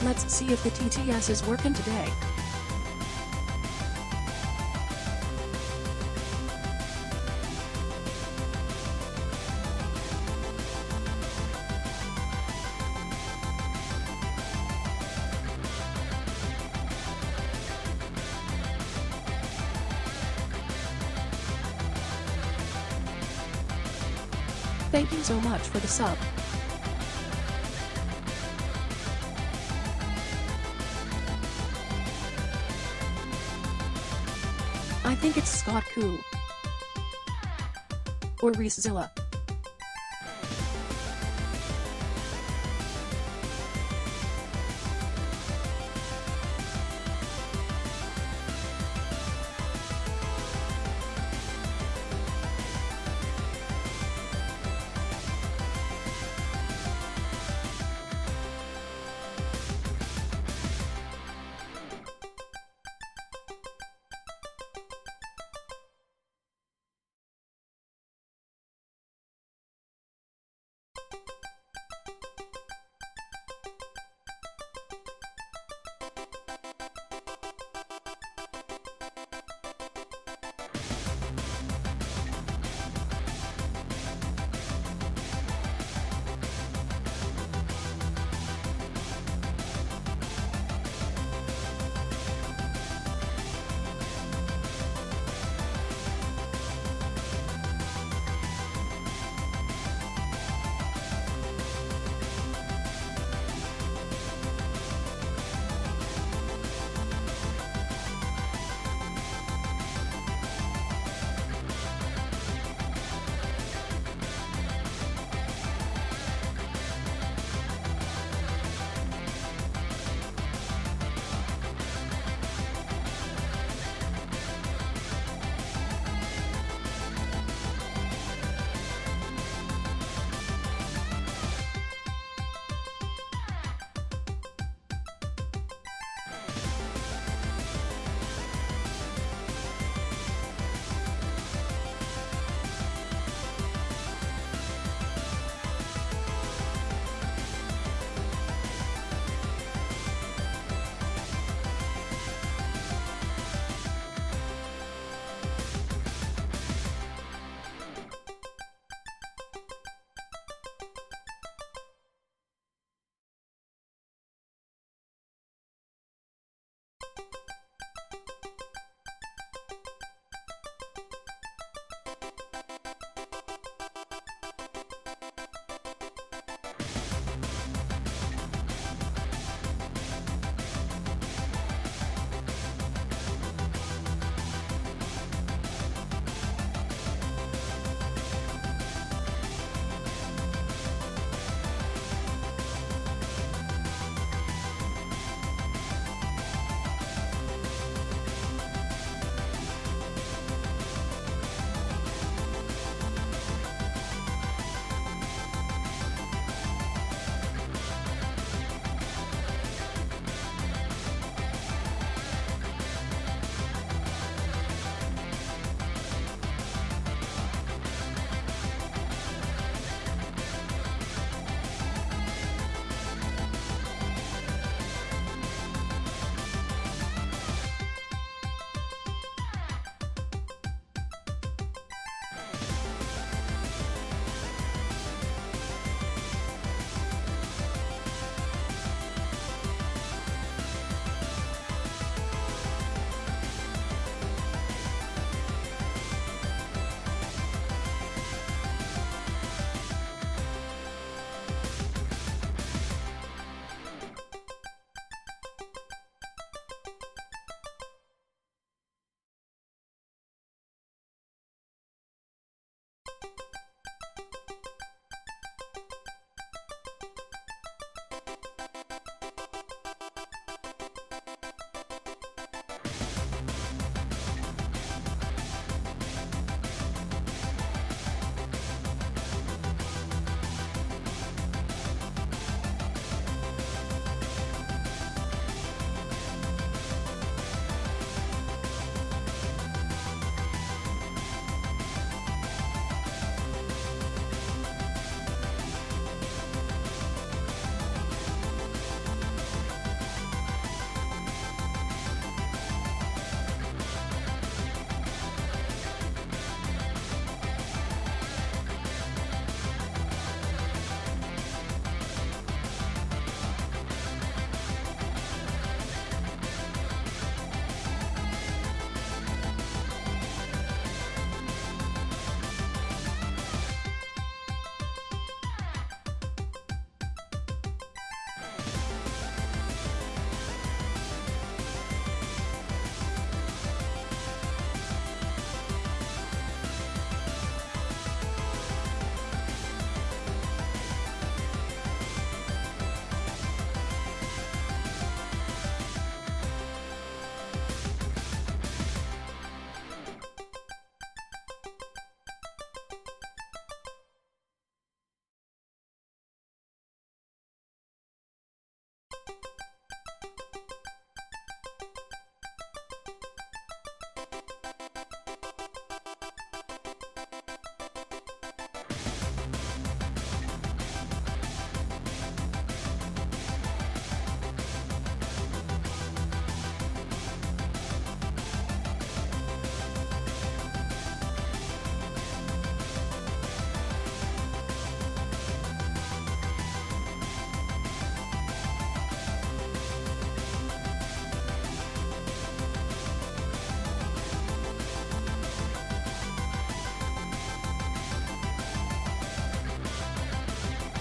Let's see if the TTS is working today. Thank you so much for the sub. I think it's Scott Koo. Or Reesezilla.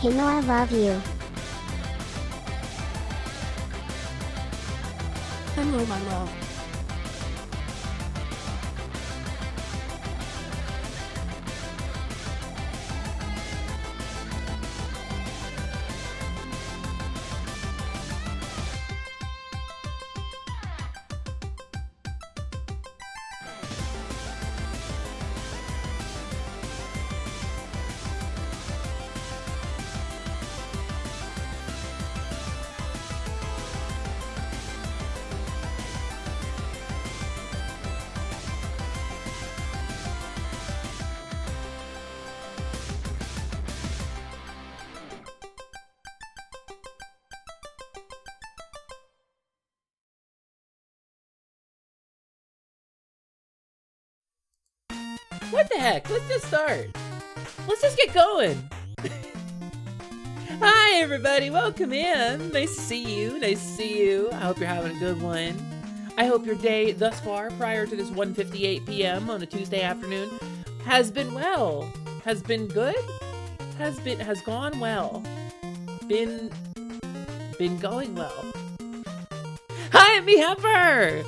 You know I love you. Hello, my love. What the heck? Let's just start. Let's just get going. Hi, everybody. Welcome in. Nice to see you. Nice to see you. I hope you're having a good one. I hope your day thus far, prior to this 1:58 p.m. on a Tuesday afternoon, has been well. Has been good. Has gone well. Been going well. Hi, I'm me Heifer.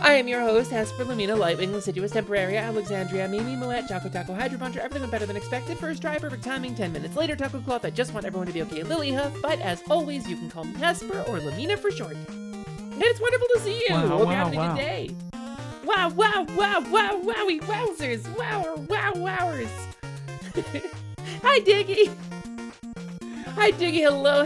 I am your host, Hesper, Lamina, Lightwing, Deciduous, Temporaria, Alexandria, Mimi, Moet, Choco Taco, Hydro Puncher, everything went better than expected. First try, perfect timing, 10 minutes later, Taco Cloth, I just want everyone to be okay, Lily Huff, but as always, you can call me Hesper or Lamina for short. And it's wonderful to see you! Hope you're having a good day. Wow, wowie, wowzers, wowers. Hi, Diggy. Hi, Diggy, hello.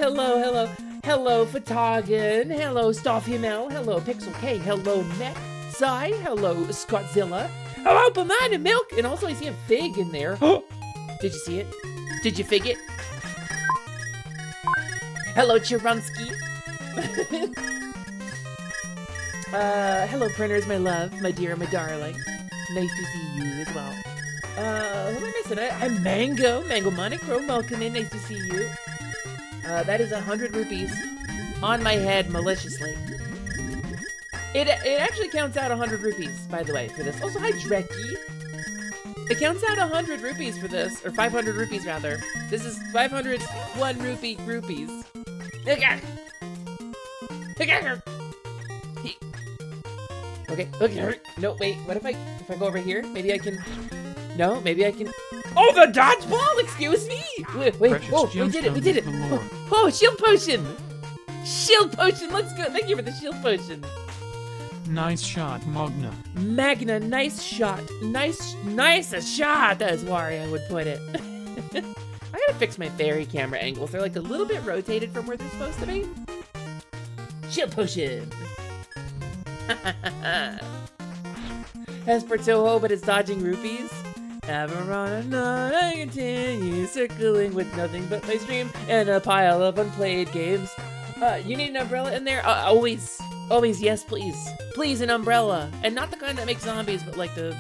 Hello, Fatagan. Hello, Stoffhimel. Hello, Pixel K. Hello, Mech. Psy. Hello, Scottzilla. Hello, Banana Milk. And also, I see a fig in there. Did you see it? Did you fig it? Hello, Chirunsky. Hello, printers, my love, my dear, my darling. Nice to see you as well. Who am I missing? I'm Mango. Mango Monochrome. Welcome in. Nice to see you. That is 100 rupees on my head maliciously. It actually counts out 100 rupees, by the way, for this. Also, hi, Dreki. It counts out 100 rupees for this, or 500 rupees, rather. This is 501 rupees. Okay. No, wait, what if I go over here? Maybe I can... No, maybe I can... Oh, the dodgeball! Excuse me! Wait, oh, we did it! Oh, shield potion! Shield potion, let's go! Thank you for the shield potion. Nice shot, Magna. Magna, nice shot. Nicest shot, as Wario would put it. I gotta fix my fairy camera angles. They're like a little bit rotated from where they're supposed to be. Shield potion! Hesper Toho, but it's dodging rupees. Ever on a night, I continue circling with nothing but my stream and a pile of unplayed games. You need an umbrella in there? Always, yes, please. Please, an umbrella. And not the kind that makes zombies, but like the...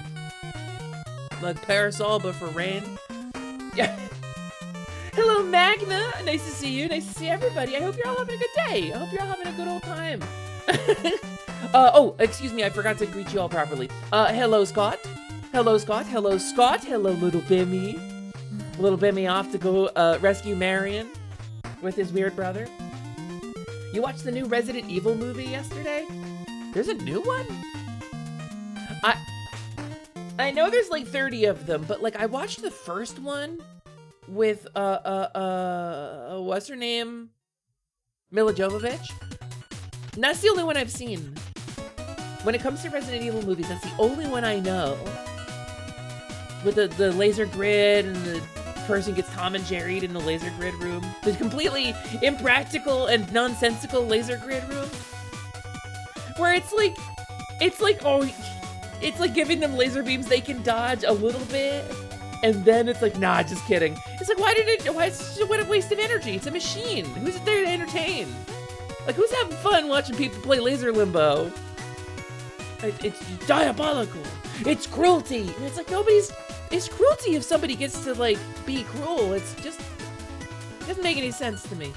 like parasol, but for rain. Yeah. Hello, Magna. Nice to see you. Nice to see everybody. I hope you're all having a good day. I hope you're all having a good old time. Oh, excuse me. I forgot to greet you all properly. Hello, Scott. Hello, Scott. Hello, Scott. Hello, little Bimmy. Little Bimmy off to go rescue Marion with his weird brother. You watched the new Resident Evil movie yesterday? There's a new one? I know there's like 30 of them, but like I watched the first one with what's her name? Mila Jovovich. And that's the only one I've seen. When it comes to Resident Evil movies, that's the only one I know. With the laser grid and the person gets Tom and Jerry'd in the laser grid room. The completely impractical and nonsensical laser grid room. Where it's like giving them laser beams they can dodge a little bit. And then it's like, nah, just kidding. It's like, why what a waste of energy? It's a machine. Who's there to entertain? Like, who's having fun watching people play laser limbo? It's diabolical. It's cruelty. And it's like, it's cruelty if somebody gets to, like, be cruel. It's just, it doesn't make any sense to me.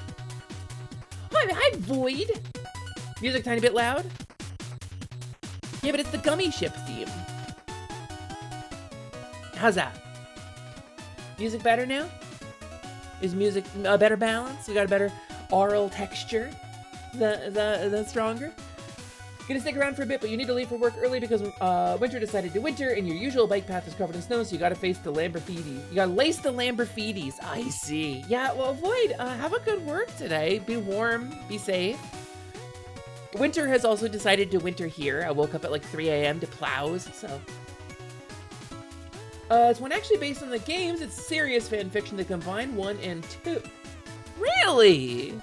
Hi, Void. Music tiny bit loud. Yeah, but it's the gummy ship theme. How's that? Music better now? Is music a better balance? We got a better aural texture. The stronger. Gonna stick around for a bit, but you need to leave for work early because winter decided to winter, and your usual bike path is covered in snow, so you gotta face the Lamborghini. You gotta lace the Lamborghinis. I see. Yeah, well, avoid. Have a good work today. Be warm. Be safe. Winter has also decided to winter here. I woke up at like 3 a.m. to plows, so. It's one actually based on the games. It's serious fan fiction to combine 1 and 2. Really?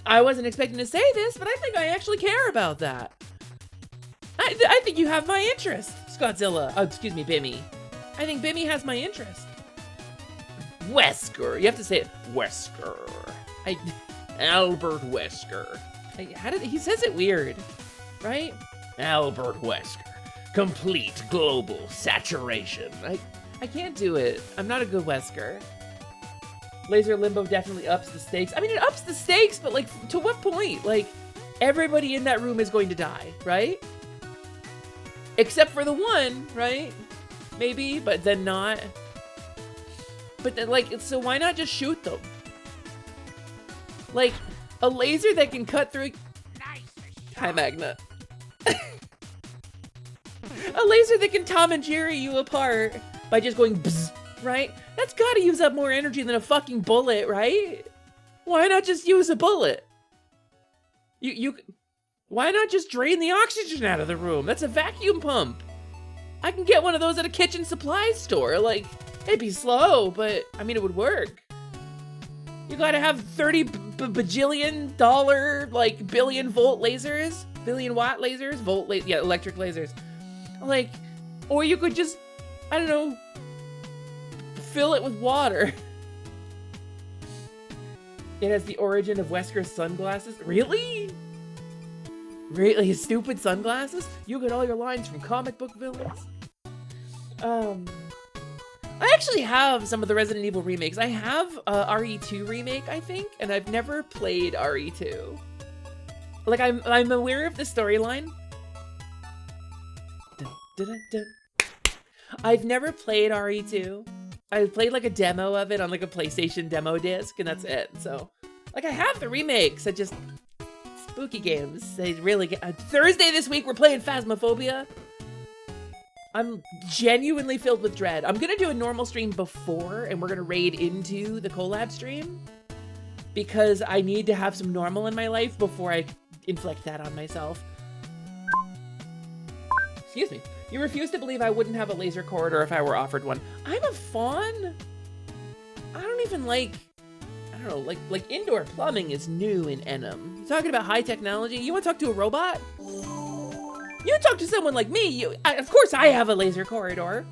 I wasn't expecting to say this, but I think I actually care about that. I think you have my interest, Scottzilla. Oh, excuse me, Bimmy. I think Bimmy has my interest. Wesker. You have to say it. Wesker. Albert Wesker. He says it weird, right? Albert Wesker. Complete global saturation. I can't do it. I'm not a good Wesker. Laser Limbo definitely ups the stakes. I mean, it ups the stakes, but like, to what point? Like, everybody in that room is going to die, right? Except for the one, right? Maybe, but then not. But then, like, so why not just shoot them? Like, a laser that can cut through. Hi, Magna. A laser that can Tom and Jerry you apart by just going bzz, right? That's gotta use up more energy than a fucking bullet, right? Why not just use a bullet? Why not just drain the oxygen out of the room? That's a vacuum pump. I can get one of those at a kitchen supply store. Like, it'd be slow, but I mean, it would work. You gotta have 30 bajillion dollar, like, billion volt lasers, billion watt lasers, yeah, electric lasers. Like, or you could just, I don't know, fill it with water. It has the origin of Wesker's sunglasses. Really? Really? His stupid sunglasses? You get all your lines from comic book villains? I actually have some of the Resident Evil remakes. I have RE2 remake, I think, and I've never played RE2. Like, I'm aware of the storyline. I've never played RE2. I played like a demo of it on like a PlayStation demo disc, and that's it. So, like, I have the remakes. I just spooky games. They really get. Thursday this week we're playing Phasmophobia. I'm genuinely filled with dread. I'm gonna do a normal stream before, and we're gonna raid into the collab stream because I need to have some normal in my life before I inflict that on myself. Excuse me. You refuse to believe I wouldn't have a laser corridor if I were offered one. I'm a fawn. I don't even like, I don't know, like indoor plumbing is new in Enum. You talking about high technology? You want to talk to a robot? You talk to someone like me. Of course I have a laser corridor.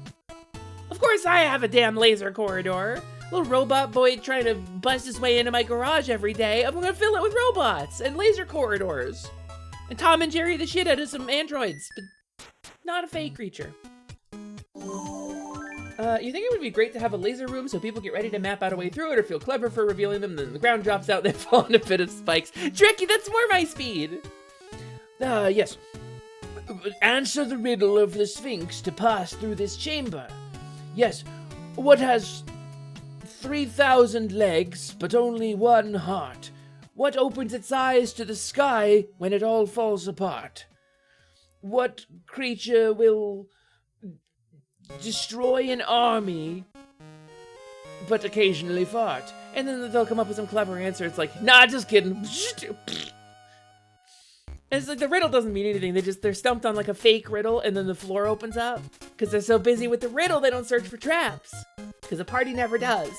Of course I have a damn laser corridor. Little robot boy trying to bust his way into my garage every day. I'm gonna fill it with robots and laser corridors. And Tom and Jerry the shit out of some androids. But not a fake creature. You think it would be great to have a laser room so people get ready to map out a way through it or feel clever for revealing them, then the ground drops out and they fall in a pit of spikes. Trekkie, that's more my speed! Yes. Answer the riddle of the Sphinx to pass through this chamber. Yes. What has 3,000 legs but only one heart? What opens its eyes to the sky when it all falls apart? What creature will destroy an army, but occasionally fart? And then they'll come up with some clever answer. It's like, nah, just kidding. And it's like the riddle doesn't mean anything. They're stumped on like a fake riddle, and then the floor opens up. Because they're so busy with the riddle, they don't search for traps. Because a party never does.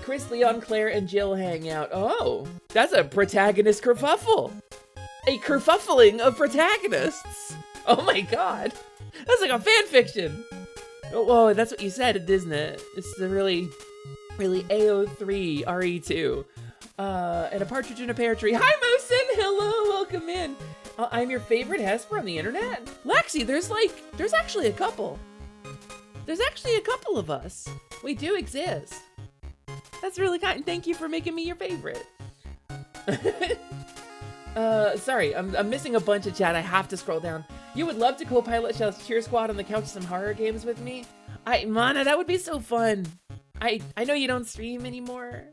Chris, Leon, Claire, and Jill hang out. Oh, that's a protagonist kerfuffle. A kerfuffling of protagonists. Oh my god. That's like a fan fiction. Oh, whoa, that's what you said, isn't it? It's the really AO3 RE2. And a partridge in a pear tree. Hi, Moosin! Hello, welcome in. I'm your favorite Hesper on the internet? Lexi, there's actually a couple. There's actually a couple of us. We do exist. That's really kind. Thank you for making me your favorite. Sorry, I'm missing a bunch of chat. I have to scroll down. You would love to co-pilot Cheer Squad on the couch some horror games with me? Mana, that would be so fun. I know you don't stream anymore.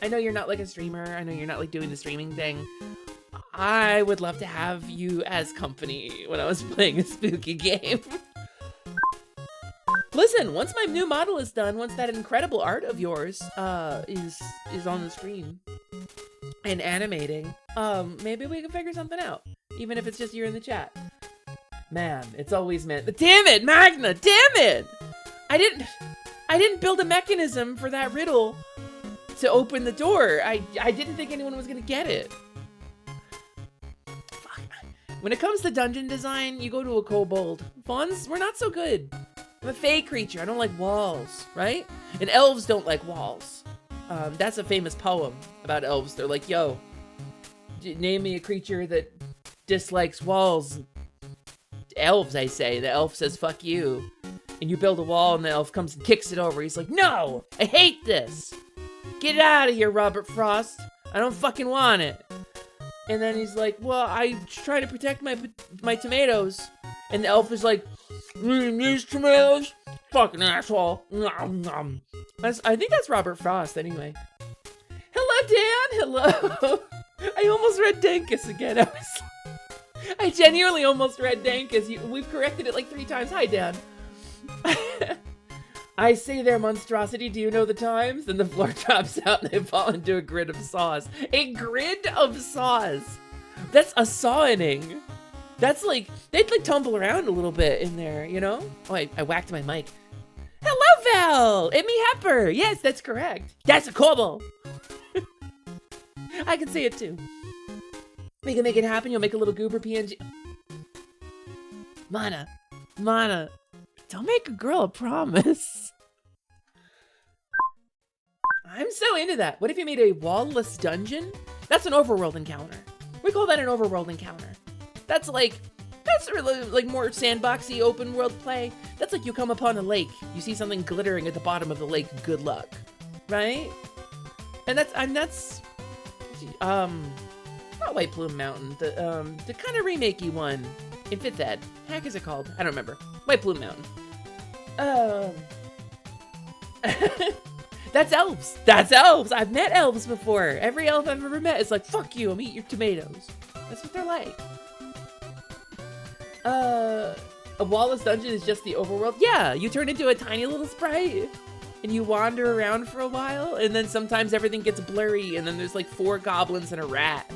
I know you're not like a streamer. I know you're not like doing the streaming thing. I would love to have you as company when I was playing a spooky game. Listen, once my new model is done, once that incredible art of yours is on the screen and animating, maybe we can figure something out, even if it's just you in the chat. Man, it's always meant. Damn it, Magna! Damn it! I didn't build a mechanism for that riddle to open the door. I didn't think anyone was gonna get it. Fuck. When it comes to dungeon design, you go to a kobold. Fauns, we're not so good. I'm a fey creature. I don't like walls, right? And elves don't like walls. That's a famous poem about elves. They're like, yo, name me a creature that dislikes walls. Elves, I say. The elf says, fuck you. And you build a wall and the elf comes and kicks it over. He's like, no, I hate this. Get it out of here, Robert Frost. I don't fucking want it. And then he's like, well, I try to protect my tomatoes. And the elf is like, these tomatoes? Fucking asshole. Nom, nom. I think that's Robert Frost anyway. Hello, Dan. Hello. I almost read Dankus again. I genuinely almost read Dankus. We've corrected it like 3 times. Hi, Dan. I say there, monstrosity, do you know the times? Then the floor drops out and they fall into a grid of saws. A grid of saws. That's a sawing. That's like, they'd like tumble around a little bit in there, you know? Oh, I whacked my mic. Hello, Val! Amy Hepper! Yes, that's correct. That's a kobold. I can say it too. We can make it happen. You'll make a little goober PNG. Mana, don't make a girl a promise. I'm so into that. What if you made a wall-less dungeon? That's an overworld encounter. We call that an overworld encounter. That's really like more sandboxy open world play. That's like you come upon a lake, you see something glittering at the bottom of the lake, good luck, right? And that's not White Plume Mountain, the kind of remakey one in 5th Ed. Heck is it called? I don't remember. White Plume Mountain. That's elves. That's elves. I've met elves before. Every elf I've ever met is like, fuck you, I'm eat your tomatoes. That's what they're like. A wall-less dungeon is just the overworld? Yeah, you turn into a tiny little sprite and you wander around for a while and then sometimes everything gets blurry and then there's like 4 goblins and a rat.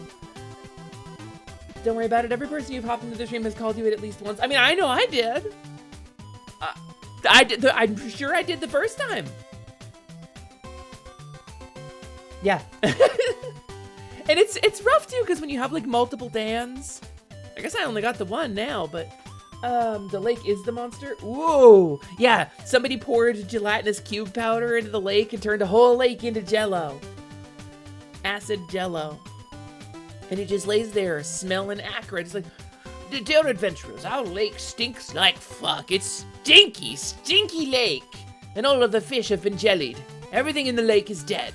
Don't worry about it. Every person you've hopped into the stream has called you it at least once. I mean, I know I did. I'm sure I did the first time. Yeah. And it's rough too, because when you have like multiple Dans, I guess I only got the one now, but the lake is the monster. Whoa. Yeah, somebody poured gelatinous cube powder into the lake and turned a whole lake into jello. Acid jello. And it just lays there smelling acrid. It's like, dear adventurers, our lake stinks like fuck. It's stinky, stinky lake. And all of the fish have been jellied. Everything in the lake is dead.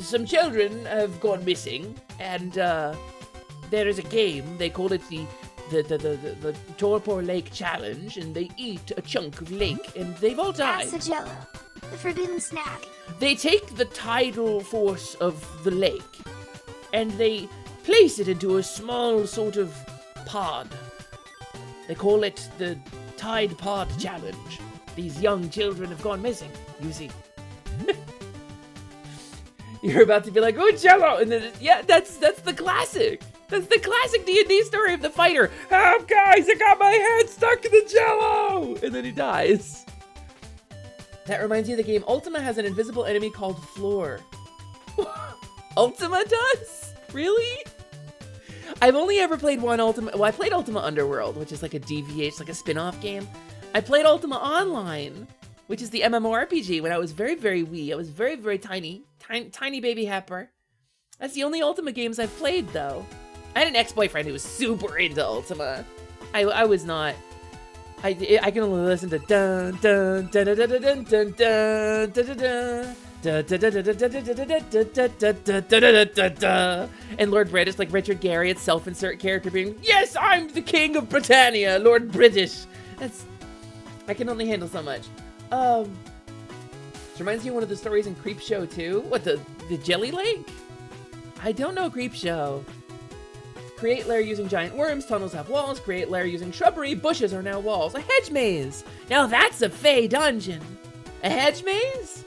Some children have gone missing, and there is a game. They call it the Torpor Lake Challenge, and they eat a chunk of lake, and they've all died. Acid jello, the forbidden snack. They take the tidal force of the lake, and they place it into a small sort of pod. They call it the Tide Pod Challenge. These young children have gone missing, you see. You're about to be like, oh, jello! And then, yeah, that's the classic. That's the classic D&D story of the fighter. Oh, guys, I got my head stuck in the jello! And then he dies. That reminds me of the game. Ultima has an invisible enemy called Floor. Ultima does? Really? I've only ever played one Ultima. Well, I played Ultima Underworld, which is like a DVH, like a spin-off game. I played Ultima Online, which is the MMORPG, when I was very, very wee. I was very, very tiny. Tiny baby Hepper. That's the only Ultima games I've played, though. I had an ex-boyfriend who was super into Ultima. I was not. I can only listen to dun dun dun dun dun dun dun dun dun dun. And Lord British, like Richard Garriott's self-insert character being, yes, I'm the king of Britannia, Lord British. I can only handle so much. This reminds me of one of the stories in Creepshow too. What, the Jelly Lake? I don't know Creepshow. Create lair using giant worms. Tunnels have walls. Create lair using shrubbery. Bushes are now walls. A hedge maze. Now that's a Fey dungeon. A hedge maze?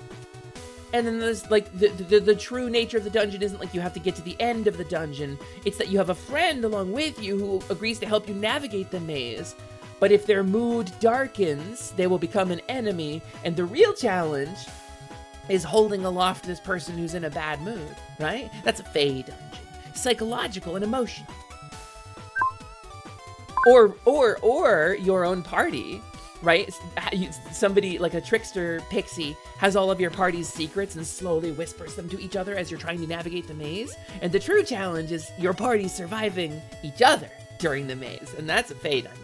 And then there's like the true nature of the dungeon isn't like you have to get to the end of the dungeon. It's that you have a friend along with you who agrees to help you navigate the maze. But if their mood darkens, they will become an enemy. And the real challenge is holding aloft this person who's in a bad mood, right? That's a Fey dungeon. Psychological and emotional. Or your own party, right? Somebody like a trickster pixie has all of your party's secrets and slowly whispers them to each other as you're trying to navigate the maze. And the true challenge is your party surviving each other during the maze. And that's a Fey dungeon.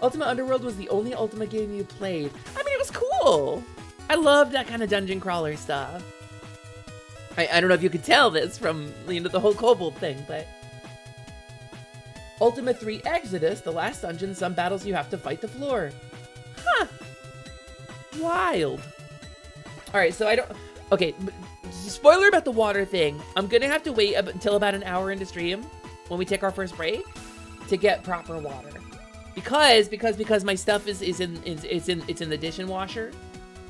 Ultima Underworld was the only Ultima game you played. I mean, it was cool. I loved that kind of dungeon crawler stuff. I don't know if you could tell this from, you know, the whole kobold thing, but Ultima 3 Exodus, the last dungeon, some battles you have to fight the floor. Huh. Wild. All right, so I don't, okay, spoiler about the water thing. I'm gonna have to wait until about an hour into stream when we take our first break to get proper water. Because my stuff is in the dishwasher.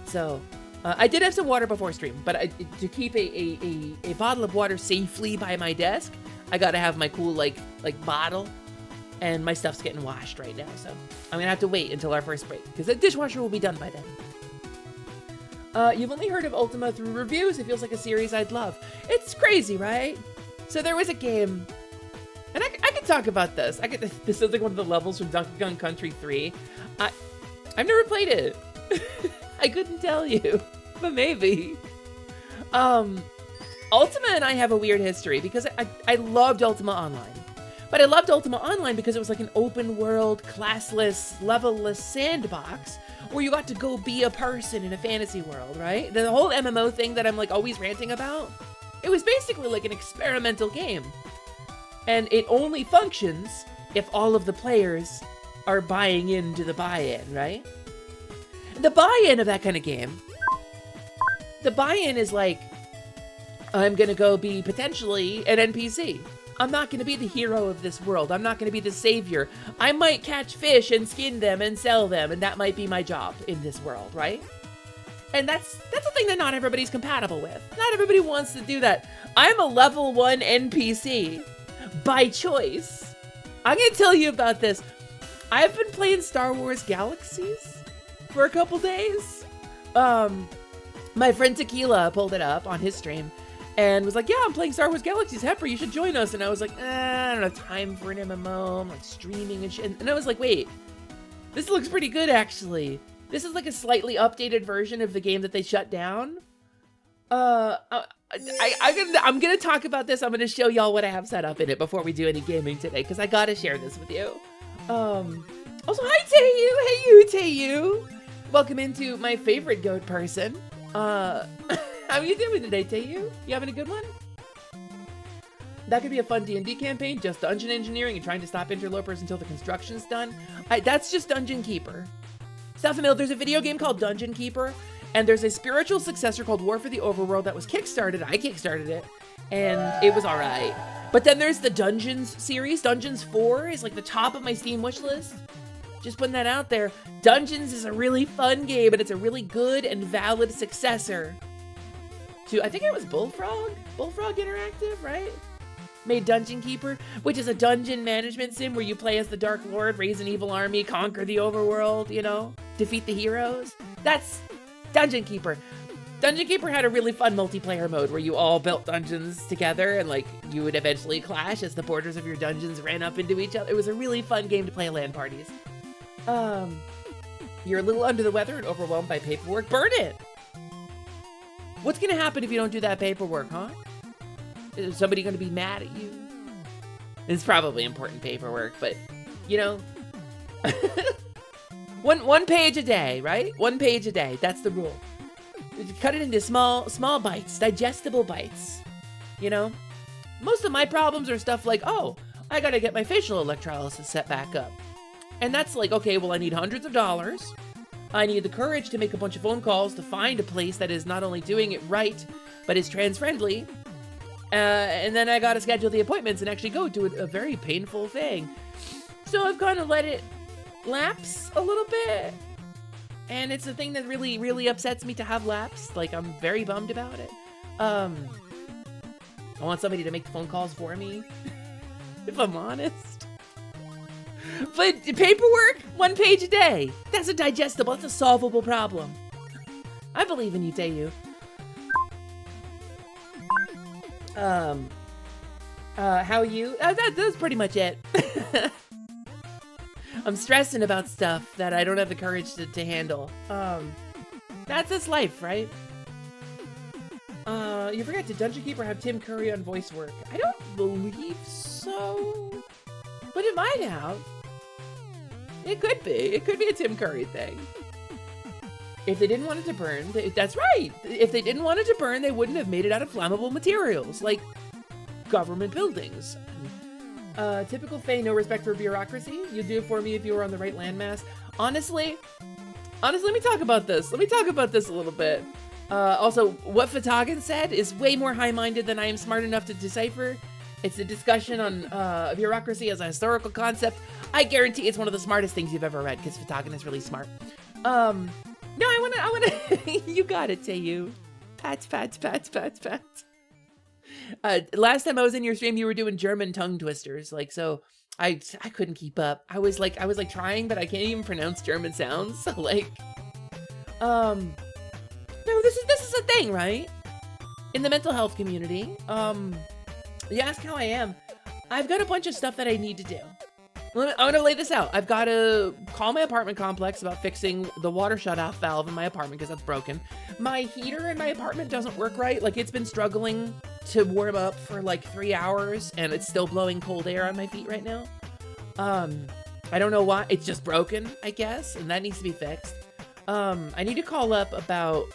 So I did have some water before stream, but to keep a bottle of water safely by my desk, I gotta have my cool like bottle, and my stuff's getting washed right now. So I'm gonna have to wait until our first break because the dishwasher will be done by then. You've only heard of Ultima through reviews. It feels like a series I'd love. It's crazy, right? So there was a game. And I can talk about this. This is like one of the levels from Donkey Kong Country 3. I've never played it. I couldn't tell you, but maybe. Ultima and I have a weird history because I loved Ultima Online. But I loved Ultima Online because it was like an open world, classless, level-less sandbox where you got to go be a person in a fantasy world, right? The whole MMO thing that I'm like always ranting about, it was basically like an experimental game. And it only functions if all of the players are buying into the buy-in, right? The buy-in of that kind of game, the buy-in is like, I'm gonna go be potentially an NPC. I'm not gonna be the hero of this world. I'm not gonna be the savior. I might catch fish and skin them and sell them, and that might be my job in this world, right? And that's a thing that not everybody's compatible with. Not everybody wants to do that. I'm a level 1 NPC. By choice. I'm gonna tell you about this. I've been playing Star Wars Galaxies for a couple days. My friend Tequila pulled it up on his stream and was like, yeah, I'm playing Star Wars Galaxies. Hepper, you should join us. And I was like, I don't have time for an MMO. I'm like streaming and shit. And I was like, wait, this looks pretty good actually. This is like a slightly updated version of the game that they shut down. I'm gonna talk about this. I'm gonna show y'all what I have set up in it before we do any gaming today, because I gotta share this with you. Also, hi Taeyu! Hey you, Taeyu! Welcome into my favorite goat person. How are you doing today, Taeyu? You having a good one? That could be a fun D&D campaign, just dungeon engineering and trying to stop interlopers until the construction's done. That's just Dungeon Keeper. Stephanie, there's a video game called Dungeon Keeper, and there's a spiritual successor called War for the Overworld that was kickstarted. I kickstarted it, and it was all right. But then there's the Dungeons series. Dungeons 4 is like the top of my Steam wish list. Just putting that out there. Dungeons is a really fun game, and it's a really good and valid successor to, I think it was Bullfrog Interactive, right? Made Dungeon Keeper, which is a dungeon management sim where you play as the Dark Lord, raise an evil army, conquer the overworld, you know, defeat the heroes. That's Dungeon Keeper. Dungeon Keeper had a really fun multiplayer mode where you all built dungeons together and like you would eventually clash as the borders of your dungeons ran up into each other. It was a really fun game to play at LAN parties. You're a little under the weather and overwhelmed by paperwork. Burn it! What's gonna happen if you don't do that paperwork, huh? Is somebody gonna be mad at you? It's probably important paperwork, but you know, one page a day, right? 1 page a day. That's the rule. Cut it into small bites, digestible bites. You know, most of my problems are stuff like, oh, I gotta get my facial electrolysis set back up. And that's like, okay, well, I need hundreds of dollars. I need the courage to make a bunch of phone calls to find a place that is not only doing it right, but is trans-friendly. And then I gotta schedule the appointments and actually go do a very painful thing. So I've kind of let it lapse a little bit. And it's a thing that really, really upsets me to have lapsed. Like, I'm very bummed about it. I want somebody to make the phone calls for me, if I'm honest. But paperwork, 1 page a day. That's a digestible, that's a solvable problem. I believe in you, Taeyu. How are you? That's pretty much it. I'm stressing about stuff that I don't have the courage to handle. That's this life, right? You forgot to Dungeon Keeper have Tim Curry on voice work. I don't believe so, but it might have. It could be. It could be a Tim Curry thing. If they didn't want it to burn, that's right. If they didn't want it to burn, they wouldn't have made it out of flammable materials, like government buildings. Typical Fae, no respect for bureaucracy. You'd do it for me if you were on the right landmass. Honestly, let me talk about this. Let me talk about this a little bit. Also, what Fatagan said is way more high-minded than I am smart enough to decipher. It's a discussion on bureaucracy as a historical concept. I guarantee it's one of the smartest things you've ever read, because Fatagan is really smart. No, I wanna, you got it, Taeyu. Pats. Last time I was in your stream, you were doing German tongue twisters, like, so I couldn't keep up. I was like trying, but I can't even pronounce German sounds, so like, no, this is a thing, right? In the mental health community, you ask how I am. I've got a bunch of stuff that I need to do. I'm gonna lay this out. I've got to call my apartment complex about fixing the water shutoff valve in my apartment because that's broken. My heater in my apartment doesn't work right. Like, it's been struggling to warm up for like 3 hours and it's still blowing cold air on my feet right now. I don't know why. It's just broken, I guess, and that needs to be fixed. I need to call up about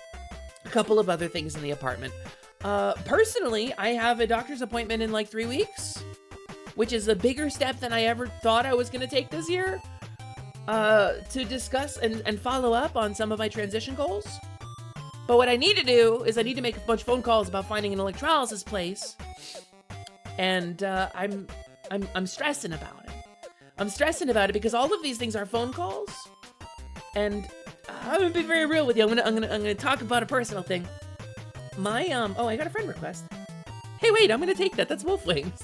a couple of other things in the apartment. Personally, I have a doctor's appointment in like 3 weeks, which is a bigger step than I ever thought I was going to take this year, to discuss and follow up on some of my transition goals. But what I need to do is I need to make a bunch of phone calls about finding an electrolysis place, and I'm stressing about it. I'm stressing about it because all of these things are phone calls, and I'm gonna be very real with you. I'm gonna talk about a personal thing. My oh, I got a friend request. Hey, wait, I'm gonna take that. That's Wolfwings.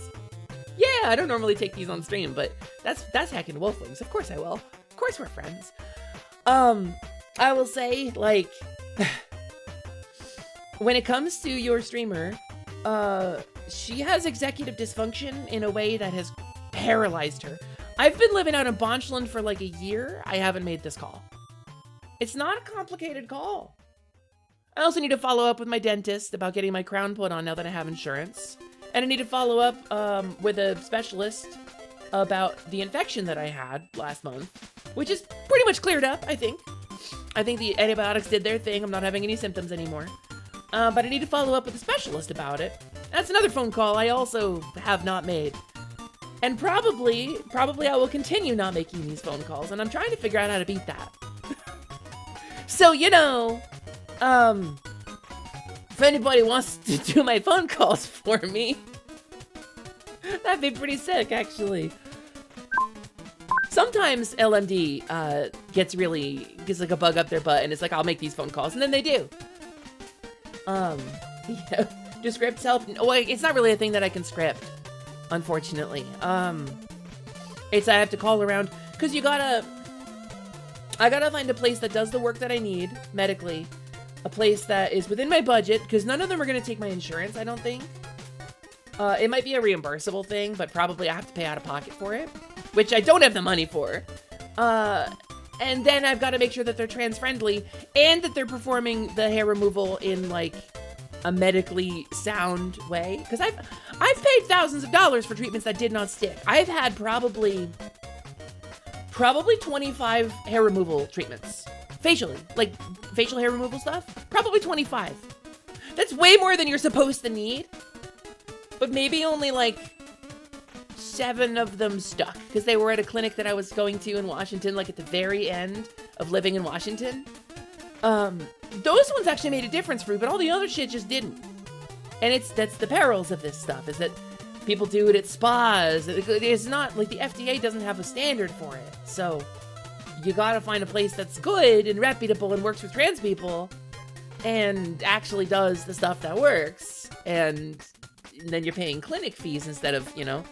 Yeah, I don't normally take these on stream, but that's hacking Wolfwings. Of course I will. Of course we're friends. I will say, like, when it comes to your streamer, she has executive dysfunction in a way that has paralyzed her. I've been living out in Bonchland for like a year. I haven't made this call. It's not a complicated call. I also need to follow up with my dentist about getting my crown put on now that I have insurance. And I need to follow up with a specialist about the infection that I had last month, which is pretty much cleared up, I think. I think the antibiotics did their thing. I'm not having any symptoms anymore. But I need to follow up with a specialist about it. That's another phone call I also have not made. And probably I will continue not making these phone calls, and I'm trying to figure out how to beat that. So, you know, if anybody wants to do my phone calls for me, that'd be pretty sick, actually. Sometimes LMD gets like a bug up their butt, and it's like, I'll make these phone calls, and then they do. Yeah, do scripts help? Well, it's not really a thing that I can script, unfortunately. It's I have to call around, because I gotta find a place that does the work that I need medically, a place that is within my budget, because none of them are gonna take my insurance, I don't think. It might be a reimbursable thing, but probably I have to pay out of pocket for it, which I don't have the money for. And then I've got to make sure that they're trans-friendly and that they're performing the hair removal in like a medically sound way. Because I've paid thousands of dollars for treatments that did not stick. I've had probably 25 hair removal treatments. Facially, like facial hair removal stuff. Probably 25. That's way more than you're supposed to need. But maybe only like 7 of them stuck because they were at a clinic that I was going to in Washington, like at the very end of living in Washington. Those ones actually made a difference for me, but all the other shit just didn't. And that's the perils of this stuff, is that people do it at spas. It's not, like, the FDA doesn't have a standard for it. So you gotta find a place that's good and reputable and works with trans people and actually does the stuff that works. And then you're paying clinic fees instead of, you know.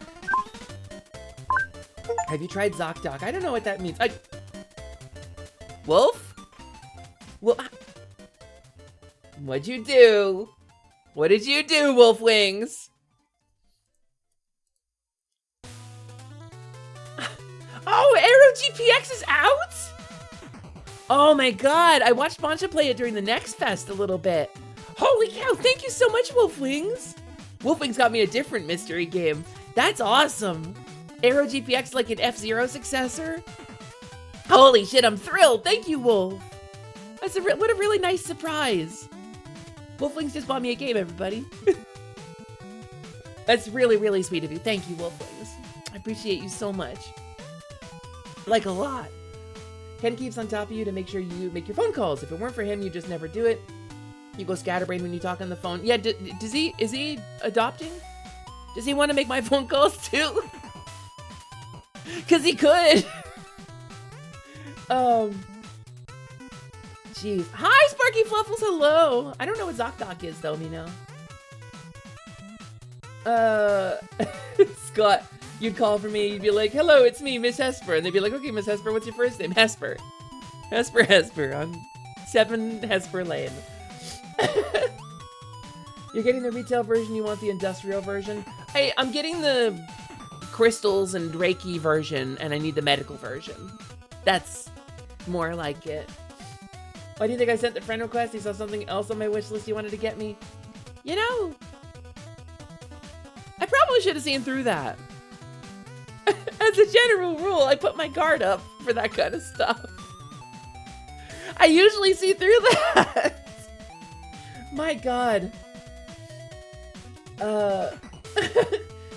Have you tried ZocDoc? I don't know what that means. Wolf? Well, what'd you do? What did you do, Wolf Wings? Oh, Aero GPX is out? Oh my god, I watched Mancha play it during the Next Fest a little bit. Holy cow, thank you so much, Wolf Wings. Wolf Wings got me a different mystery game. That's awesome. Aero GPX like an F-Zero successor? Holy shit, I'm thrilled. Thank you, Wolf. What a really nice surprise. Wolf Wings just bought me a game, everybody. That's really, really sweet of you. Thank you, Wolf Wings. I appreciate you so much. Like a lot. Ken keeps on top of you to make sure you make your phone calls. If it weren't for him, you just never do it. You go scatterbrained when you talk on the phone. Yeah, is he adopting? Does he want to make my phone calls too? Cause he could. Jeez. Hi, Sparky Fluffles. Hello. I don't know what ZocDoc is though, you know. Scott, you'd call for me. You'd be like, "Hello, it's me, Miss Hesper," and they'd be like, "Okay, Miss Hesper, what's your first name?" Hesper. Hesper on 7 Hesper Lane. You're getting the retail version. You want the industrial version? I'm getting the crystals and Reiki version, and I need the medical version. That's more like it. Why do you think I sent the friend request? You saw something else on my wish list you wanted to get me? You know, I probably should have seen through that. As a general rule, I put my guard up for that kind of stuff. I usually see through that. My god.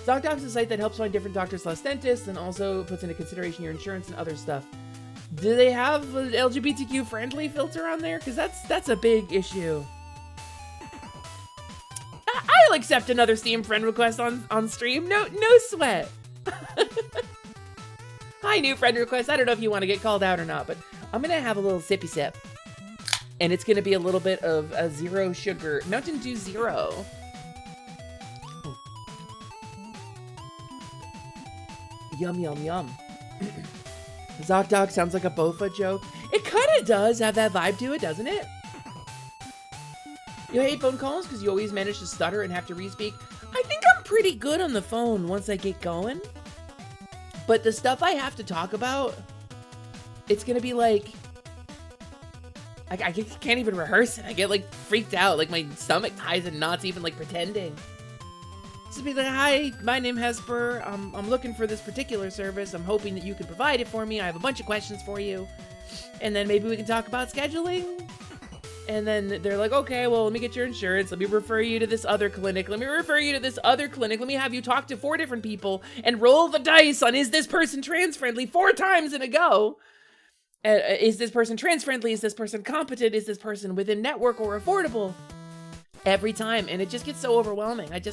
ZocDoc's a site that helps find different doctors / dentists and also puts into consideration your insurance and other stuff. Do they have an LGBTQ friendly filter on there? Because that's a big issue. I'll accept another Steam friend request on stream. No sweat. Hi, new friend request. I don't know if you want to get called out or not, but I'm gonna have a little sippy sip. And it's gonna be a little bit of a 0 sugar Mountain Dew Zero. Yum, yum, yum. ZocDoc sounds like a Bofa joke. It kinda does have that vibe to it, doesn't it? You hate phone calls because you always manage to stutter and have to re-speak. I think I'm pretty good on the phone once I get going. But the stuff I have to talk about, it's gonna be like, I can't even rehearse it. I get like freaked out, like my stomach ties in knots even like pretending. Just be like, "Hi, my name Hesper. I'm looking for this particular service. I'm hoping that you can provide it for me. I have a bunch of questions for you. And then maybe we can talk about scheduling." And then they're like, "Okay, well, let me get your insurance. Let me refer you to this other clinic. Let me refer you to this other clinic. Let me have you talk to 4 different people and roll the dice on, is this person trans-friendly 4 times in a go? Is this person trans-friendly? Is this person competent? Is this person within network or affordable?" Every time. And it just gets so overwhelming. I've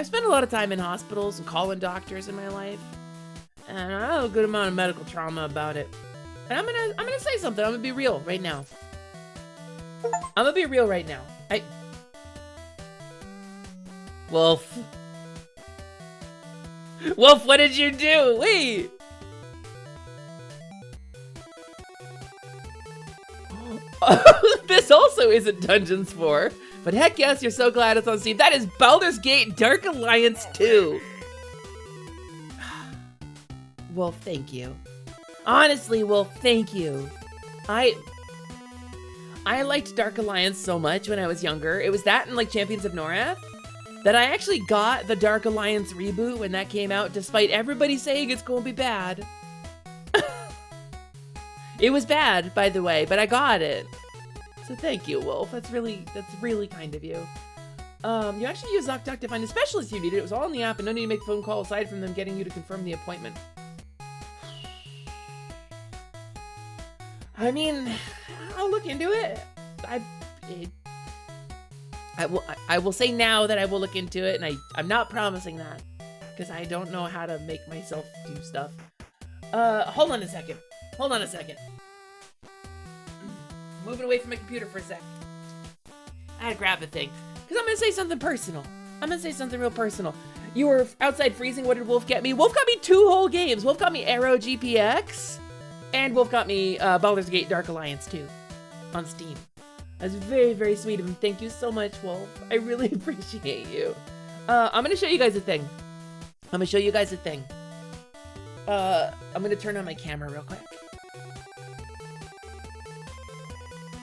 spent a lot of time in hospitals and calling doctors in my life. And I have a good amount of medical trauma about it. And I'm gonna say something. I'm gonna be real right now. Wolf. Wolf, what did you do? Wait. This also isn't Dungeons 4. But heck yes, you're so glad it's on Steam. That is Baldur's Gate Dark Alliance 2. Wolf, thank you. Honestly, Wolf, thank you. I liked Dark Alliance so much when I was younger. It was that and like Champions of Norath that I actually got the Dark Alliance reboot when that came out, despite everybody saying it's gonna be bad. It was bad, by the way, but I got it. So thank you, Wolf. That's really kind of you. You actually use ZocDoc to find a specialist you needed. It was all in the app and no need to make a phone call aside from them getting you to confirm the appointment. I mean, I'll look into it. I will say now that I will look into it, and I'm not promising that because I don't know how to make myself do stuff. Hold on a second. Moving away from my computer for a sec. I had to grab the thing because I'm gonna say something personal. I'm gonna say something real personal. You were outside freezing. What did Wolf get me? Wolf got me 2 whole games. Wolf got me Arrow GPX, and Wolf got me Baldur's Gate Dark Alliance 2 on Steam. That's very, very sweet of him. Thank you so much, Wolf. I really appreciate you. I'm gonna show you guys a thing. I'm gonna turn on my camera real quick.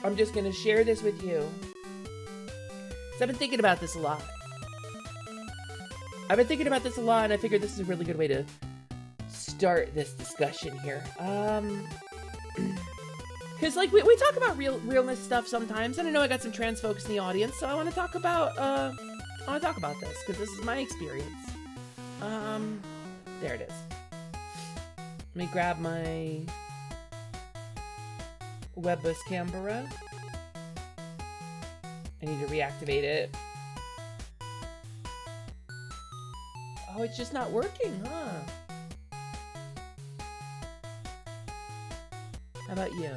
I'm just gonna share this with you. So I've been thinking about this a lot. And I figured this is a really good way to start this discussion here. Because, like, we talk about realness stuff sometimes, and I know I got some trans folks in the audience, so I want to talk about, this, because this is my experience. There it is. Let me grab my Webbus camera. I need to reactivate it. Oh, it's just not working, huh? How about you?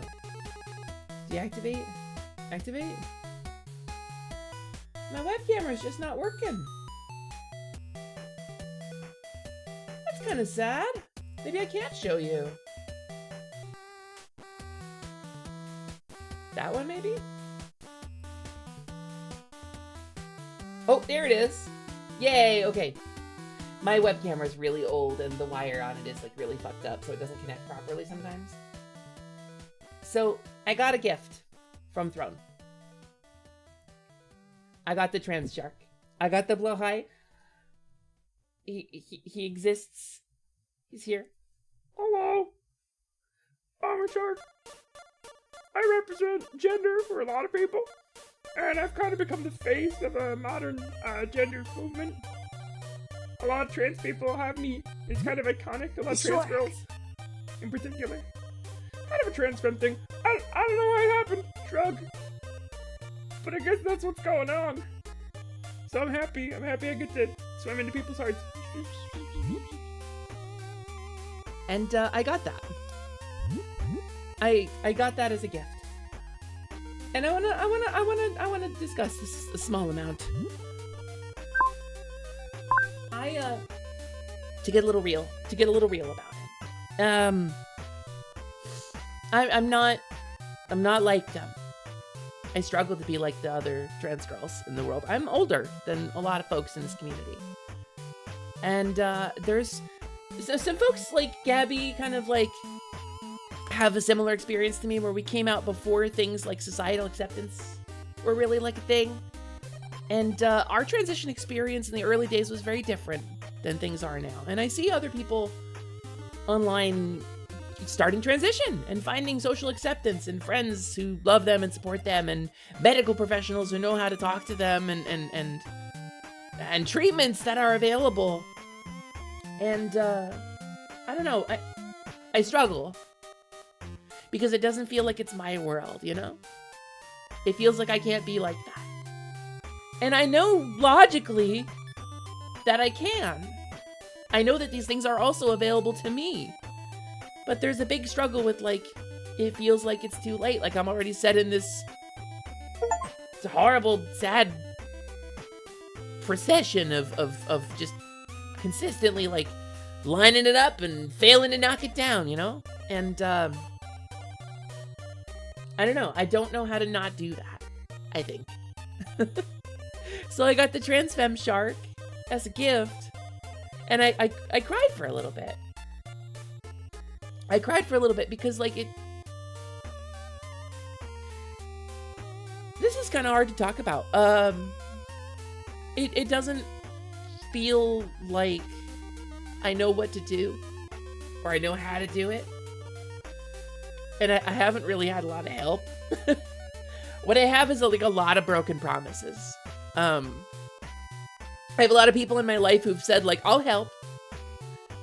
Deactivate? Activate? My web camera is just not working. That's kind of sad. Maybe I can't show you. That one, maybe? Oh, there it is. Yay, okay. My web camera is really old and the wire on it is like really fucked up, so it doesn't connect properly sometimes. So I got a gift from Throne. I got the trans shark. I got the blowhigh. He exists. He's here. Hello. I'm a shark. I represent gender for a lot of people, and I've kind of become the face of a modern gender movement. A lot of trans people have me. It's kind of iconic. A lot of trans girls, in particular. Kind of a trans femme thing. I don't know why it happened. Shrug. But I guess that's what's going on. So I'm happy. I get to swim into people's hearts. And I got that. I got that as a gift. And I wanna discuss this a small amount. To get a little real about it. I'm not like them. I struggle to be like the other trans girls in the world. I'm older than a lot of folks in this community. And there's some folks like Gabby kind of like have a similar experience to me where we came out before things like societal acceptance were really like a thing. And our transition experience in the early days was very different than things are now. And I see other people online starting transition and finding social acceptance and friends who love them and support them and medical professionals who know how to talk to them and treatments that are available. And I don't know, I struggle because it doesn't feel like it's my world, you know? It feels like I can't be like that. And I know logically that I can. I know that these things are also available to me. But there's a big struggle with, like, it feels like it's too late. Like, I'm already set in this horrible, sad procession of just consistently, like, lining it up and failing to knock it down, you know? And, I don't know. I don't know how to not do that, I think. So I got the trans femme shark as a gift, and I cried for a little bit. I cried for a little bit because, like, this is kind of hard to talk about. It doesn't feel like I know what to do or I know how to do it. And I haven't really had a lot of help. What I have is like a lot of broken promises. I have a lot of people in my life who've said, like, I'll help.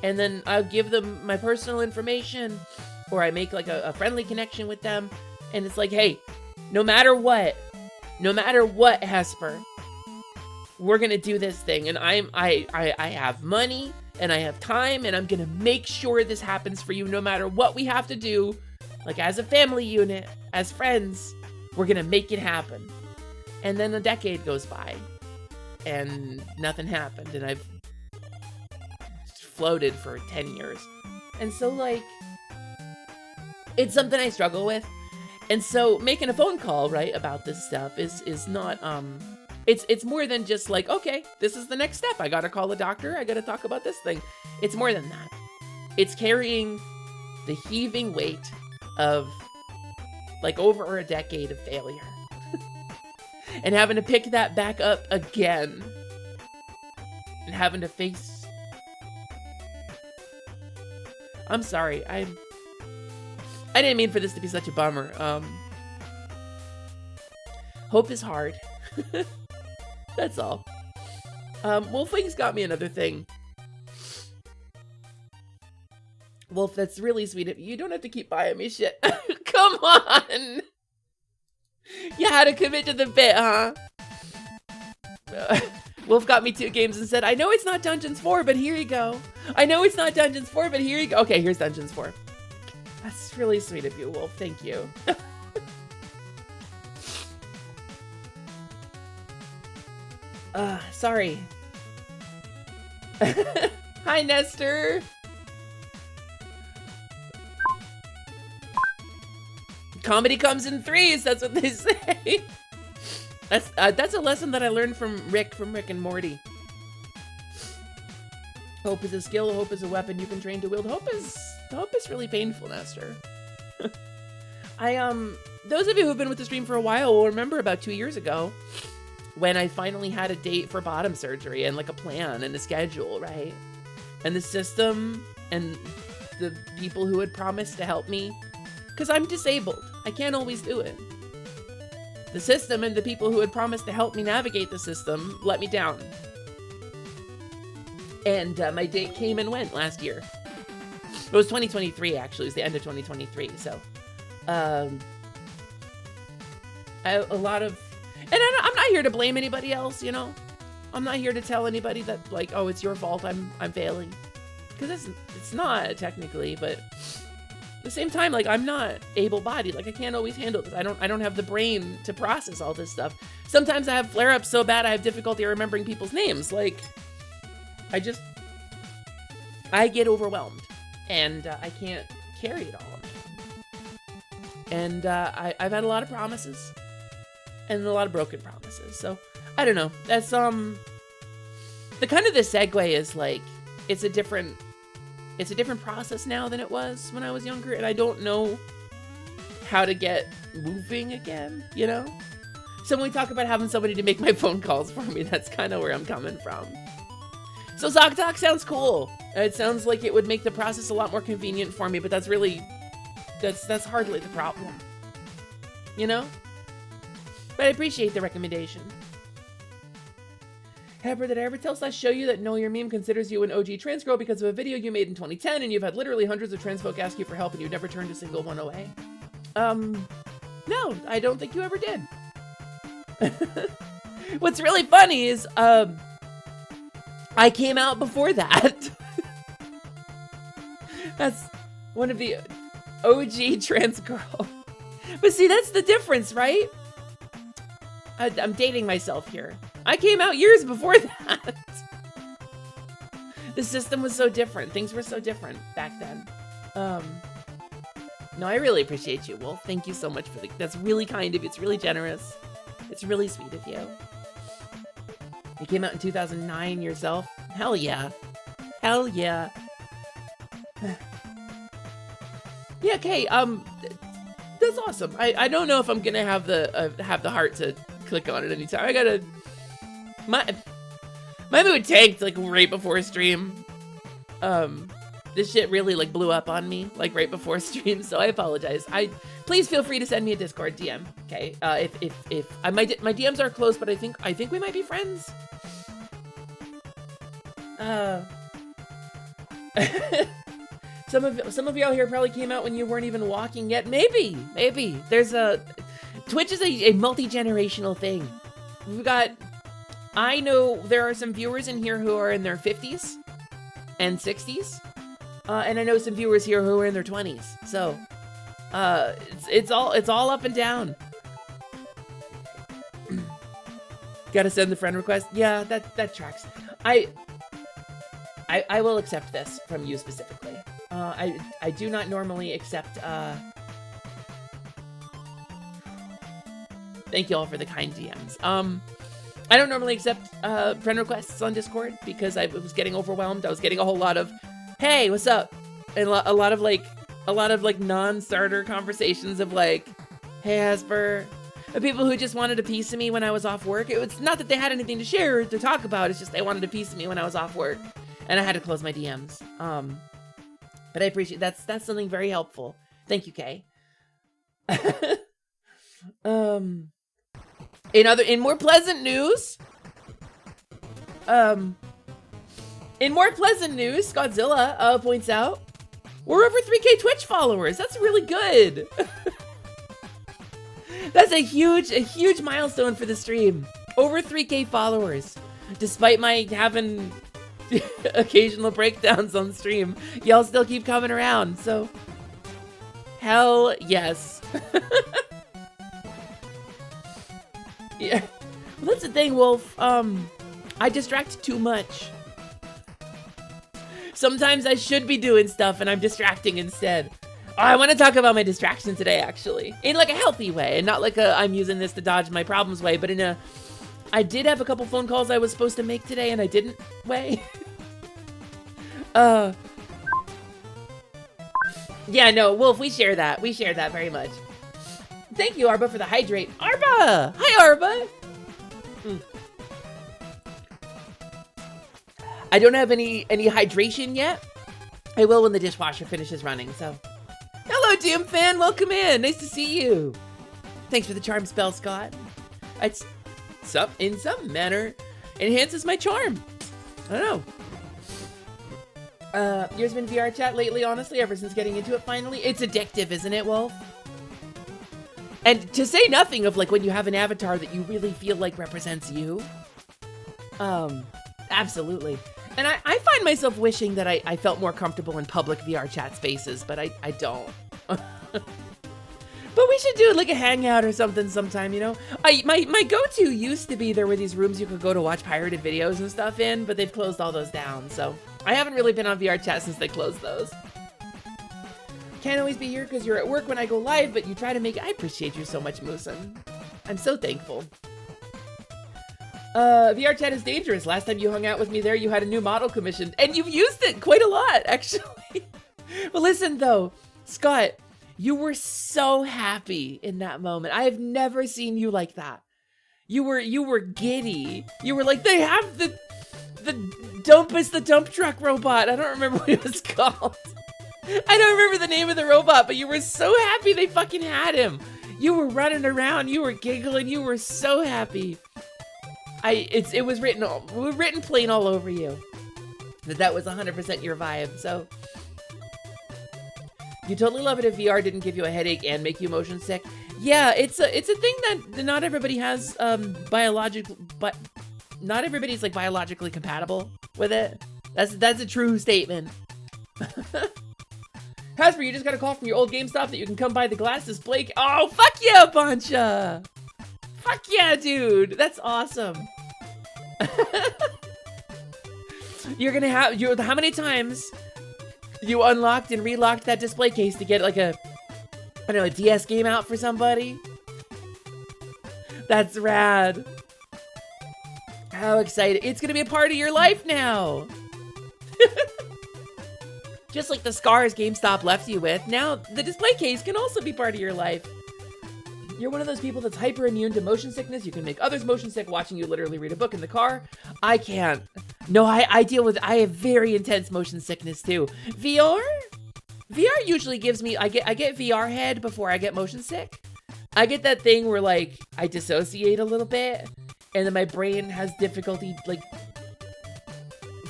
And then I'll give them my personal information, or I make like a friendly connection with them. And it's like, hey, no matter what, Hesper, we're gonna do this thing. And I have money and I have time, and I'm gonna make sure this happens for you no matter what we have to do. Like, as a family unit, as friends, we're gonna make it happen. And then a decade goes by and nothing happened, and I've floated for 10 years. And so, like, it's something I struggle with. And so making a phone call, right, about this stuff is not, it's more than just like, okay, this is the next step. I gotta call the doctor. I gotta talk about this thing. It's more than that. It's carrying the heaving weight of like over a decade of failure and having to pick that back up again and having to face. I'm sorry. I didn't mean for this to be such a bummer. Hope is hard. That's all. Wolfing's got me another thing. Wolf, that's really sweet of you. You don't have to keep buying me shit. Come on. You had to commit to the bit, huh? Wolf got me 2 games and said, I know it's not Dungeons 4, but here you go. I know it's not Dungeons 4, but here you go. Okay, here's Dungeons 4. That's really sweet of you, Wolf. Thank you. Sorry. Hi, Nestor. Comedy comes in threes. That's what they say. That's a lesson that I learned from Rick and Morty. Hope is a skill. Hope is a weapon you can train to wield. Hope is really painful, Nestor. Those of you who've been with the stream for a while will remember about 2 years ago when I finally had a date for bottom surgery and like a plan and a schedule, right? And the system and the people who had promised to help me, because I'm disabled. I can't always do it. The system and the people who had promised to help me navigate the system let me down. And my date came and went last year. It was 2023, actually. It was the end of 2023. So, I'm not here to blame anybody else, you know? I'm not here to tell anybody that, like, oh, it's your fault I'm failing. Because it's not, technically, but at the same time, like, I'm not able-bodied. Like, I can't always handle this. I don't have the brain to process all this stuff. Sometimes I have flare-ups so bad I have difficulty remembering people's names. Like, I get overwhelmed, and I can't carry it all. And I've had a lot of promises, and a lot of broken promises. So I don't know. That's the kind of the segue is like it's a different process now than it was when I was younger, and I don't know how to get moving again. You know. So when we talk about having somebody to make my phone calls for me, that's kind of where I'm coming from. So ZocDoc sounds cool. It sounds like it would make the process a lot more convenient for me, but that's hardly the problem. You know? But I appreciate the recommendation. Heber, did I ever tell / show you that Know Your Meme considers you an OG trans girl because of a video you made in 2010 and you've had literally hundreds of trans folk ask you for help and you've never turned a single one away? No, I don't think you ever did. What's really funny is, I came out before that. That's one of the OG trans girl. But see, that's the difference, right? I'm dating myself here. I came out years before that. The system was so different. Things were so different back then. No, I really appreciate you, Wolf. Thank you so much for that's really kind of you. It's really generous. It's really sweet of you. You came out in 2009 yourself? Hell yeah. Hell yeah. Yeah, okay, that's awesome. I don't know if I'm gonna have the heart to click on it anytime. I gotta... My mood tanked, like, right before stream. This shit really, like, blew up on me, like, right before stream, so I apologize. Please feel free to send me a Discord DM, okay? My DMs are closed, but I think we might be friends. Some of y'all here probably came out when you weren't even walking yet. Maybe. Twitch is a multi-generational thing. I know there are some viewers in here who are in their 50s and 60s. And I know some viewers here who are in their 20s. So, it's all up and down. Gotta send the friend request. Yeah, that tracks. I will accept this from you specifically. I do not normally accept, thank you all for the kind DMs. I don't normally accept, friend requests on Discord because I was getting overwhelmed. I was getting a whole lot of, hey, what's up? And a lot of non-starter conversations of like, hey, Asper. People who just wanted a piece of me when I was off work. It was not that they had anything to share or to talk about. It's just they wanted a piece of me when I was off work. And I had to close my DMs. But I appreciate that's something very helpful. Thank you, Kay. In more pleasant news, Godzilla points out we're over 3K Twitch followers. That's really good. That's a huge milestone for the stream. Over 3K followers. Despite my having occasional breakdowns on stream, y'all still keep coming around, so hell yes. Yeah, well, that's the thing, Wolf. I distract too much. Sometimes I should be doing stuff and I'm distracting instead. Oh, I want to talk about my distraction today, actually, in like a healthy way, and not like a I'm using this to dodge my problems way, but in a I did have a couple phone calls I was supposed to make today and I didn't way. Yeah, no, Wolf, we share that very much. Thank you, Arba, for the hydrate. Arba! Hi, Arba! I don't have any hydration yet. I will when the dishwasher finishes running, so. Hello, Doom fan, welcome in. Nice to see you. Thanks for the charm spell, Scott. It's in some manner enhances my charm. I don't know. Yours been VR chat lately, honestly, ever since getting into it finally. It's addictive, isn't it, Wolf? And to say nothing of like when you have an avatar that you really feel like represents you. Absolutely. And I find myself wishing that I felt more comfortable in public VR chat spaces, but I don't. But we should do like a hangout or something sometime, you know? My go-to used to be there were these rooms you could go to watch pirated videos and stuff in, but they've closed all those down, so I haven't really been on VR chat since they closed those. Can't always be here because you're at work when I go live, but you try to make it. I appreciate you so much, Moosin. I'm so thankful. VR chat is dangerous. Last time you hung out with me there, you had a new model commissioned, and you've used it quite a lot, actually. Well, listen, though, Scott, you were so happy in that moment. I have never seen you like that. You were giddy. You were like, they have the dump truck robot. I don't remember what it was called. I don't remember the name of the robot, but you were so happy they fucking had him. You were running around, you were giggling, you were so happy. It was written plain all over you that was 100% your vibe. So you totally love it if VR didn't give you a headache and make you motion sick. Yeah, it's a thing that not everybody has but not everybody's like biologically compatible with it. That's a true statement. Hasper, you just got a call from your old GameStop that you can come by the glass display. Oh, fuck yeah, Bancha! Fuck yeah, dude! That's awesome. You're gonna have how many times you unlocked and relocked that display case to get like a DS game out for somebody? That's rad. How excited. It's gonna be a part of your life now. Just like the scars GameStop left you with, now the display case can also be part of your life. You're one of those people that's hyper immune to motion sickness. You can make others motion sick watching you literally read a book in the car. I can't. No, I have very intense motion sickness too. VR usually gives me, I get VR head before I get motion sick. I get that thing where like I dissociate a little bit and then my brain has difficulty like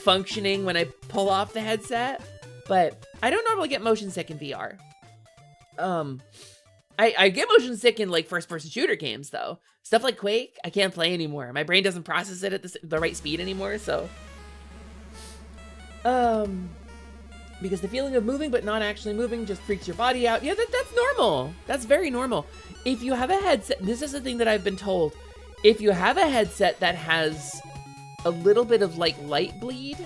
functioning when I pull off the headset, but I don't normally get motion sick in VR. I get motion sick in like first-person shooter games though. Stuff like Quake, I can't play anymore. My brain doesn't process it at the right speed anymore, so. Because the feeling of moving but not actually moving just freaks your body out. Yeah, that's normal. That's very normal. If you have a headset, this is the thing that I've been told. If you have a headset that has a little bit of like light bleed,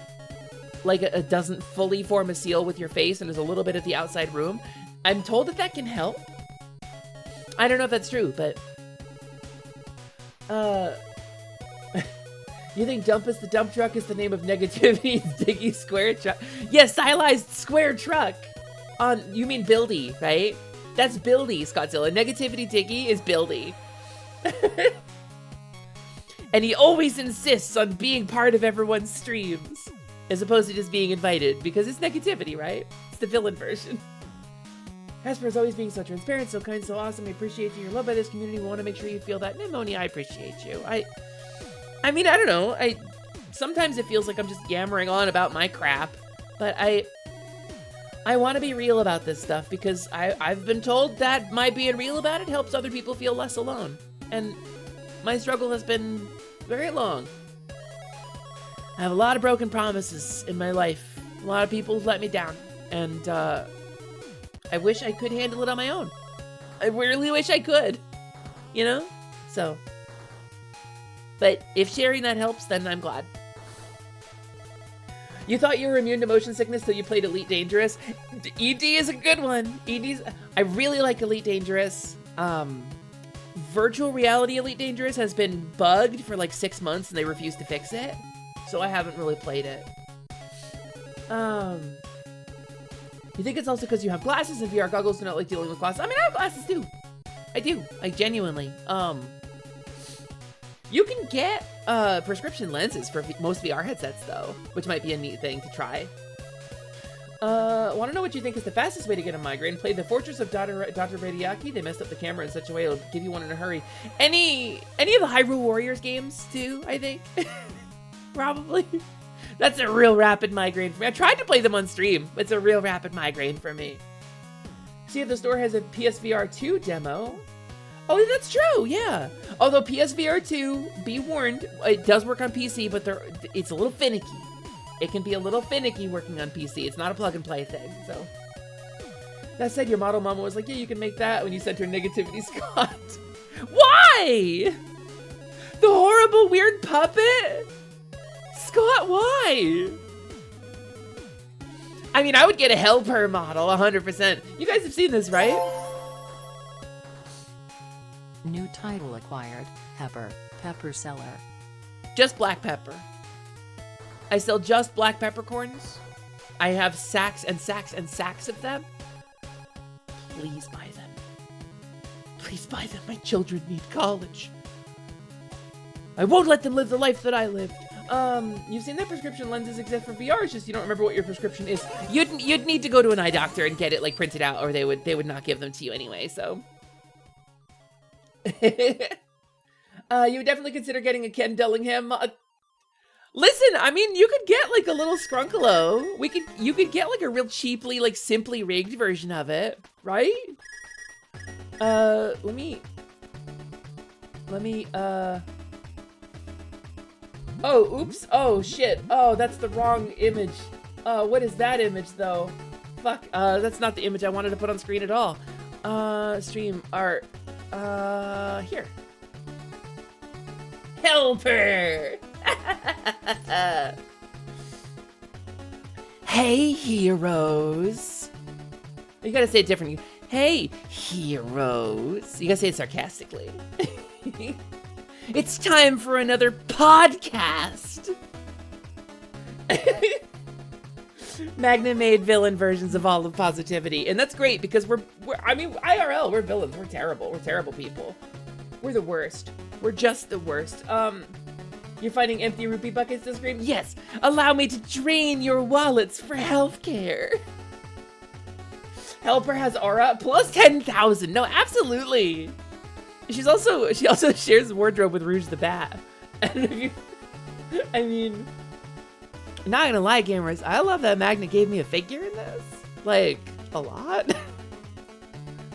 like it doesn't fully form a seal with your face and is a little bit at the outside room, I'm told that that can help. I don't know if that's true, but you think Dumpus the Dump Truck is the name of Negativity's Diggy Square Truck? Yes, stylized square truck. You mean Buildy, right? That's Buildy, Scottzilla. Negativity Diggy is Buildy. And he always insists on being part of everyone's streams, as opposed to just being invited, because it's negativity, right? It's the villain version. Casper is always being so transparent, so kind, so awesome. I appreciate you. You're loved by this community. We want to make sure you feel that. Nimoni, I appreciate you. I mean, I don't know. Sometimes it feels like I'm just yammering on about my crap, but I want to be real about this stuff because I've been told that my being real about it helps other people feel less alone. And my struggle has been very long. I have a lot of broken promises in my life. A lot of people have let me down. And I wish I could handle it on my own. I really wish I could. You know? So. But if sharing that helps, then I'm glad. You thought you were immune to motion sickness till you played Elite Dangerous? ED is a good one. I really like Elite Dangerous. Virtual reality Elite Dangerous has been bugged for like 6 months and they refuse to fix it. So I haven't really played it. You think it's also because you have glasses and VR goggles do not like dealing with glasses? I mean, I have glasses too. I do. Like, genuinely. You can get prescription lenses for most VR headsets though, which might be a neat thing to try. Want to know what you think is the fastest way to get a migraine? Play The Fortress of Dr. Radiaki. They messed up the camera in such a way it'll give you one in a hurry. Any of the Hyrule Warriors games too, I think. Probably. That's a real rapid migraine for me. I tried to play them on stream. It's a real rapid migraine for me. See if the store has a PSVR 2 demo. Oh, that's true, yeah. Although PSVR 2, be warned, it does work on PC, but it's a little finicky. It can be a little finicky working on PC. It's not a plug and play thing, so. That said, your model mama was like, yeah, you can make that when you sent her negativity, Scott. Why? The horrible, weird puppet? Scott, why? I mean, I would get a help her model, 100%. You guys have seen this, right? New title acquired. Pepper seller. Just black pepper. I sell just black peppercorns. I have sacks and sacks and sacks of them. Please buy them. Please buy them. My children need college. I won't let them live the life that I lived. You've seen that prescription lenses exist for VR. It's just you don't remember what your prescription is. You'd need to go to an eye doctor and get it like printed out, or they would not give them to you anyway. So. You would definitely consider getting a Ken Dillingham. Listen, I mean, you could get like a little Skrunkalo. You could get like a real cheaply, like simply rigged version of it, right? Let me. Oh, oops. Oh, shit. Oh, that's the wrong image. What is that image though? Fuck. That's not the image I wanted to put on screen at all. Stream art. Here. Helper! Hey, heroes. You gotta say it differently. Hey, heroes. You gotta say it sarcastically. It's time for another podcast. Magna made villain versions of all of positivity, and that's great because I mean, IRL, we're villains. We're terrible. We're terrible people. We're the worst. We're just the worst. You're finding empty rupee buckets to scream? Yes. Allow me to drain your wallets for healthcare. Helper has aura plus 10,000. No, absolutely. She also shares wardrobe with Rouge the Bat. I mean, Not gonna lie, gamers, I love that Magnet gave me a figure in this. Like, a lot.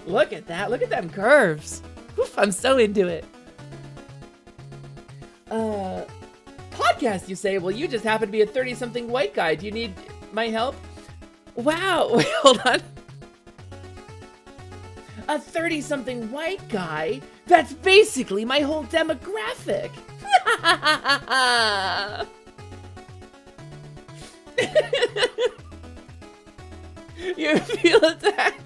Look at that. Look at them curves. Oof, I'm so into it. Podcast, you say? Well, you just happen to be a 30-something white guy. Do you need my help? Wow. Wait, hold on. A 30-something white guy? That's basically my whole demographic. You feel attacked?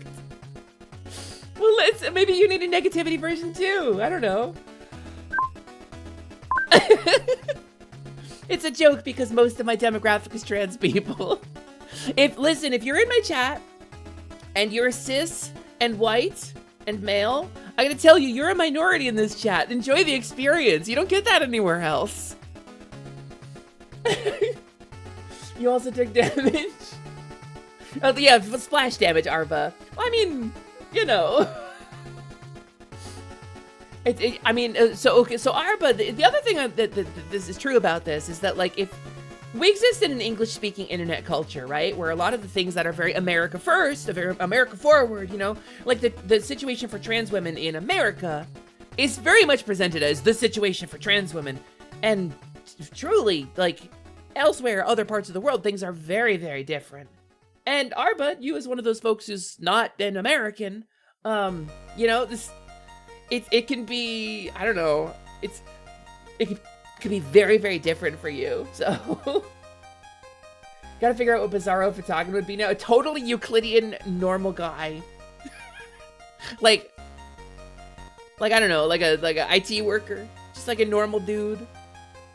Well, maybe you need a negativity version too. I don't know. It's a joke because most of my demographic is trans people. Listen, if you're in my chat and you're cis and white and male, I gotta tell you, you're a minority in this chat. Enjoy the experience. You don't get that anywhere else. You also took damage. Oh yeah, splash damage, Arba. I mean, you know. I mean, so Arba, the other thing that this is true about this is that, like, if we exist in an English-speaking internet culture, right, where a lot of the things that are very America first, very America forward, you know, like the situation for trans women in America is very much presented as the situation for trans women, and truly, like, elsewhere, other parts of the world, things are very, very different. And Arba, you as one of those folks who's not an American, you know, it can be, I don't know, it could be very, very different for you. So gotta figure out what Bizarro Photographer would be now. A totally Euclidean normal guy. like I don't know, like a IT worker, just like a normal dude.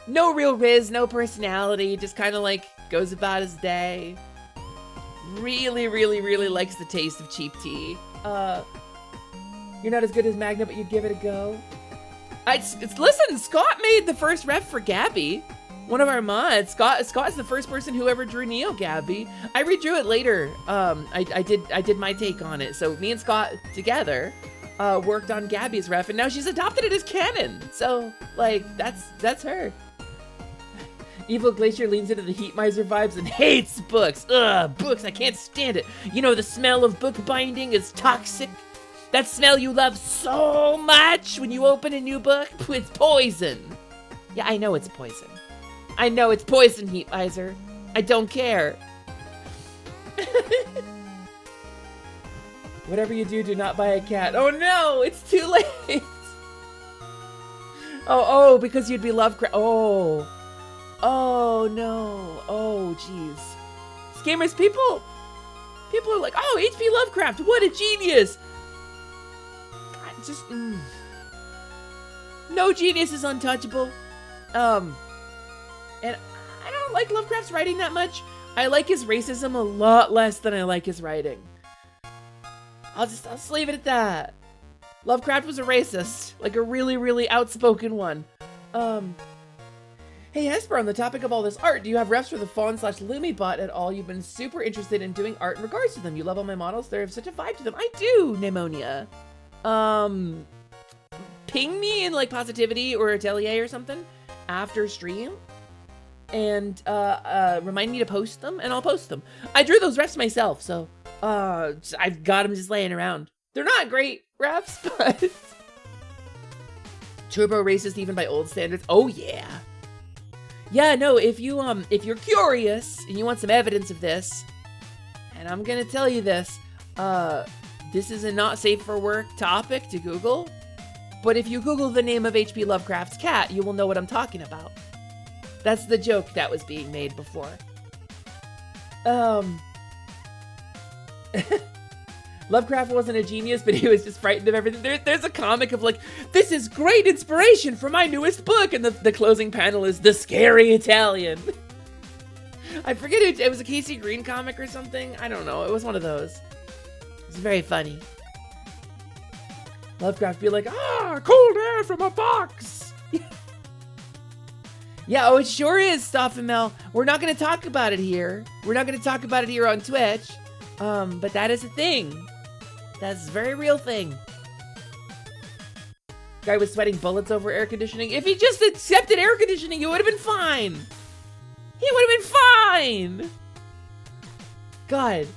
No real riz, no personality, just kind of like goes about his day. Really, really, really likes the taste of cheap tea. You're not as good as Magna, but you'd give it a go. Listen, Scott made the first ref for Gabby, one of our mods. Scott's the first person who ever drew Neo Gabby. I redrew it later. I did my take on it. So me and Scott together worked on Gabby's ref, and now she's adopted it as canon. So like that's her. Evil Glacier leans into the Heat Miser vibes and hates books. Ugh, books, I can't stand it. You know, the smell of book binding is toxic. That smell you love so much when you open a new book, it's poison. Yeah, I know it's poison. I know it's poison, Heat Miser. I don't care. Whatever you do not buy a cat. Oh no, it's too late. Oh, because you'd be Lovecraft. Oh no. Oh jeez. Scammers, people are like, oh, H.P. Lovecraft, what a genius. Just no genius is untouchable. And I don't like Lovecraft's writing that much. I like his racism a lot less than I like his writing. I'll just leave it at that. Lovecraft was a racist, like a really, really outspoken one. Hey Hesper, on the topic of all this art, do you have refs for the Faun/Lumi bot at all? You've been super interested in doing art in regards to them. You love all my models. They have such a vibe to them. I do, Pneumonia. Ping me in like Positivity or Atelier or something after stream and remind me to post them, and I'll post them. I drew those refs myself, so I've got them just laying around. They're not great refs, but turbo racist even by old standards. Oh yeah. Yeah, no, if you're curious and you want some evidence of this, and I'm gonna tell you this, this is a not safe for work topic to Google, but if you Google the name of H.P. Lovecraft's cat, you will know what I'm talking about. That's the joke that was being made before. Lovecraft wasn't a genius, but he was just frightened of everything. There's a comic of like, this is great inspiration for my newest book, and the closing panel is the scary Italian. I forget it was a Casey Green comic or something. I don't know. It was one of those. It's very funny. Lovecraft be like, cold air from a box. Yeah, oh, it sure is, Stoffenmel. We're not going to talk about it here. We're not going to talk about it here on Twitch. But that is a thing. That's a very real thing. Guy was sweating bullets over air conditioning. If he just accepted air conditioning, it would have been fine. He would have been fine! God.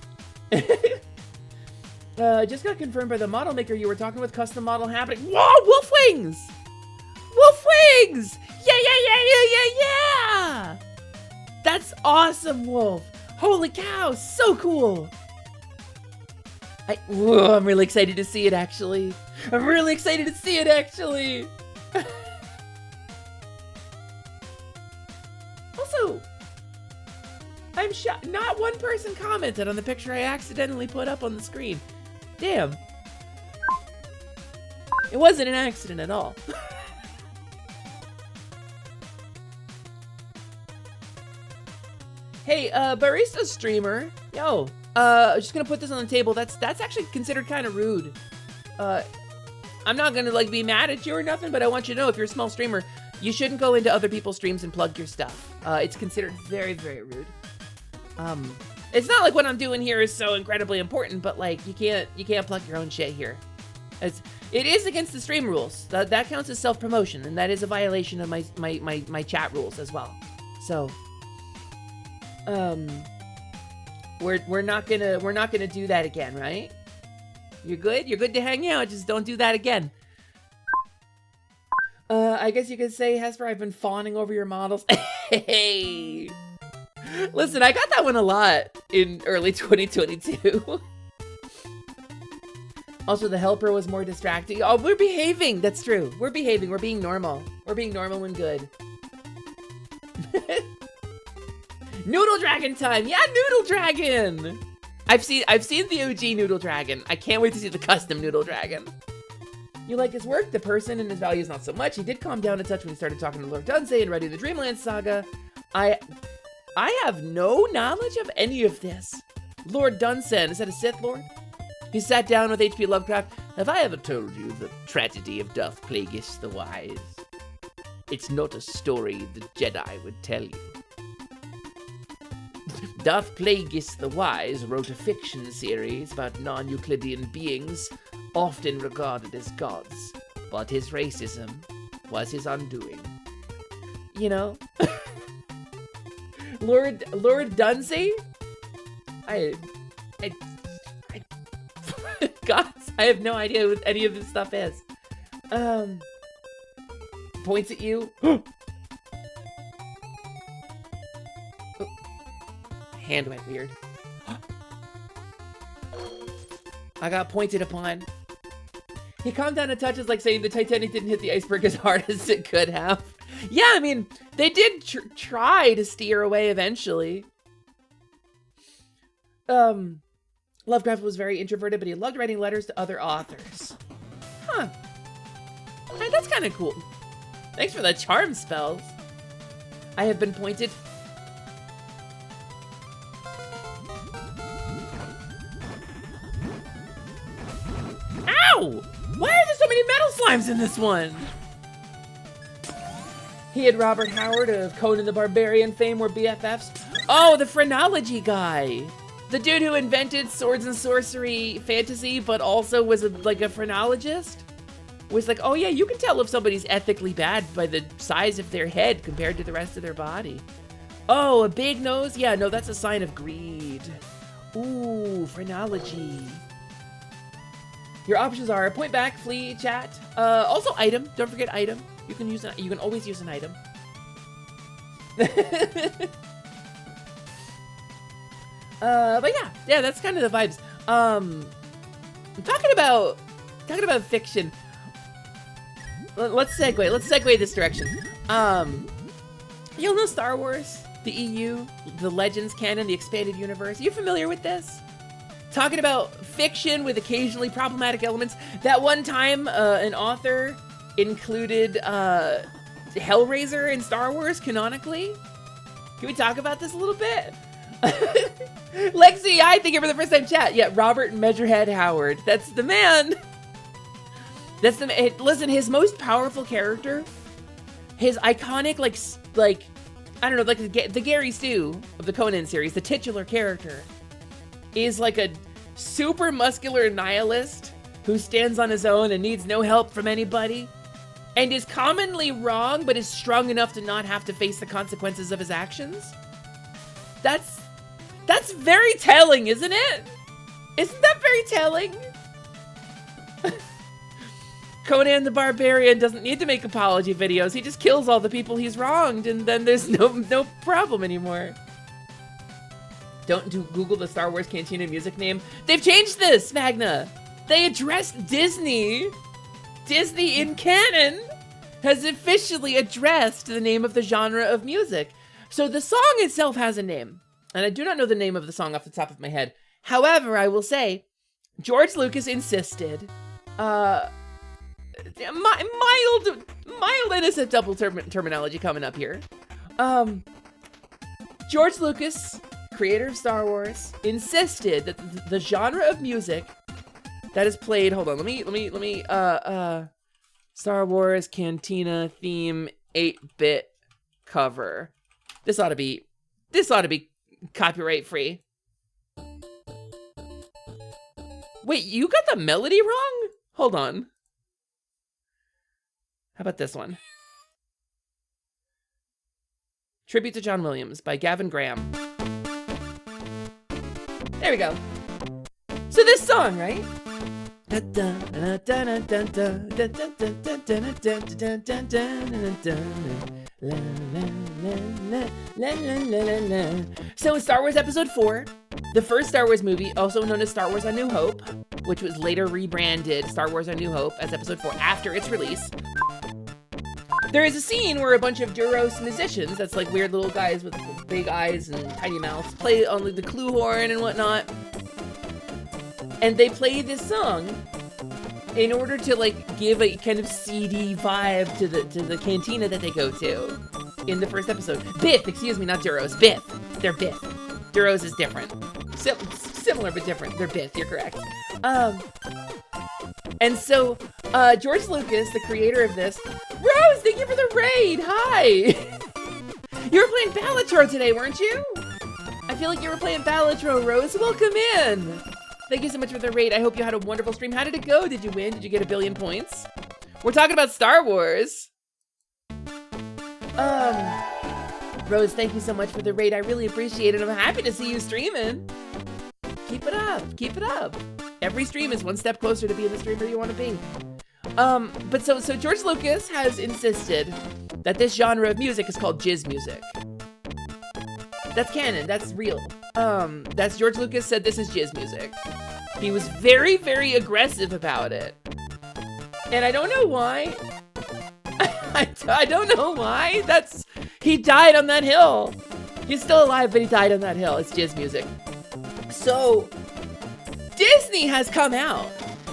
Just got confirmed by the model maker you were talking with. Custom model happening. Whoa, wolf wings! Wolf wings! Yeah! That's awesome, Wolf. Holy cow, so cool. I'm really excited to see it, actually. Also, I'm shocked. Not one person commented on the picture I accidentally put up on the screen. Damn. It wasn't an accident at all. Hey, barista streamer. Yo, just gonna put this on the table. That's actually considered kind of rude. I'm not gonna like be mad at you or nothing, but I want you to know if you're a small streamer, you shouldn't go into other people's streams and plug your stuff. It's considered very, very rude. It's not like what I'm doing here is so incredibly important, but like you can't plug your own shit here. It is against the stream rules. That counts as self-promotion, and that is a violation of my chat rules as well. So, we're not gonna do that again, right? You're good? You're good to hang out, just don't do that again. I guess you could say, Hesper, I've been fawning over your models. Hey! Listen, I got that one a lot in early 2022. Also, the helper was more distracting. Oh, we're behaving! That's true. We're behaving. We're being normal. We're being normal and good. Noodle Dragon time! Yeah, Noodle Dragon! I've seen the OG Noodle Dragon. I can't wait to see the custom Noodle Dragon. You like his work? The person and his values not so much. He did calm down a touch when he started talking to Lord Dunsey and writing the Dreamland Saga. I have no knowledge of any of this. Lord Dunsen, is that a Sith Lord? He sat down with H.P. Lovecraft. Have I ever told you the tragedy of Doth Plagueis the Wise? It's not a story the Jedi would tell you. Doth Plagueis the Wise wrote a fiction series about non-Euclidean beings, often regarded as gods, but his racism was his undoing. You know? Lord Dunsey? Gods, I have no idea what any of this stuff is. Points at you. Hand went weird. I got pointed upon. He calmed down a touch, is like saying the Titanic didn't hit the iceberg as hard as it could have. Yeah, I mean, they did try to steer away eventually. Lovecraft was very introverted, but he loved writing letters to other authors. Huh. Hey, that's kind of cool. Thanks for the charm spells. I have been pointed. Ow! Why are there so many metal slimes in this one? He and Robert Howard of Conan the Barbarian fame were BFFs. Oh, the phrenology guy. The dude who invented swords and sorcery fantasy, but also was like a phrenologist. Was like, oh yeah, you can tell if somebody's ethically bad by the size of their head compared to the rest of their body. Oh, a big nose? Yeah, no, that's a sign of greed. Ooh, phrenology. Your options are point back, flee, chat. Also item. Don't forget item. You can use you can always use an item. But yeah, that's kind of the vibes. Talking about fiction. Let's segue this direction. You'll know Star Wars, the EU, the Legends canon, the expanded universe. Are you familiar with this? Talking about fiction with occasionally problematic elements. That one time, an author included Hellraiser in Star Wars canonically. Can we talk about this a little bit? Lexi, I think you're for the first time chat. Yeah, Robert Measurehead Howard. That's the man. That's the man. Listen, his most powerful character, his iconic, like I don't know, like the Gary Stu of the Conan series, the titular character, is like a super muscular nihilist who stands on his own and needs no help from anybody, and is commonly wrong, but is strong enough to not have to face the consequences of his actions. That's very telling, isn't it? Isn't that very telling? Conan the Barbarian doesn't need to make apology videos. He just kills all the people he's wronged, and then there's no problem anymore. Don't Google the Star Wars Cantina music name. They've changed this, Magna. They addressed Disney. Disney in canon has officially addressed the name of the genre of music. So the song itself has a name, and I do not know the name of the song off the top of my head. However, I will say, George Lucas insisted, mild innocent double terminology coming up here. George Lucas, creator of Star Wars, insisted that the genre of music that is played, hold on, let me, Star Wars Cantina theme 8-bit cover. This ought to be copyright free. Wait, you got the melody wrong? Hold on. How about this one? Tribute to John Williams by Gavin Graham. There we go. So this song, right? So in Star Wars Episode 4, the first Star Wars movie, also known as Star Wars A New Hope, which was later rebranded Star Wars A New Hope as Episode 4 after its release, there is a scene where a bunch of Duros musicians, that's like weird little guys with big eyes and tiny mouths, play on the clue horn and whatnot. And they play this song in order to like give a kind of seedy vibe to the cantina that they go to in the first episode. Biff, excuse me, not Duros. Biff. They're Biff. Duros is different. Similar but different. They're Biff, you're correct. And so George Lucas, the creator of this, Rose, thank you for the raid. Hi. You were playing Balatro today, weren't you? I feel like you were playing Balatro, Rose. Welcome in. Thank you so much for the raid. I hope you had a wonderful stream. How did it go? Did you win? Did you get 1 billion points? We're talking about Star Wars. Rose, thank you so much for the raid. I really appreciate it. I'm happy to see you streaming. Keep it up. Keep it up. Every stream is one step closer to being the streamer you want to be. But so George Lucas has insisted that this genre of music is called jizz music. That's canon. That's real. That's George Lucas said this is jizz music. He was very, very aggressive about it. And I don't know why. I don't know why. He died on that hill. He's still alive, but he died on that hill. It's jizz music. So Disney has come out.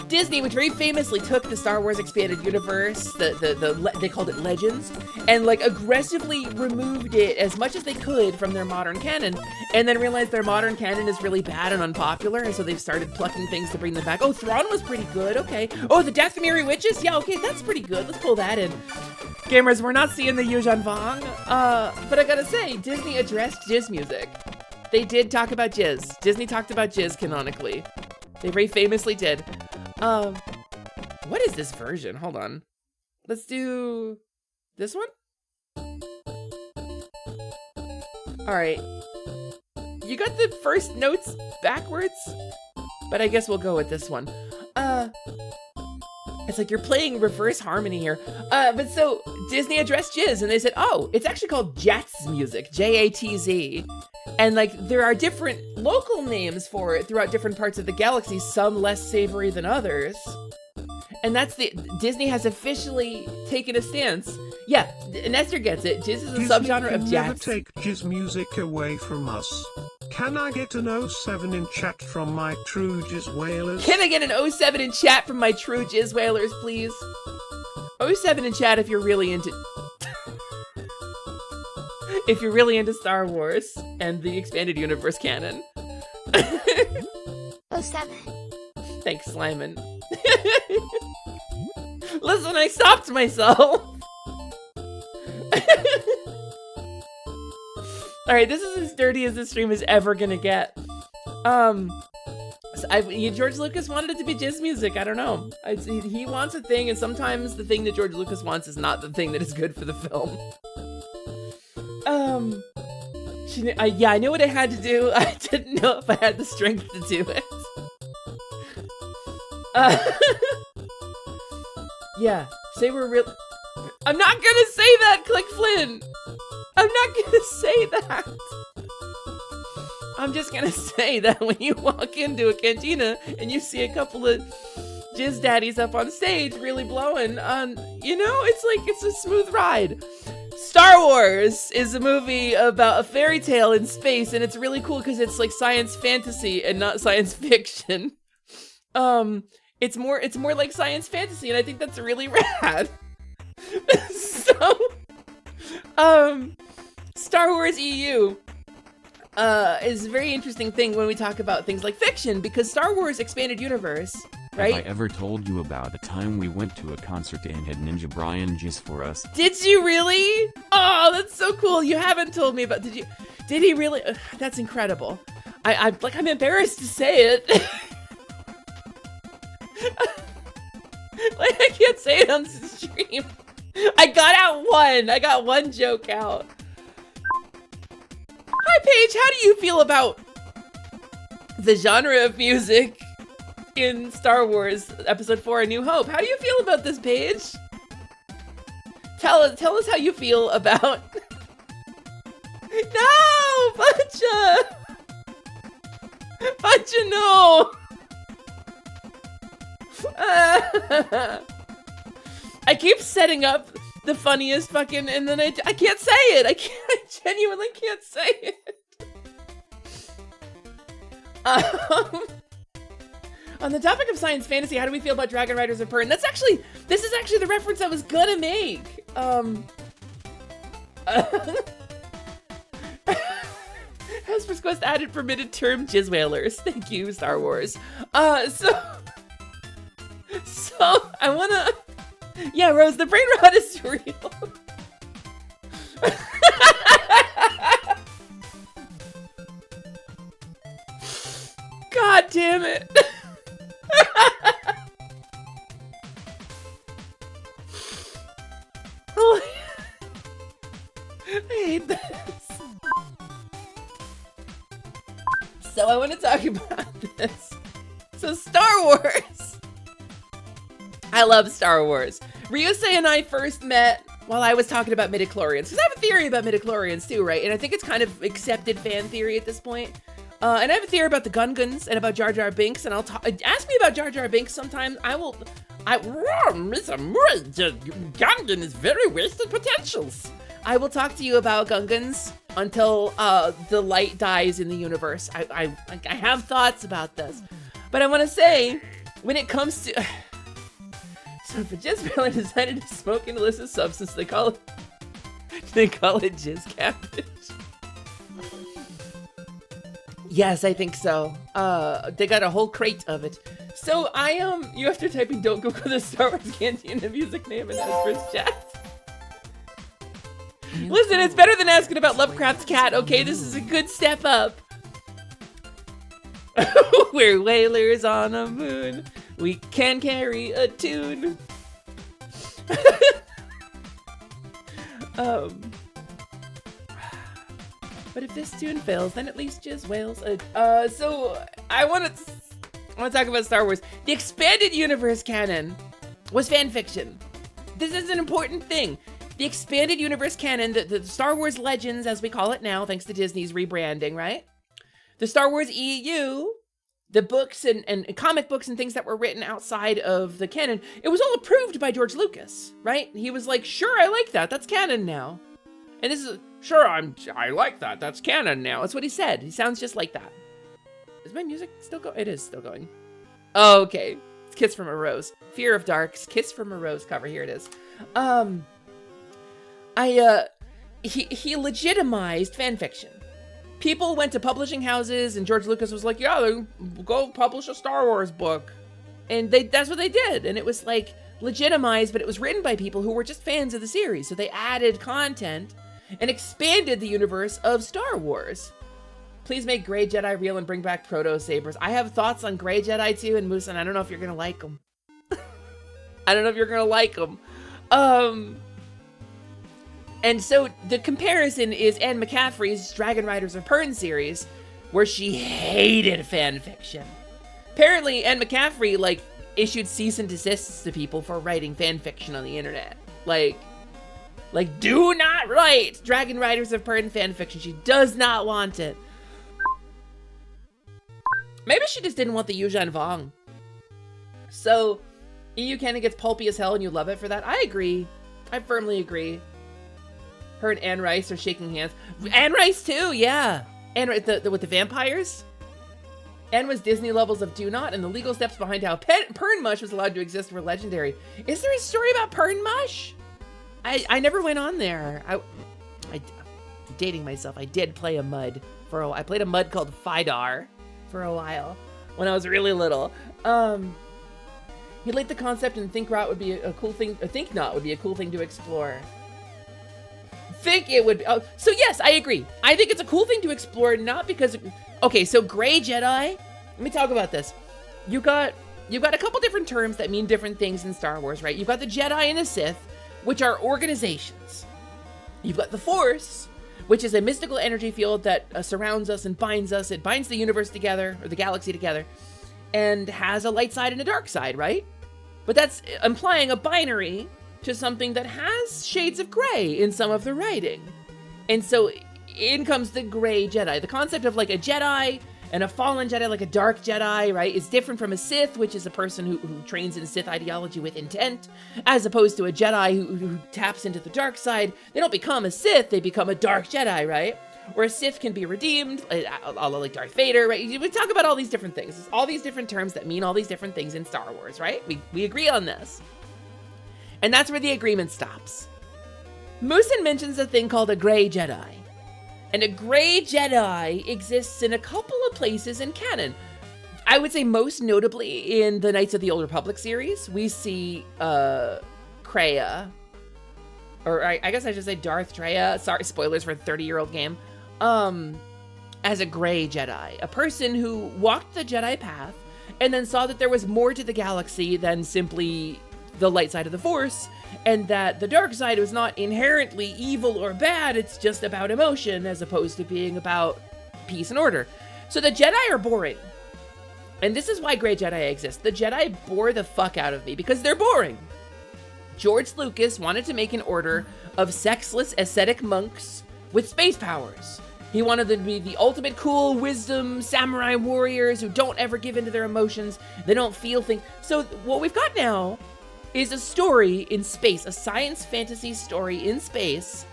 Disney, which very famously took the Star Wars expanded universe, they called it Legends, and like aggressively removed it as much as they could from their modern canon, and then realized their modern canon is really bad and unpopular, and so they've started plucking things to bring them back. Oh, Thrawn was pretty good, okay. Oh, the Dathomiri Witches? Yeah, okay, that's pretty good. Let's pull that in. Gamers, we're not seeing the Yuuzhan Vong, but I gotta say, Disney addressed jizz music. They did talk about jizz. Disney talked about jizz canonically. They very famously did. What is this version? Hold on. Let's do this one? All right. You got the first notes backwards, but I guess we'll go with this one. It's like you're playing reverse harmony here. But so Disney addressed jizz and they said, oh, it's actually called Jatz music, J-A-T-Z. And like there are different local names for it throughout different parts of the galaxy, some less savory than others. And that's Disney has officially taken a stance. Yeah, Nestor gets it. Jizz is a subgenre of jazz. Never take jizz music away from us. Can I get an 07 in chat from my true jizz whalers? Can I get an 07 in chat from my true jizz whalers, please? 07 in chat if you're really into... if you're really into Star Wars and the expanded universe canon. 07. Thanks, Slyman. Listen, I stopped myself. Alright, this is as dirty as this stream is ever gonna get. George Lucas wanted it to be jizz music. I don't know. He wants a thing, and sometimes the thing that George Lucas wants is not the thing that is good for the film. Yeah, I knew what I had to do. I didn't know if I had the strength to do it. Yeah, say we're real. I'm not gonna say that, Click Flynn. I'm not gonna say that. I'm just gonna say that when you walk into a cantina and you see a couple of jizz daddies up on stage really blowing on, you know, it's like, it's a smooth ride. Star Wars is a movie about a fairy tale in space, and it's really cool because it's like science fantasy and not science fiction. It's more like science fantasy, and I think that's really rad. So, Star Wars EU is a very interesting thing when we talk about things like fiction, because Star Wars Expanded Universe, right? Have I ever told you about a time we went to a concert and had Ninja Brian jizz for us? Did you really? Oh, that's so cool. You haven't told me about, did he really? That's incredible. I'm embarrassed to say it. Like, I can't say it on stream. I got one joke out. Hi, Paige, how do you feel about the genre of music in Star Wars Episode 4, A New Hope? How do you feel about this, Paige? Tell us how you feel about... No! Buncha! Buncha, no! I keep setting up the funniest fucking, and then I can't say it. I genuinely can't say it. On the topic of science fantasy, how do we feel about Dragon Riders of Pern? This is actually the reference I was gonna make. Hesper's Quest added permitted term jizz whalers. Thank you, Star Wars. So I wanna, yeah, Rose, the brain rot is real. God damn it. I hate this. So I want to talk about this. So Star Wars. I love Star Wars. Ryusei and I first met while I was talking about midichlorians, because I have a theory about midichlorians too, right? And I think it's kind of accepted fan theory at this point. And I have a theory about the Gungans and about Jar Jar Binks, and ask me about Jar Jar Binks sometime. Gungan is very wasted potentials. I will talk to you about Gungans until the light dies in the universe. I have thoughts about this, but I want to say, when it comes to so if a jizz whaler decided to smoke an illicit substance, they call it jizz catfish. Yes, I think so. They got a whole crate of it. So you have to type in "Don't Google the Star Wars Cantina" music name in Hesper's chat. Listen, it's better than asking about Lovecraft's cat, okay? This is a good step up. We're whalers on a moon. We can carry a tune. But if this tune fails, then at least jizz whales. So I want to talk about Star Wars. The expanded universe canon was fan fiction. This is an important thing. The expanded universe canon, the Star Wars Legends, as we call it now, thanks to Disney's rebranding, right? The Star Wars EU, the books and comic books and things that were written outside of the canon, it was all approved by George Lucas, right? He was like, sure, I like that. That's canon now. And this is, sure, I like that. That's canon now. That's what he said. He sounds just like that. Is my music still going? It is still going. Oh, okay. It's Kiss from a Rose. Fear of Dark's Kiss from a Rose cover. Here it is. He legitimized fan fiction. People went to publishing houses, and George Lucas was like, yeah, go publish a Star Wars book. And that's what they did. And it was like legitimized, but it was written by people who were just fans of the series. So they added content and expanded the universe of Star Wars. Please make Grey Jedi real and bring back Proto Sabers. I have thoughts on Grey Jedi too, and Moose, and I don't know if you're gonna like them. And so the comparison is Anne McCaffrey's Dragon Riders of Pern series, where she hated fan fiction. Apparently, Anne McCaffrey, like, issued cease and desists to people for writing fan fiction on the internet. Like, do not write Dragon Riders of Pern fan fiction. She does not want it. Maybe she just didn't want the Yuuzhan Vong. So, EU canon gets pulpy as hell and you love it for that? I agree. I firmly agree. Her and Anne Rice are shaking hands. Anne Rice too, yeah. Anne with the vampires. Anne was Disney levels of Do Not, and the legal steps behind how Pern Mush was allowed to exist were legendary. Is there a story about Pern Mush? I never went on there. I dating myself. I did play a mud for a while. I played a mud called Fidar for a while when I was really little. He liked the concept and think rot would be a cool thing. Think not would be a cool thing to explore. Think it would. Oh, so yes, I agree. I think it's a cool thing to explore, not because. Okay, so Gray Jedi. Let me talk about this. You've got a couple different terms that mean different things in Star Wars, right? You've got the Jedi and the Sith, which are organizations. You've got the Force, which is a mystical energy field that surrounds us and binds us. It binds the universe together, or the galaxy together, and has a light side and a dark side, right? But that's implying a binary to something that has shades of gray in some of the writing. And so in comes the Gray Jedi. The concept of like a Jedi and a fallen Jedi, like a dark Jedi, right, is different from a Sith, which is a person who trains in Sith ideology with intent, as opposed to a Jedi who taps into the dark side. They don't become a Sith, they become a dark Jedi, right? Or a Sith can be redeemed, like Darth Vader, right? We talk about all these different things. There's all these different terms that mean all these different things in Star Wars, right? We agree on this. And that's where the agreement stops. Moosin mentions a thing called a Gray Jedi. And a Gray Jedi exists in a couple of places in canon. I would say most notably in the Knights of the Old Republic series, we see Kreia, or I guess I should say Darth Treya. Sorry, spoilers for a 30-year-old game. As a Gray Jedi, a person who walked the Jedi path and then saw that there was more to the galaxy than simply the light side of the Force, and that the dark side was not inherently evil or bad, it's just about emotion as opposed to being about peace and order. So the Jedi are boring. And this is why Gray Jedi exist. The Jedi bore the fuck out of me because they're boring. George Lucas wanted to make an order of sexless ascetic monks with space powers. He wanted them to be the ultimate cool wisdom samurai warriors who don't ever give in to their emotions. They don't feel things. So what we've got now is a story in space, a science fantasy story in space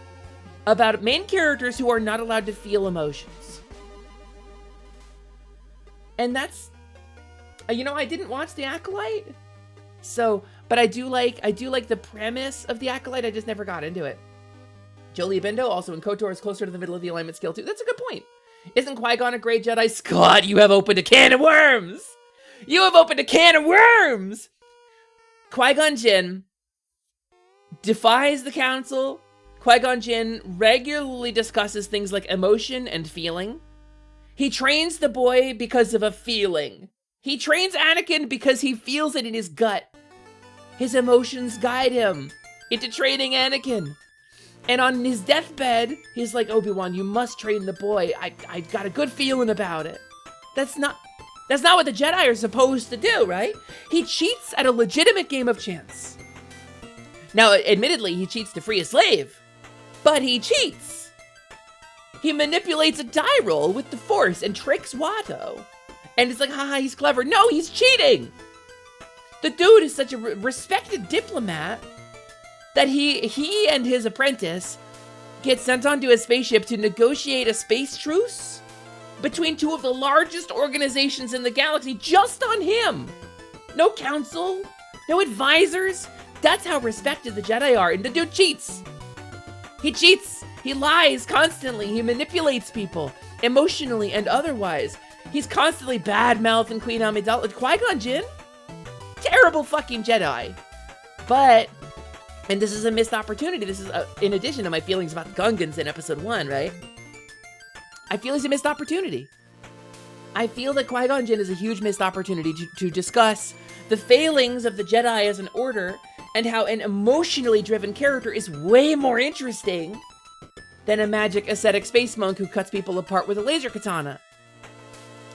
about main characters who are not allowed to feel emotions. And that's, I didn't watch The Acolyte, but I do like the premise of The Acolyte. I just never got into it. Jolie Bendo, also in KOTOR, is closer to the middle of the alignment scale too. That's a good point. Isn't Qui-Gon a Gray Jedi? Scott, you have opened a can of worms! You have opened a can of worms! Qui-Gon Jinn defies the council. Qui-Gon Jinn regularly discusses things like emotion and feeling. He trains the boy because of a feeling. He trains Anakin because he feels it in his gut. His emotions guide him into training Anakin. And on his deathbed, he's like, Obi-Wan, you must train the boy. I got a good feeling about it. That's not what the Jedi are supposed to do, right? He cheats at a legitimate game of chance. Now, admittedly, he cheats to free a slave, but he cheats. He manipulates a die roll with the Force and tricks Watto. And it's like, haha, he's clever. No, he's cheating. The dude is such a respected diplomat that he and his apprentice get sent onto a spaceship to negotiate a space truce between two of the largest organizations in the galaxy just on him. No council, no advisors. That's how respected the Jedi are. And the dude cheats. He cheats. He lies constantly. He manipulates people emotionally and otherwise. He's constantly bad-mouthing Queen Amidala. Qui-Gon Jinn? Terrible fucking Jedi. But, and this is a missed opportunity. This is in addition to my feelings about the Gungans in episode 1, right? I feel it's a missed opportunity. I feel that Qui-Gon Jinn is a huge missed opportunity to discuss the failings of the Jedi as an order and how an emotionally driven character is way more interesting than a magic ascetic space monk who cuts people apart with a laser katana.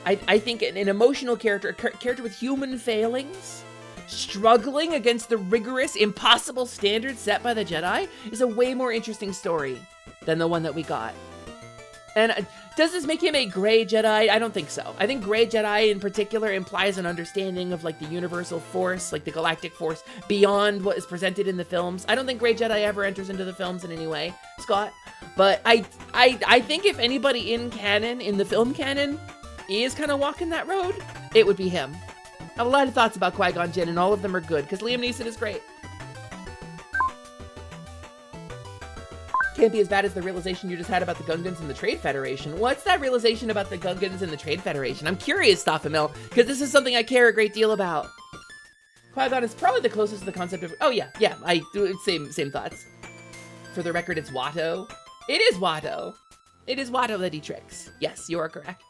I think an emotional character, a character with human failings, struggling against the rigorous, impossible standards set by the Jedi, is a way more interesting story than the one that we got. And does this make him a gray Jedi? I don't think so. I think gray Jedi in particular implies an understanding of like the universal force, like the galactic force, beyond what is presented in the films. I don't think gray Jedi ever enters into the films in any way, Scott. But I think if anybody in canon, in the film canon, is kind of walking that road, it would be him. I have a lot of thoughts about Qui-Gon Jinn, and all of them are good, because Liam Neeson is great. Can't be as bad as the realization you just had about the Gungans and the Trade Federation. What's that realization about the Gungans and the Trade Federation? I'm curious, Stophamil, because this is something I care a great deal about. Qui-Gon is probably the closest to the concept of... Oh, yeah, I do same thoughts. For the record, it's Watto. It is Watto. It is Watto that he tricks. Yes, you are correct.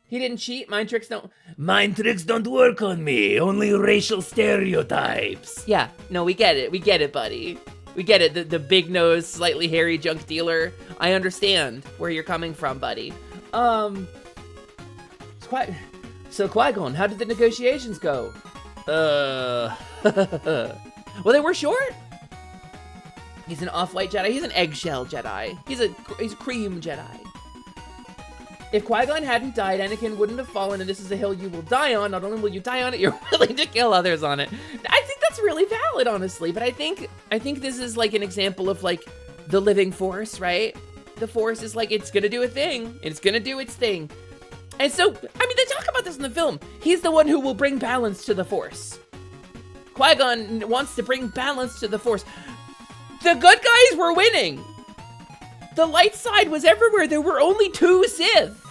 He didn't cheat. Mind tricks don't work on me. Only racial stereotypes. Yeah, no, we get it. We get it, buddy. We get it. The big nose, slightly hairy junk dealer. I understand where you're coming from, buddy. So Qui-Gon, how did the negotiations go? Well, they were short. He's an off-white Jedi. He's an eggshell Jedi. He's a cream Jedi. If Qui-Gon hadn't died, Anakin wouldn't have fallen, and this is a hill you will die on. Not only will you die on it, you're willing to kill others on it. I think that's really valid, honestly, but I think this is like an example of like the living force, right? The force is like, it's gonna do a thing. It's gonna do its thing. And so, I mean, they talk about this in the film. He's the one who will bring balance to the force. Qui-Gon wants to bring balance to the force. The good guys were winning. The light side was everywhere. There were only 2 Sith.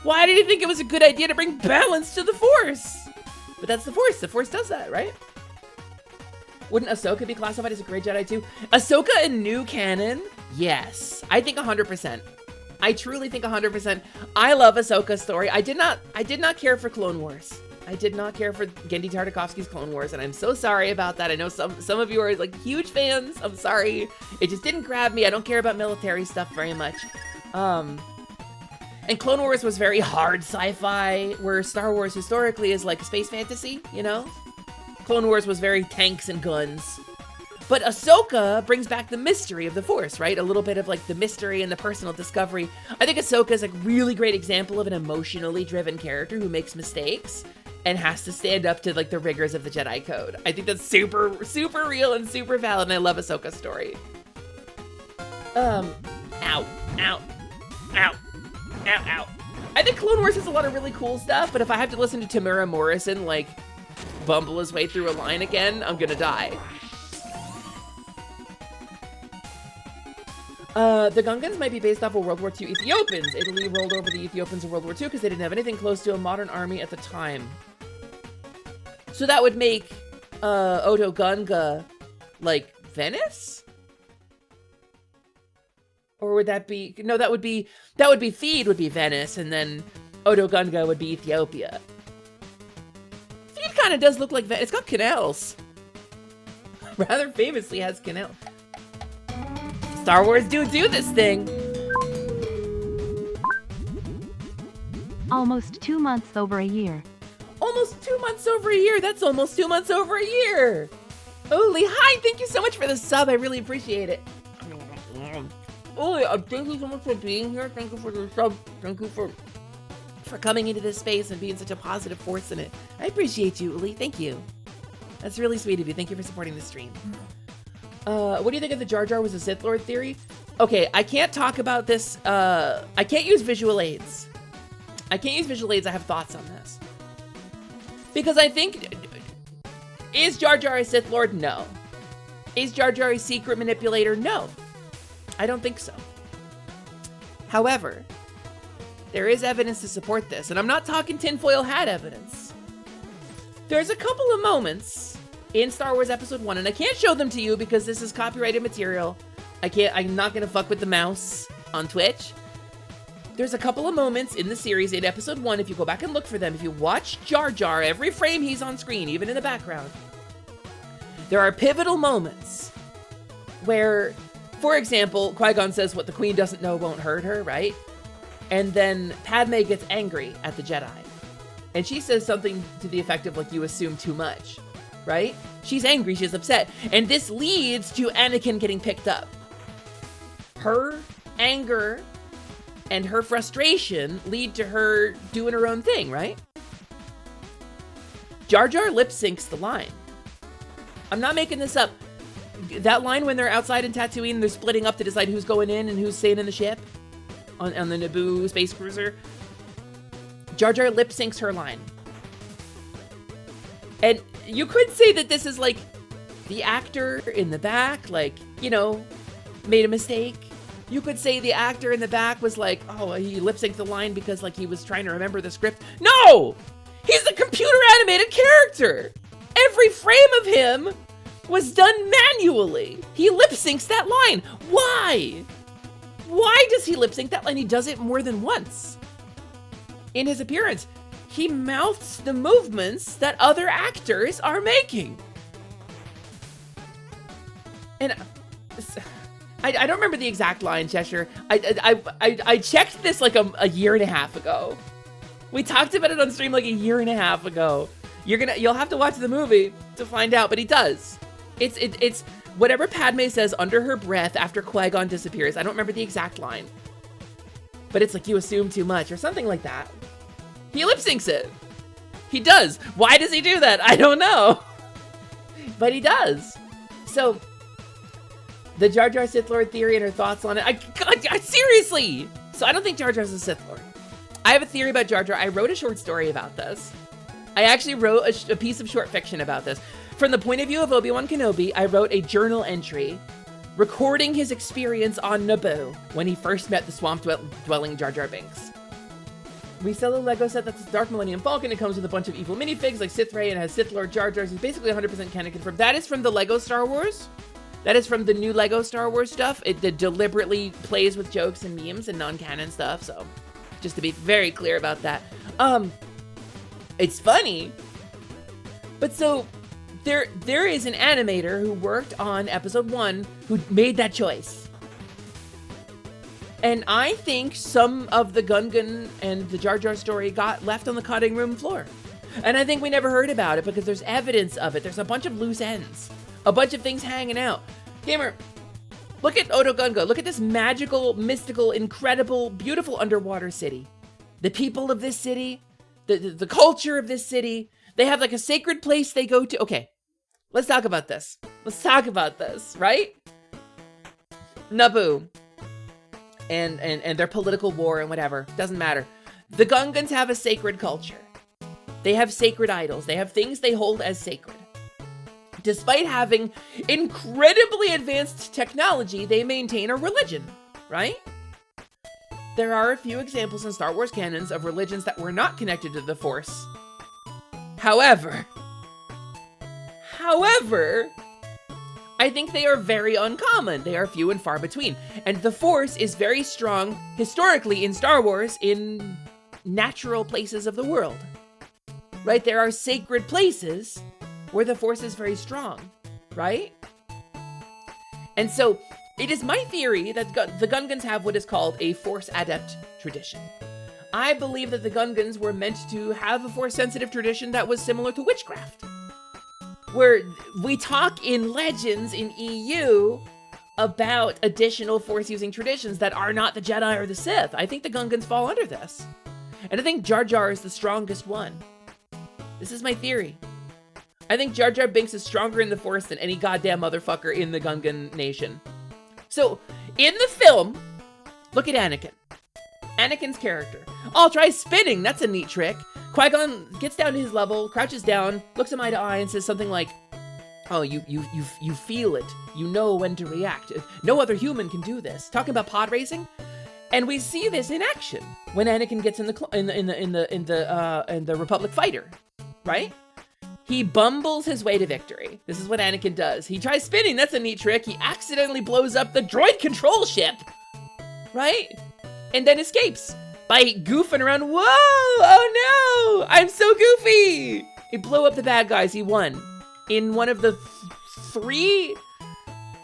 Why did he think it was a good idea to bring balance to the Force? But that's the Force. The Force does that, right? Wouldn't Ahsoka be classified as a gray Jedi too? Ahsoka in new canon? Yes. I think 100%. I truly think 100%. I love Ahsoka's story. I did not care for Clone Wars. I did not care for Genndy Tartakovsky's Clone Wars, and I'm so sorry about that. I know some of you are like huge fans. I'm sorry. It just didn't grab me. I don't care about military stuff very much. And Clone Wars was very hard sci-fi, where Star Wars historically is like space fantasy, you know? Clone Wars was very tanks and guns. But Ahsoka brings back the mystery of the Force, right? A little bit of like the mystery and the personal discovery. I think Ahsoka is a really great example of an emotionally driven character who makes mistakes and has to stand up to like the rigors of the Jedi Code. I think that's super, super real and super valid, and I love Ahsoka's story. Ow, ow, ow, ow, ow. I think Clone Wars has a lot of really cool stuff, but if I have to listen to Tamura Morrison like bumble his way through a line again, I'm gonna die. The Gungans might be based off of World War II Ethiopians. Italy rolled over the Ethiopians in World War II because they didn't have anything close to a modern army at the time. So that would make Oto Gunga like Venice? Or would that be, no, that would be Theed would be Venice, and then Oto Gunga would be Ethiopia. Theed kind of does look like Venice. It's got canals. Rather famously has canals. Star Wars do this thing. Almost 2 months over a year. Almost 2 months over a year. That's almost 2 months over a year. Holy, hi, thank you so much for the sub. I really appreciate it. Oh, thank you so much for being here. Thank you for the sub. Thank you for coming into this space and being such a positive force in it. I appreciate you, Uli. Thank you. That's really sweet of you. Thank you for supporting the stream. What do you think of the Jar Jar was a Sith Lord theory? Okay, I can't talk about this. I can't use visual aids. I have thoughts on this. Because I think, is Jar Jar a Sith Lord? No. Is Jar Jar a secret manipulator? No. I don't think so. However, there is evidence to support this, and I'm not talking tinfoil hat evidence. There's a couple of moments in Star Wars Episode 1, and I can't show them to you because this is copyrighted material. I'm not gonna fuck with the mouse on Twitch. there's a couple of moments in the series in episode 1, if you go back and look for them, if you watch Jar Jar, every frame he's on screen, even in the background, there are pivotal moments where, for example, Qui-Gon says what the Queen doesn't know won't hurt her, right? And then Padme gets angry at the Jedi. And she says something to the effect of, like, you assume too much, right? She's angry, she's upset. And this leads to Anakin getting picked up. Her anger and her frustration lead to her doing her own thing, right? Jar Jar lip syncs the line. I'm not making this up. That line when they're outside in Tatooine, they're splitting up to decide who's going in and who's staying in the ship on the Naboo space cruiser. Jar Jar lip syncs her line. And you could say that this is like the actor in the back, like, you know, made a mistake. You could say the actor in the back was like, oh, he lip synced the line because, like, he was trying to remember the script. No! He's a computer animated character! Every frame of him was done manually. He lip syncs that line. Why? Why does he lip sync that line? He does it more than once. In his appearance, he mouths the movements that other actors are making. And I don't remember the exact line, Cheshire. I checked this like a year and a half ago. We talked about it on stream like a year and a half ago. You'll have to watch the movie to find out, but he does. It's whatever Padme says under her breath after Qui-Gon disappears. I don't remember the exact line, but it's like, you assume too much or something like that. He lip syncs it. He does. Why does he do that? I don't know, but he does. So the Jar Jar Sith Lord theory and her thoughts on it. I seriously. So I don't think Jar Jar's a Sith Lord. I have a theory about Jar Jar. I wrote a short story about this. I actually wrote a piece of short fiction about this. From the point of view of Obi-Wan Kenobi, I wrote a journal entry recording his experience on Naboo when he first met the swamp-dwelling Jar Jar Binks. We sell a Lego set that's Dark Millennium Falcon. It comes with a bunch of evil minifigs like Sith Rey and has Sith Lord Jar Jar. He's basically 100% canon confirmed. That is from the Lego Star Wars. That is from the new Lego Star Wars stuff. It deliberately plays with jokes and memes and non-canon stuff. So just to be very clear about that. It's funny. But so there is an animator who worked on episode 1 who made that choice. And I think some of the Gungan and the Jar Jar story got left on the cutting room floor. And I think we never heard about it because there's evidence of it. There's a bunch of loose ends. A bunch of things hanging out. Gamer, look at Oto Gunga. Look at this magical, mystical, incredible, beautiful underwater city. The people of this city, the culture of this city, they have like a sacred place they go to. Okay, let's talk about this. Let's talk about this, right? Naboo and their political war and whatever. Doesn't matter. The Gungans have a sacred culture. They have sacred idols. They have things they hold as sacred. Despite having incredibly advanced technology, they maintain a religion, right? There are a few examples in Star Wars canons of religions that were not connected to the Force. However, I think they are very uncommon. They are few and far between. And the Force is very strong historically in Star Wars in natural places of the world, right? There are sacred places where the Force is very strong, right? And so it is my theory that the Gungans have what is called a Force adept tradition. I believe that the Gungans were meant to have a Force sensitive tradition that was similar to witchcraft, where we talk in Legends in EU about additional Force using traditions that are not the Jedi or the Sith. I think the Gungans fall under this. And I think Jar Jar is the strongest one. This is my theory. I think Jar Jar Binks is stronger in the Force than any goddamn motherfucker in the Gungan nation. So, in the film, look at Anakin. Anakin's character. Oh, try spinning. That's a neat trick. Qui-Gon gets down to his level, crouches down, looks him eye to eye, and says something like, oh, you feel it. You know when to react. No other human can do this. Talking about pod racing. And we see this in action when Anakin gets in the Republic fighter, right? He bumbles his way to victory. This is what Anakin does. He tries spinning. That's a neat trick. He accidentally blows up the droid control ship, right? And then escapes. by goofing around. Whoa! Oh no! I'm so goofy! He blew up the bad guys. He won in one of the 3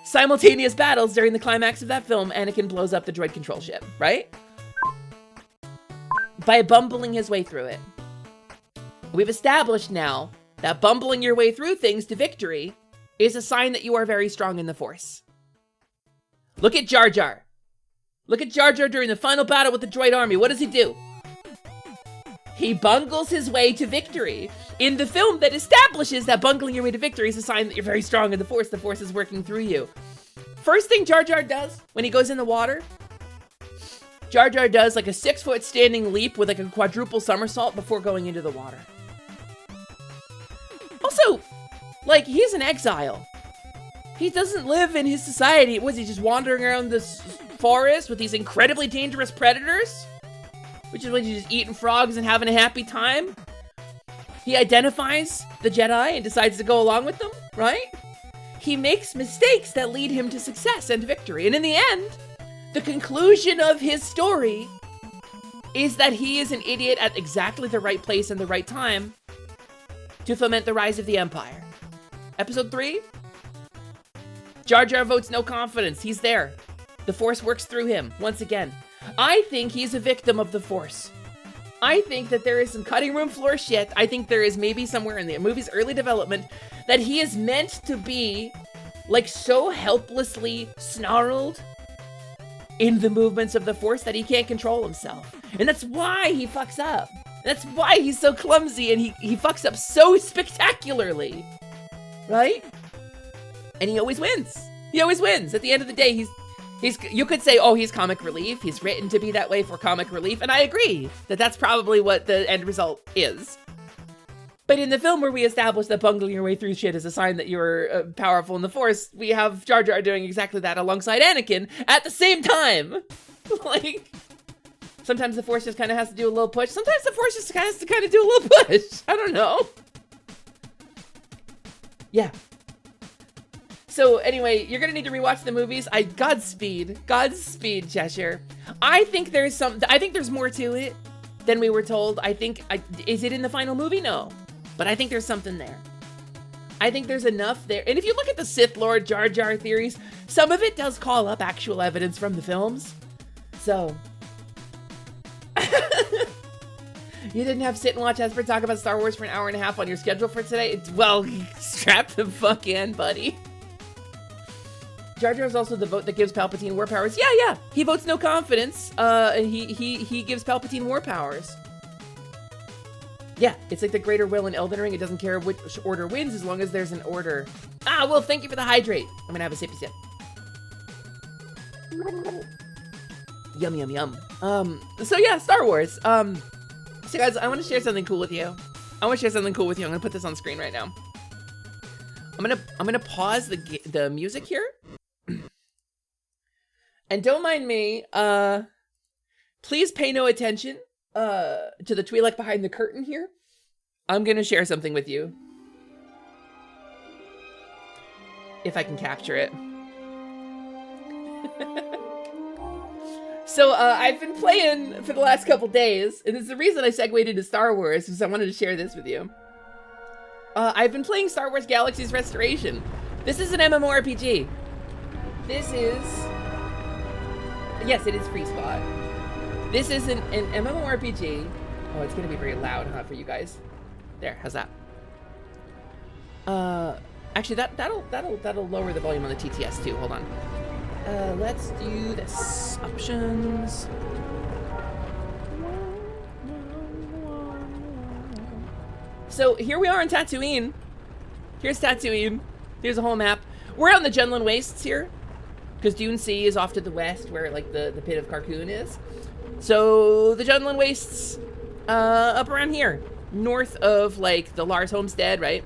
simultaneous battles during the climax of that film. Anakin blows up the droid control ship, right? By bumbling his way through it. We've established now that bumbling your way through things to victory is a sign that you are very strong in the Force. Look at Jar Jar. Look at Jar Jar during the final battle with the droid army. What does he do? He bungles his way to victory. In the film that establishes that bungling your way to victory is a sign that you're very strong in the Force is working through you. First thing Jar Jar does when he goes in the water, Jar Jar does like a 6-foot standing leap with like a quadruple somersault before going into the water. Also, like, he's an exile. He doesn't live in his society. Was he just wandering around this forest with these incredibly dangerous predators? Which is when you're just eating frogs and having a happy time? He identifies the Jedi and decides to go along with them, right? He makes mistakes that lead him to success and victory. And in the end, the conclusion of his story is that he is an idiot at exactly the right place and the right time to foment the rise of the Empire. Episode 3, Jar Jar votes no confidence. He's there. The Force works through him once again. I think he's a victim of the Force. I think that there is some cutting room floor shit. I think there is maybe somewhere in the movie's early development that he is meant to be like so helplessly snarled in the movements of the Force that he can't control himself. And that's why he fucks up. That's why he's so clumsy and he fucks up so spectacularly. Right? And he always wins. He always wins. At the end of the day, he's you could say, oh, he's comic relief. He's written to be that way for comic relief. And I agree that that's probably what the end result is. But in the film where we establish that bungling your way through shit is a sign that you're powerful in the Force, we have Jar Jar doing exactly that alongside Anakin at the same time. Like, sometimes the Force just kind of has to do a little push. Sometimes the Force just has to kind of do a little push. I don't know. Yeah. So anyway, you're gonna need to rewatch the movies. Godspeed, Cheshire. I think there's more to it than we were told. Is it in the final movie? No, but I think there's something there. I think there's enough there. And if you look at the Sith Lord Jar Jar theories, some of it does call up actual evidence from the films. So, you didn't have sit and watch Esper talk about Star Wars for an hour and a half on your schedule for today? Well, strap the fuck in, buddy. Jar Jar is also the vote that gives Palpatine war powers. Yeah. He votes no confidence. He gives Palpatine war powers. Yeah, it's like the greater will in Elden Ring. It doesn't care which order wins as long as there's an order. Ah, well, thank you for the hydrate. I'm gonna have a sippy sip. Yum, yum, yum. So yeah, Star Wars. So guys, I want to share something cool with you. I'm gonna put this on screen right now. I'm gonna pause the music here. And don't mind me, please pay no attention to the Twi'lek behind the curtain here. I'm gonna share something with you. If I can capture it. So, I've been playing for the last couple days, and it's the reason I segued into Star Wars, because I wanted to share this with you. I've been playing Star Wars Galaxy's Restoration. This is an MMORPG. This is... Yes, it is free spot. This is an MMORPG. Oh, it's gonna be very loud, huh, for you guys. There, how's that? Actually, that'll lower the volume on the TTS too. Hold on. Let's do this. Options. So here we are on Tatooine. Here's Tatooine. Here's a whole map. We're out in the Jundland Wastes here, because Dune Sea is off to the west, where like the pit of Carkoon is. So the Jundland Wastes, up around here, north of like the Lars Homestead, right?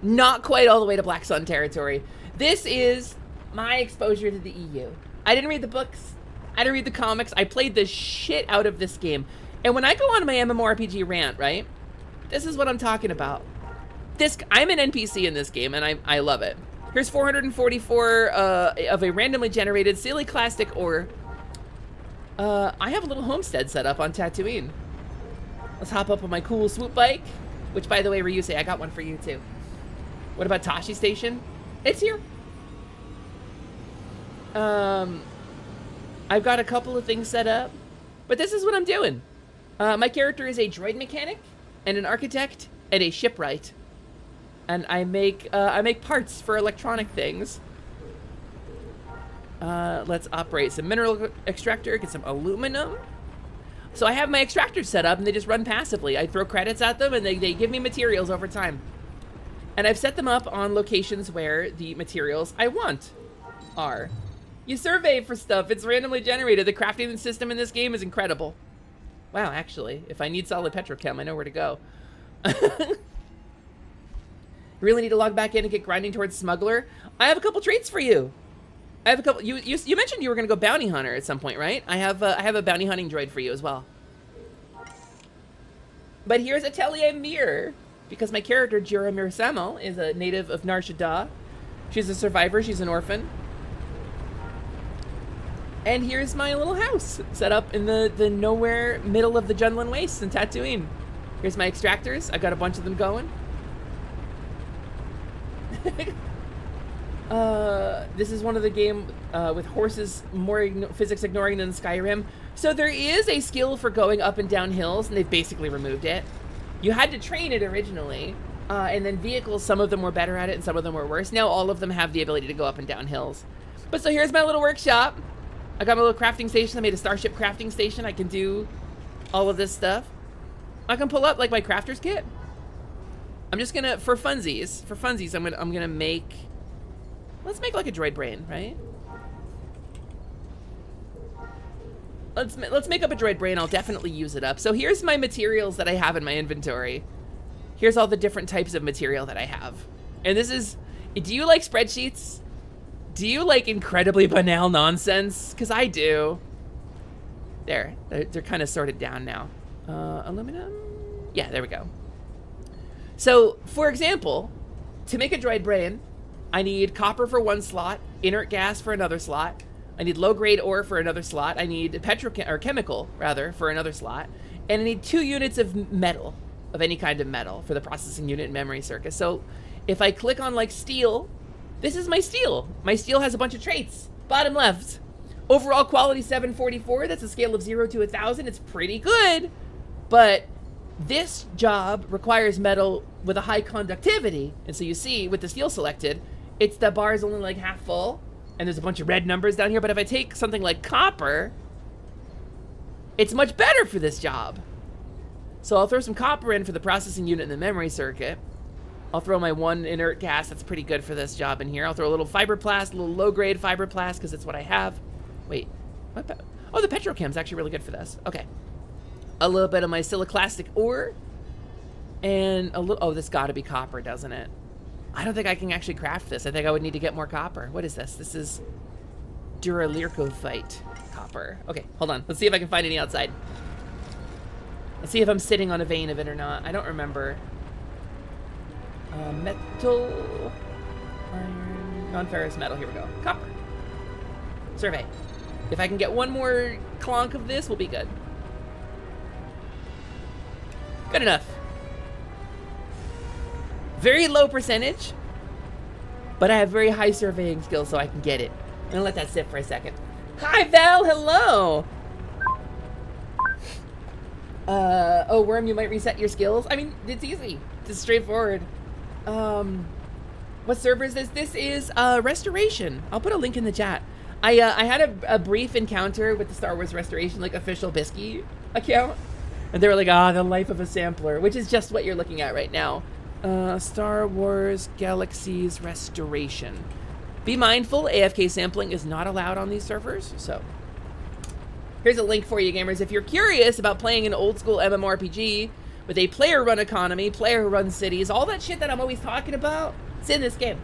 Not quite all the way to Black Sun territory. This is my exposure to the EU. I didn't read the books. I didn't read the comics. I played the shit out of this game. And when I go on my MMORPG rant, right? This is what I'm talking about. I'm an NPC in this game, and I love it. Here's 444 of a randomly generated Silly Clastic ore. I have a little homestead set up on Tatooine. Let's hop up on my cool swoop bike, which, by the way, Ryusei, I got one for you too. What about Tashi Station? It's here. I've got a couple of things set up, but this is what I'm doing. My character is a droid mechanic and an architect and a shipwright, and I make parts for electronic things. Let's operate some mineral extractor, get some aluminum. So I have my extractors set up and they just run passively. I throw credits at them and they give me materials over time. And I've set them up on locations where the materials I want are. You survey for stuff, it's randomly generated. The crafting system in this game is incredible. Wow, actually, if I need solid petrochem, I know where to go. Really need to log back in and get grinding towards smuggler. I have a couple traits for you. I have a couple. You mentioned you were gonna go bounty hunter at some point, right? I have a bounty hunting droid for you as well. But here's Atelier Mir, because my character Jira Mir-Samel is a native of Nar Shaddaa. She's a survivor. She's an orphan. And here's my little house set up in the nowhere middle of the Jundland Wastes in Tatooine. Here's my extractors. I've got a bunch of them going. This is one of the game with horses more physics ignoring than Skyrim. So there is a skill for going up and down hills, and they've basically removed it. You had to train it originally, and then vehicles, some of them were better at it and some of them were worse. Now all of them have the ability to go up and down hills. But so here's my little workshop. I got my little crafting station. I made a starship crafting station. I can do all of this stuff. I can pull up like my crafter's kit. I'm just gonna, for funsies, I'm gonna make, let's make like a droid brain, right? Let's make up a droid brain. I'll definitely use it up. So here's my materials that I have in my inventory. Here's all the different types of material that I have. And this is, do you like spreadsheets? Do you like incredibly banal nonsense? Because I do. There, they're kind of sorted down now. Aluminum? Yeah, there we go. So, for example, to make a droid brain, I need copper for one slot, inert gas for another slot. I need low-grade ore for another slot. I need chemical rather, for another slot. And I need 2 units of metal, of any kind of metal, for the processing unit and memory circuit. So, if I click on, like, steel, this is my steel. My steel has a bunch of traits. Bottom left. Overall quality 744. That's a scale of 0 to 1,000. It's pretty good. But this job requires metal with a high conductivity. And so you see, with the steel selected, it's the bar is only like half full. And there's a bunch of red numbers down here. But if I take something like copper, it's much better for this job. So I'll throw some copper in for the processing unit and the memory circuit. I'll throw my 1 inert gas. That's pretty good for this job in here. I'll throw a little fiberplast, a little low-grade fiberplast, because that's what I have. Wait. What? Oh, the petrochem's actually really good for this. Okay. A little bit of my siliclastic ore. And a little... Oh, this got to be copper, doesn't it? I don't think I can actually craft this. I think I would need to get more copper. What is this? This is Duralircovite copper. Okay, hold on. Let's see if I can find any outside. Let's see if I'm sitting on a vein of it or not. I don't remember. Metal, iron, non-ferrous metal. Here we go. Copper. Survey. If I can get one more clonk of this, we'll be good. Good enough. Very low percentage, but I have very high surveying skills, so I can get it. I'm gonna let that sit for a second. Hi, Val. Hello. Oh, Worm, you might reset your skills. I mean, it's easy. It's straightforward. What server is this? This is Restoration. I'll put a link in the chat. I had a brief encounter with the Star Wars Restoration, like, official Bisky account. And they were like, the life of a sampler, which is just what you're looking at right now. Star Wars Galaxies Restoration. Be mindful, AFK sampling is not allowed on these servers, so. Here's a link for you, gamers. If you're curious about playing an old school MMORPG with a player-run economy, player-run cities, all that shit that I'm always talking about, it's in this game.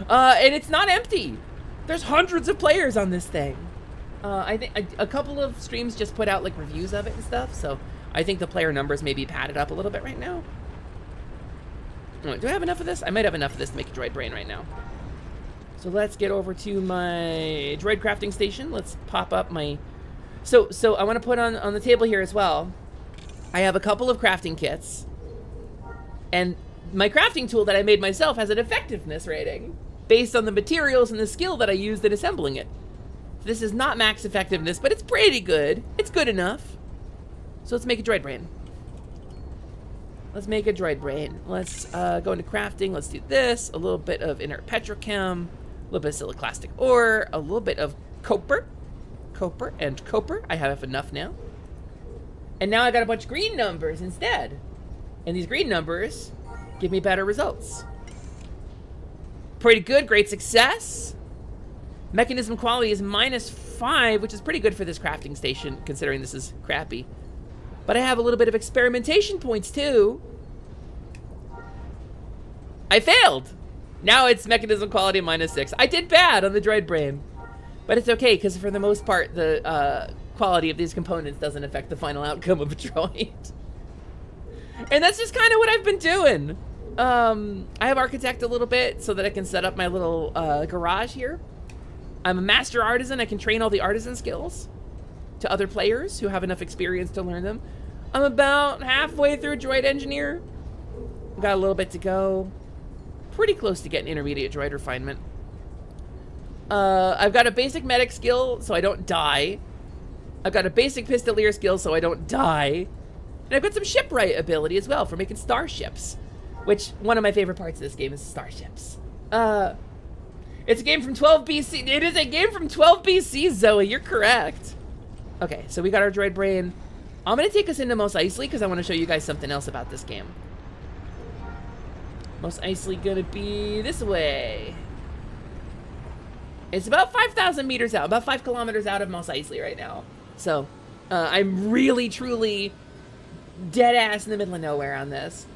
And it's not empty. There's hundreds of players on this thing. I think a couple of streams just put out like reviews of it and stuff, so I think the player numbers may be padded up a little bit right now. Do I have enough of this? I might have enough of this to make a droid brain right now. So let's get over to my droid crafting station. Let's pop up my So I want to put on the table here as well. I have a couple of crafting kits. And my crafting tool that I made myself has an effectiveness rating based on the materials and the skill that I used in assembling it. This is not max effectiveness, but it's pretty good. It's good enough. So let's make a droid brain. Let's make a droid brain. Let's go into crafting. Let's do this. A little bit of inert petrochem. A little bit of siliclastic ore. A little bit of copper. Copper and copper. I have enough now. And now I got a bunch of green numbers instead. And these green numbers give me better results. Pretty good. Great success. Mechanism quality is -5, which is pretty good for this crafting station, considering this is crappy. But I have a little bit of experimentation points, too. I failed. Now it's mechanism quality -6. I did bad on the droid brain. But it's okay, because for the most part, the quality of these components doesn't affect the final outcome of a droid. And that's just kind of what I've been doing. I have architect a little bit so that I can set up my little garage here. I'm a master artisan. I can train all the artisan skills to other players who have enough experience to learn them. I'm about halfway through droid engineer. Got a little bit to go. Pretty close to getting intermediate droid refinement. I've got a basic medic skill so I don't die. I've got a basic pistolier skill so I don't die. And I've got some shipwright ability as well for making starships. Which, one of my favorite parts of this game is starships. It's a game from 12 BC. It is a game from 12 BC, Zoe. You're correct. Okay, so we got our droid brain. I'm going to take us into Mos Eisley because I want to show you guys something else about this game. Mos Eisley going to be this way. It's about 5,000 meters out, about 5 kilometers out of Mos Eisley right now. So, I'm really, truly dead ass in the middle of nowhere on this.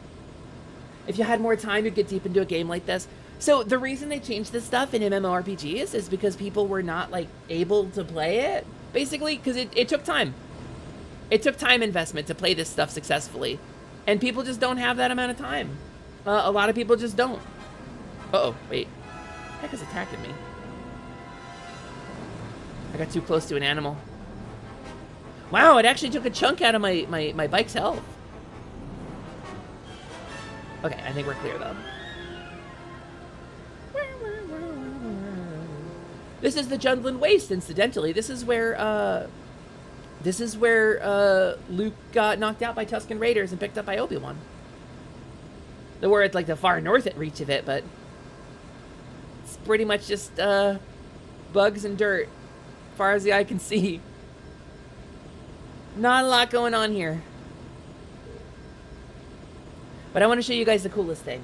If you had more time, you'd get deep into a game like this. So the reason they changed this stuff in MMORPGs is because people were not, like, able to play it, basically, because it took time. It took time investment to play this stuff successfully. And people just don't have that amount of time. A lot of people just don't. Uh-oh, wait. What the heck is attacking me? I got too close to an animal. Wow, it actually took a chunk out of my bike's health. Okay, I think we're clear, though. This is the Jundland Waste, incidentally. This is where Luke got knocked out by Tusken Raiders and picked up by Obi-Wan. We're at, like, the far north reach of it, but it's pretty much just bugs and dirt, as far as the eye can see. Not a lot going on here. But I want to show you guys the coolest thing.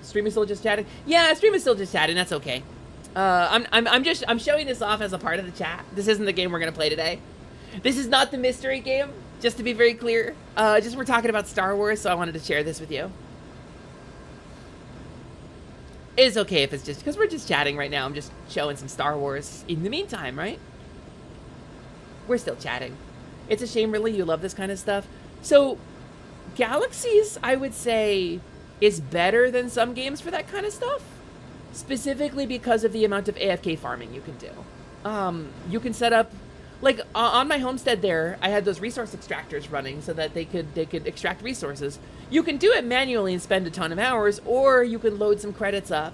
Stream is still just chatting. Yeah, stream is still just chatting. That's okay. I'm showing this off as a part of the chat. This isn't the game we're gonna play today. This is not the mystery game. Just to be very clear. Just we're talking about Star Wars, so I wanted to share this with you. It's okay if it's just because we're just chatting right now. I'm just showing some Star Wars in the meantime, right? We're still chatting. It's a shame, really, you love this kind of stuff. So, Galaxies, I would say, is better than some games for that kind of stuff. Specifically because of the amount of AFK farming you can do. You can set up, like, on my homestead there, I had those resource extractors running so that they could extract resources. You can do it manually and spend a ton of hours, or you can load some credits up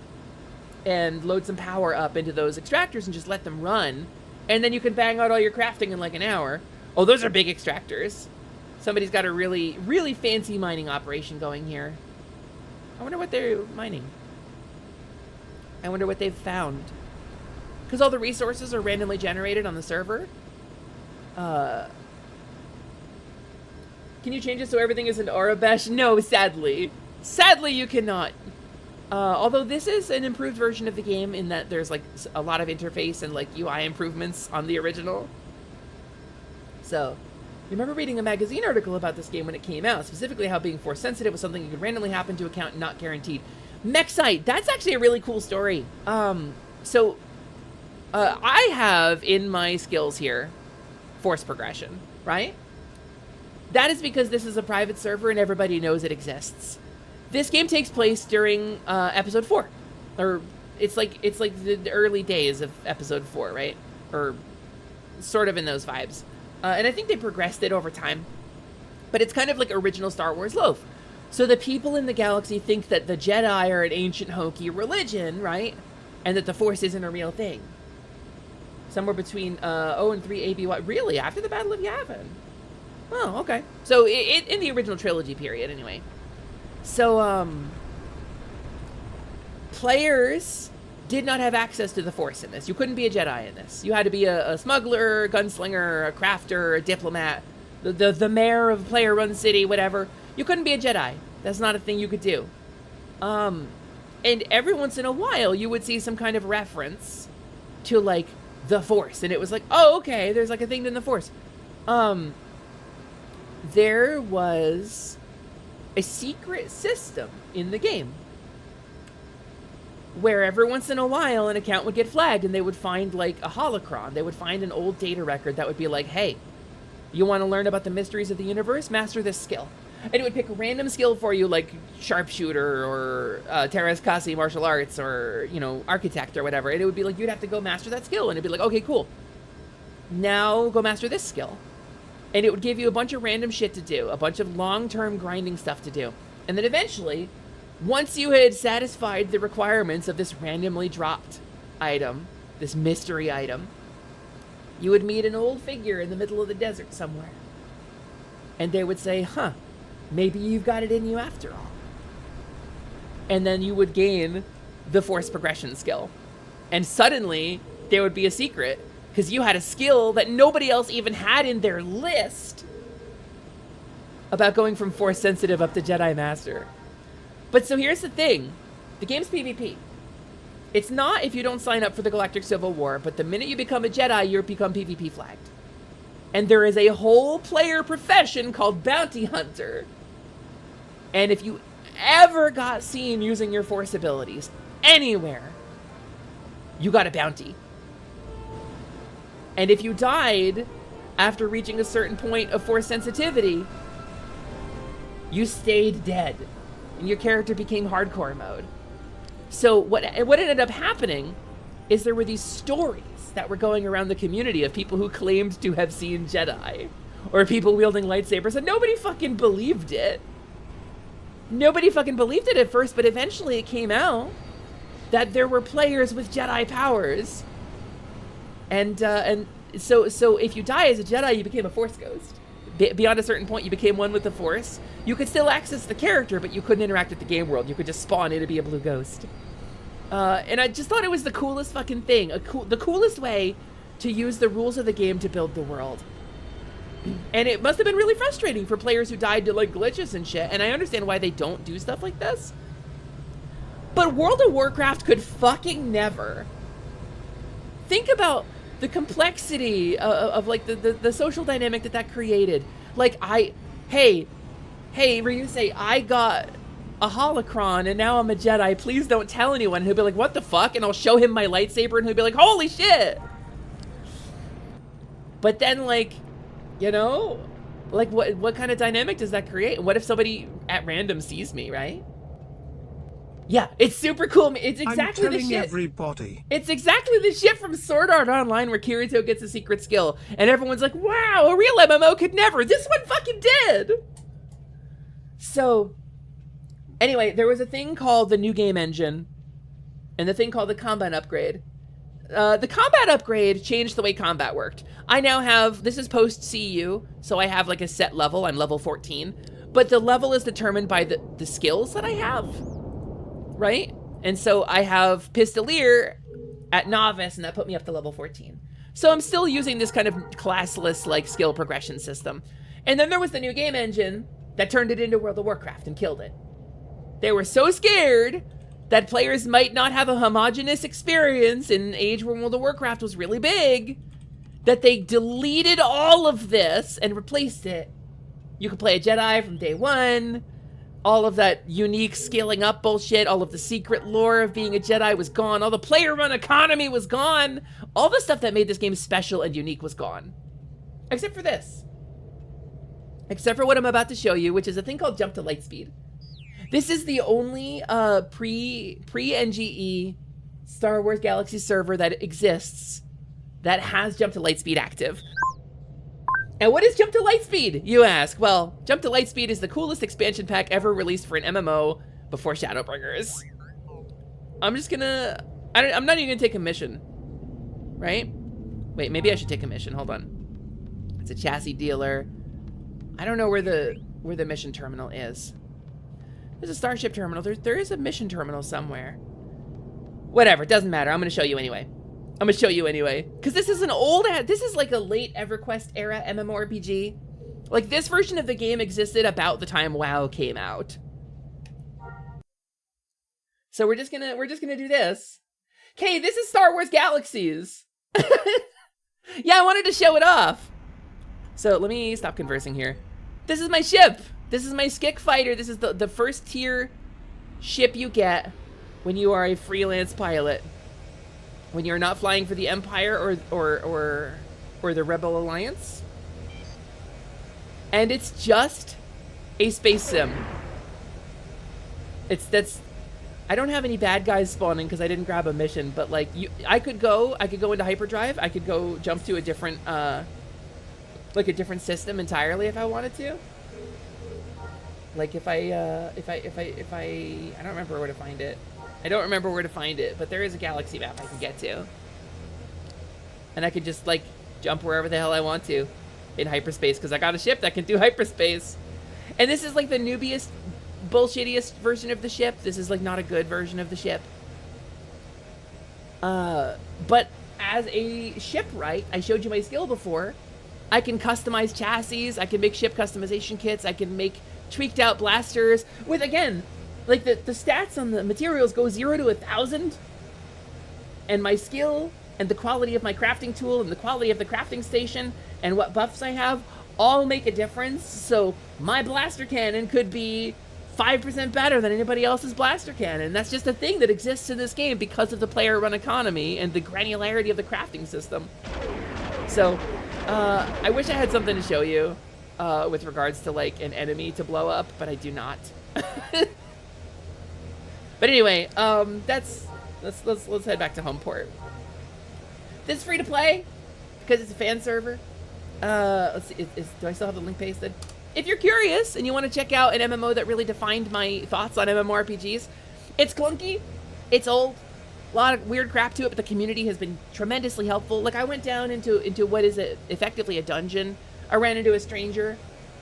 and load some power up into those extractors and just let them run. And then you can bang out all your crafting in like an hour. Oh, those are big extractors. Somebody's got a really, really fancy mining operation going here. I wonder what they're mining. I wonder what they've found. Because all the resources are randomly generated on the server. Can you change it so everything is in Arabesh? No, sadly. Sadly, you cannot. Although this is an improved version of the game in that there's like a lot of interface and like UI improvements on the original. So, you remember reading a magazine article about this game when it came out, specifically how being force sensitive was something that could randomly happen to account and not guaranteed. Mechsite, that's actually a really cool story. I have in my skills here force progression, right? That is because this is a private server and everybody knows it exists. This game takes place during episode 4, or it's like the early days of episode 4, right? Or sort of in those vibes. And I think they progressed it over time. But it's kind of like original Star Wars loaf. So the people in the galaxy think that the Jedi are an ancient hokey religion, right? And that the Force isn't a real thing. Somewhere between 0 and 3 ABY. Really? After the Battle of Yavin? Oh, okay. So in the original trilogy period, anyway. So, players did not have access to the Force in this. You couldn't be a Jedi in this. You had to be a smuggler, a gunslinger, a crafter, a diplomat, the mayor of a player-run city, whatever. You couldn't be a Jedi. That's not a thing you could do. And every once in a while, you would see some kind of reference to, like, the Force. And it was like, oh, okay, there's, like, a thing in the Force. There was a secret system in the game where every once in a while an account would get flagged and they would find like a holocron. They would find an old data record that would be like, hey, you want to learn about the mysteries of the universe? Master this skill. And it would pick a random skill for you, like sharpshooter or Teres Kasi martial arts or, you know, architect or whatever. And it would be like, you'd have to go master that skill. And it'd be like, okay, cool. Now go master this skill. And it would give you a bunch of random shit to do, a bunch of long-term grinding stuff to do. And then eventually, once you had satisfied the requirements of this randomly dropped item, this mystery item, you would meet an old figure in the middle of the desert somewhere. And they would say, huh, maybe you've got it in you after all. And then you would gain the Force progression skill. And suddenly, there would be a secret, because you had a skill that nobody else even had in their list about going from Force sensitive up to Jedi Master. But so here's the thing. The game's PvP. It's not if you don't sign up for the Galactic Civil War, but the minute you become a Jedi, you become PvP flagged. And there is a whole player profession called Bounty Hunter. And if you ever got seen using your Force abilities anywhere, you got a bounty. And if you died after reaching a certain point of Force sensitivity, you stayed dead. And your character became hardcore mode. So what ended up happening is there were these stories that were going around the community of people who claimed to have seen Jedi. Or people wielding lightsabers, and nobody fucking believed it. Nobody fucking believed it at first, but eventually it came out that there were players with Jedi powers. And so if you die as a Jedi, you became a Force ghost. Beyond a certain point, you became one with the Force. You could still access the character, but you couldn't interact with the game world. You could just spawn in to be a blue ghost. And I just thought it was the coolest fucking thing. The coolest way to use the rules of the game to build the world. And it must have been really frustrating for players who died to, like, glitches and shit. And I understand why they don't do stuff like this. But World of Warcraft could fucking never. Think about the complexity of like, the social dynamic that created. Like, hey, Ryusei, I got a holocron and now I'm a Jedi. Please don't tell anyone. And he'll be like, what the fuck? And I'll show him my lightsaber and he'll be like, holy shit. But then, like, you know, like what kind of dynamic does that create? What if somebody at random sees me, right? Yeah, it's super cool. It's exactly the shit. Everybody. It's exactly the shit from Sword Art Online where Kirito gets a secret skill. And everyone's like, wow, a real MMO could never. This one fucking did. So, anyway, there was a thing called the new game engine. And the thing called the combat upgrade. The combat upgrade changed the way combat worked. I now have, this is post CU, so I have like a set level. I'm level 14. But the level is determined by the skills that I have. Right? And so I have Pistolier at Novice, and that put me up to level 14. So I'm still using this kind of classless, like, skill progression system. And then there was the new game engine that turned it into World of Warcraft and killed it. They were so scared that players might not have a homogenous experience in an age where World of Warcraft was really big, that they deleted all of this and replaced it. You could play a Jedi from day one. All of that unique scaling up bullshit, all of the secret lore of being a Jedi was gone. All the player-run economy was gone. All the stuff that made this game special and unique was gone. Except for this. Except for what I'm about to show you, which is a thing called Jump to Lightspeed. This is the only pre-NGE Star Wars Galaxy server that exists that has Jump to Lightspeed active. And what is Jump to Lightspeed, you ask? Well, Jump to Lightspeed is the coolest expansion pack ever released for an MMO before Shadowbringers. I'm just gonna... I'm not even gonna take a mission. Right? Wait, maybe I should take a mission. Hold on. It's a chassis dealer. I don't know where the mission terminal is. There's a Starship terminal. There is a mission terminal somewhere. Whatever, it doesn't matter. I'm gonna show you anyway. I'm gonna show you anyway. Because this is an old... This is like a late EverQuest era MMORPG. Like, this version of the game existed about the time WoW came out. So we're just gonna do this. Okay, this is Star Wars Galaxies. Yeah, I wanted to show it off. So let me stop conversing here. This is my ship. This is my Skik fighter. This is the first tier ship you get when you are a freelance pilot. When you're not flying for the Empire or the Rebel Alliance. And it's just a space sim. I don't have any bad guys spawning because I didn't grab a mission, but like I could go into hyperdrive. I could go jump to a different like a different system entirely if I wanted to. Like if I don't remember where to find it. I don't remember where to find it, but there is a galaxy map I can get to. And I could just like jump wherever the hell I want to in hyperspace because I got a ship that can do hyperspace. And this is like the newbiest, bullshittiest version of the ship. This is like not a good version of the ship. But as a shipwright, I showed you my skill before. I can customize chassis. I can make ship customization kits. I can make tweaked out blasters with, again, like the stats on the materials go 0 to 1,000. And my skill and the quality of my crafting tool and the quality of the crafting station and what buffs I have all make a difference. So my blaster cannon could be 5% better than anybody else's blaster cannon. That's just a thing that exists in this game because of the player-run economy and the granularity of the crafting system. So, I wish I had something to show you with regards to like an enemy to blow up, but I do not. But anyway, let's head back to Homeport. This is free to play because it's a fan server. Let's see, do I still have the link pasted? If you're curious and you want to check out an MMO that really defined my thoughts on MMORPGs, it's clunky, it's old, a lot of weird crap to it, but the community has been tremendously helpful. Like I went down into what is effectively a dungeon. I ran into a stranger,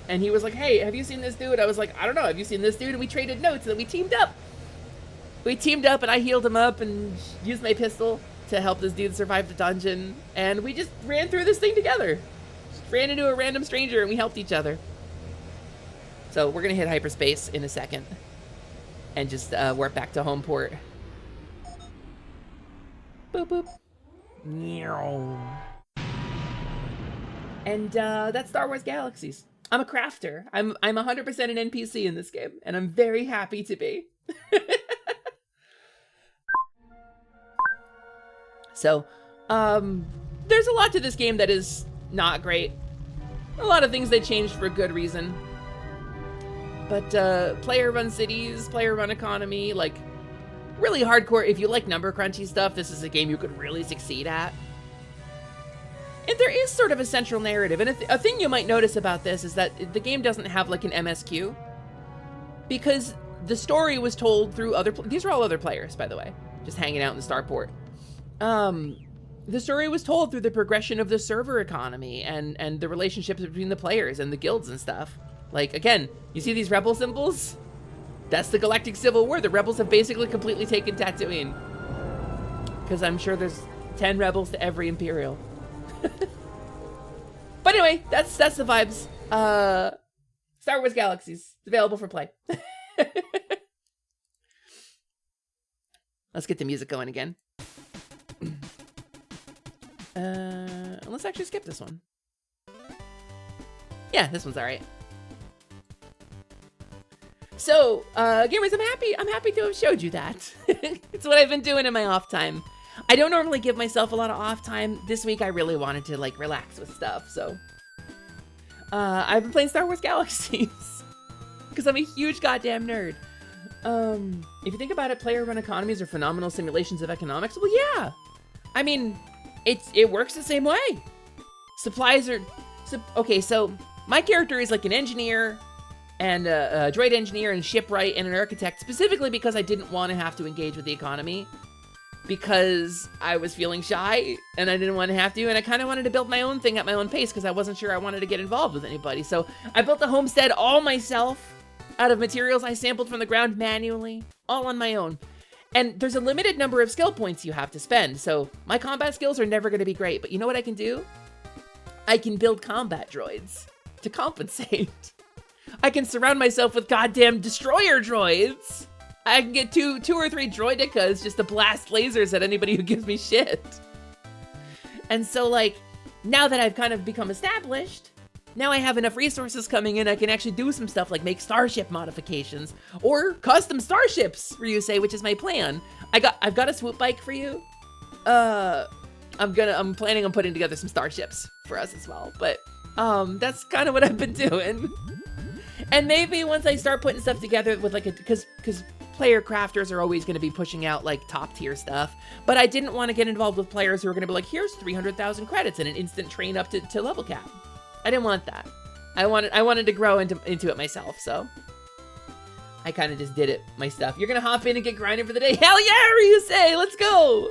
and he was like, "Hey, have you seen this dude?" I was like, "I don't know. Have you seen this dude?" And we traded notes, and we teamed up. We teamed up, and I healed him up and used my pistol to help this dude survive the dungeon, and we just ran through this thing together. Just ran into a random stranger, and we helped each other. So we're gonna hit hyperspace in a second, and just warp back to Homeport. Boop boop. And that's Star Wars Galaxies. I'm a crafter. I'm 100% an NPC in this game, and I'm very happy to be. So, there's a lot to this game that is not great. A lot of things they changed for a good reason. But player-run cities, player-run economy, like really hardcore. If you like number crunchy stuff, this is a game you could really succeed at. And there is sort of a central narrative. And a thing you might notice about this is that the game doesn't have like an MSQ. Because the story was told through other... These are all other players, by the way. Just hanging out in the starport. The story was told through the progression of the server economy and the relationships between the players and the guilds and stuff. Like, again, you see these rebel symbols? That's the Galactic Civil War. The rebels have basically completely taken Tatooine. Because I'm sure there's 10 rebels to every Imperial. But anyway, that's the vibes. Star Wars Galaxies. It's available for play. Let's get the music going again. Let's actually skip this one. Yeah, this one's alright. So, gamers, I'm happy to have showed you that. It's what I've been doing in my off time. I don't normally give myself a lot of off time. This week I really wanted to like relax with stuff, so. I've been playing Star Wars Galaxies. Because I'm a huge goddamn nerd. If you think about it, player-run economies are phenomenal simulations of economics. Well, yeah. I mean, it works the same way. Supplies are... okay, so my character is like an engineer and a droid engineer and shipwright and an architect, specifically because I didn't want to have to engage with the economy because I was feeling shy and I didn't want to have to, and I kind of wanted to build my own thing at my own pace because I wasn't sure I wanted to get involved with anybody. So I built the homestead all myself out of materials I sampled from the ground manually, all on my own. And there's a limited number of skill points you have to spend, so my combat skills are never going to be great, but you know what I can do? I can build combat droids to compensate. I can surround myself with goddamn destroyer droids. I can get two or three droidicas just to blast lasers at anybody who gives me shit. And so, like, now that I've kind of become established, now I have enough resources coming in, I can actually do some stuff like make starship modifications or custom starships, Ryusei, which is my plan. I've got a swoop bike for you. I'm planning on putting together some starships for us as well, but that's kind of what I've been doing. And maybe once I start putting stuff together with like because player crafters are always going to be pushing out like top tier stuff, but I didn't want to get involved with players who are going to be like, here's 300,000 credits and an instant train up to level cap. I didn't want that. I wanted to grow into it myself, so I kind of just did it my stuff. You're gonna hop in and get grinding for the day. Hell yeah, Ryusei, let's go.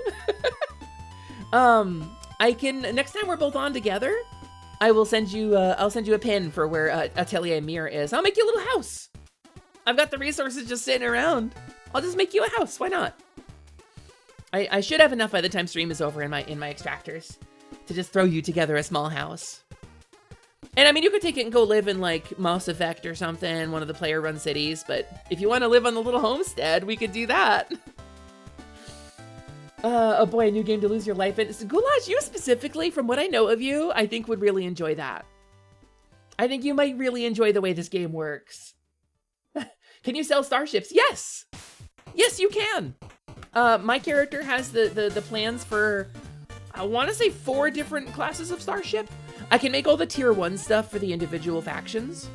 I can next time we're both on together, I will send you. I'll send you a pin for where Atelier Mir is. I'll make you a little house. I've got the resources just sitting around. I'll just make you a house. Why not? I should have enough by the time stream is over in my extractors to just throw you together a small house. And I mean, you could take it and go live in like Mass Effect or something, one of the player-run cities. But if you want to live on the little homestead, we could do that. Oh boy, a new game to lose your life in. So Goulash, you specifically, from what I know of you, I think would really enjoy that. I think you might really enjoy the way this game works. Can you sell starships? Yes! Yes, you can! My character has the plans for, I want to say 4 different classes of starship. I can make all the tier 1 stuff for the individual factions.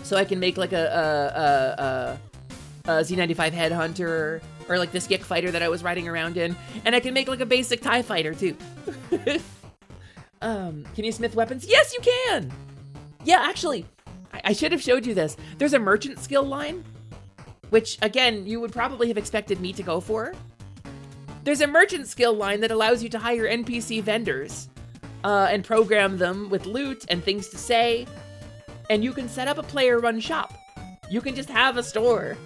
So I can make like a Z95 Headhunter, or like the Skik fighter that I was riding around in. And I can make like a basic TIE fighter too. Can you smith weapons? Yes, you can! Yeah, actually, I should have showed you this. There's a merchant skill line, which again, you would probably have expected me to go for. There's a merchant skill line that allows you to hire NPC vendors and program them with loot and things to say. And you can set up a player-run shop. You can just have a store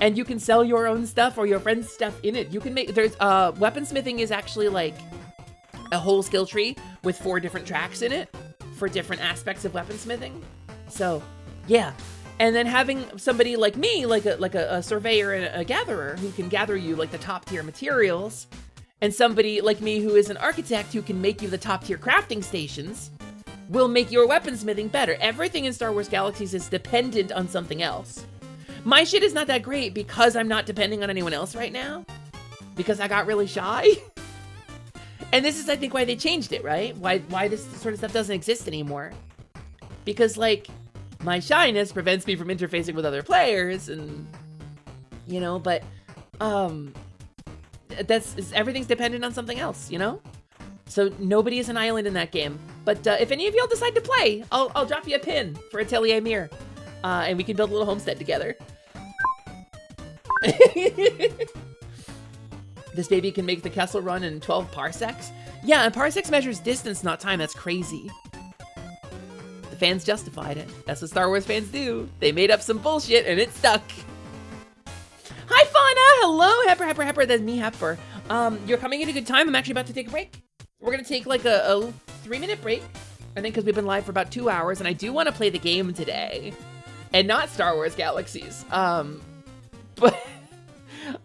and you can sell your own stuff or your friend's stuff in it. You can make, there's, weaponsmithing is actually like a whole skill tree with 4 different tracks in it for different aspects of weaponsmithing. So, yeah. And then having somebody like me, like a surveyor and a gatherer who can gather you like the top tier materials, and somebody like me who is an architect who can make you the top tier crafting stations, will make your weaponsmithing better. Everything in Star Wars Galaxies is dependent on something else. My shit is not that great because I'm not depending on anyone else right now, because I got really shy. And this is, I think, why they changed it, right? Why this sort of stuff doesn't exist anymore. Because, like, my shyness prevents me from interfacing with other players, and, you know, but, everything's dependent on something else, you know? So nobody is an island in that game. But if any of y'all decide to play, I'll drop you a pin for Atelier Mir, and we can build a little homestead together. This baby can make the Kessel run in 12 parsecs. Yeah, and parsecs measures distance, not time. That's crazy. The fans justified it. That's what Star Wars fans do. They made up some bullshit and it stuck. Hi, Fauna! Hello, Hepper. That's me, Hepper. You're coming at a good time. I'm actually about to take a break. We're gonna take like a 3-minute break, I think, because we've been live for about 2 hours, and I do want to play the game today, and not Star Wars Galaxies. But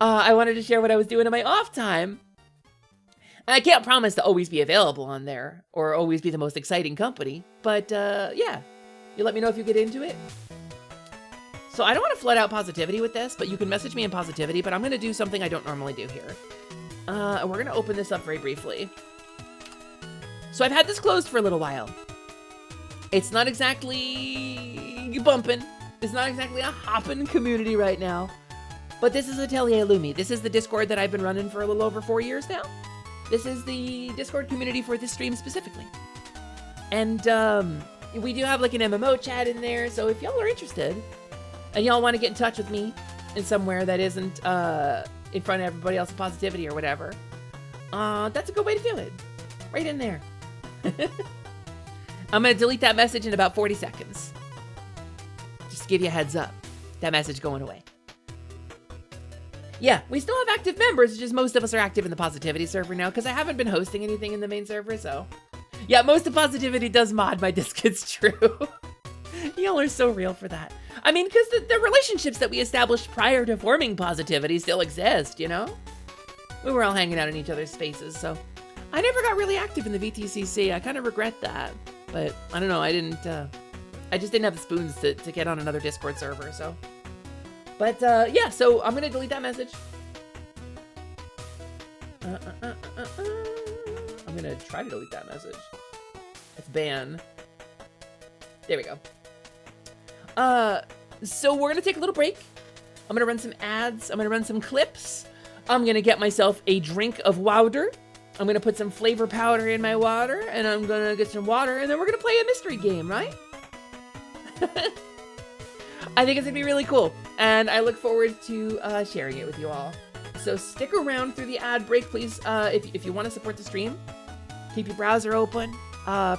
I wanted to share what I was doing in my off time. I can't promise to always be available on there, or always be the most exciting company, but yeah, you let me know if you get into it. So I don't want to flood out positivity with this, but you can message me in positivity, but I'm going to do something I don't normally do here. And we're going to open this up very briefly. So I've had this closed for a little while. It's not exactly bumping. It's not exactly a hopping community right now. But this is Atelier Lumi. This is the Discord that I've been running for a little over 4 years now. This is the Discord community for this stream specifically. And we do have like an MMO chat in there, so if y'all are interested and y'all want to get in touch with me in somewhere that isn't in front of everybody else's positivity or whatever, that's a good way to do it. Right in there. I'm going to delete that message in about 40 seconds. Just to give you a heads up. That message going away. Yeah, we still have active members, it's just most of us are active in the positivity server now because I haven't been hosting anything in the main server, so. Yeah, most of positivity does mod my disc, it's true. Y'all are so real for that. I mean, because the relationships that we established prior to forming positivity still exist, you know? We were all hanging out in each other's spaces, so. I never got really active in the VTCC, I kind of regret that. But, I don't know, I just didn't have the spoons to get on another Discord server, so. But, yeah, so I'm gonna delete that message. I'm gonna try to delete that message. It's ban. There we go. So we're gonna take a little break. I'm gonna run some ads. I'm gonna run some clips. I'm gonna get myself a drink of water. I'm gonna put some flavor powder in my water, and I'm gonna get some water, and then we're gonna play a mystery game, right? I think it's gonna be really cool, and I look forward to sharing it with you all. So stick around through the ad break, please. If you want to support the stream, keep your browser open.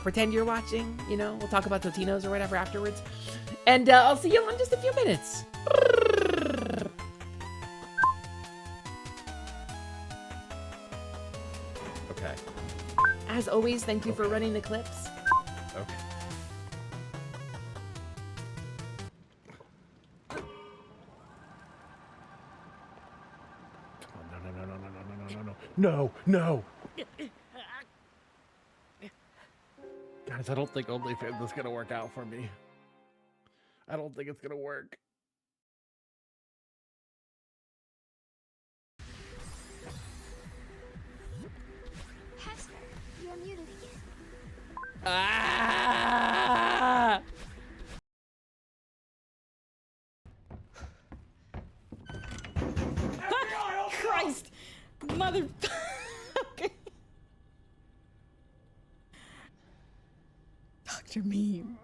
Pretend you're watching. You know, we'll talk about Totinos or whatever afterwards. And I'll see you in just a few minutes. Okay. As always, thank you for running the clips. Okay. No. Guys, I don't think OnlyFans is gonna work out for me. I don't think it's gonna work. Hester, you're muted again. Ah! Christ! Mother... Dr. Meme.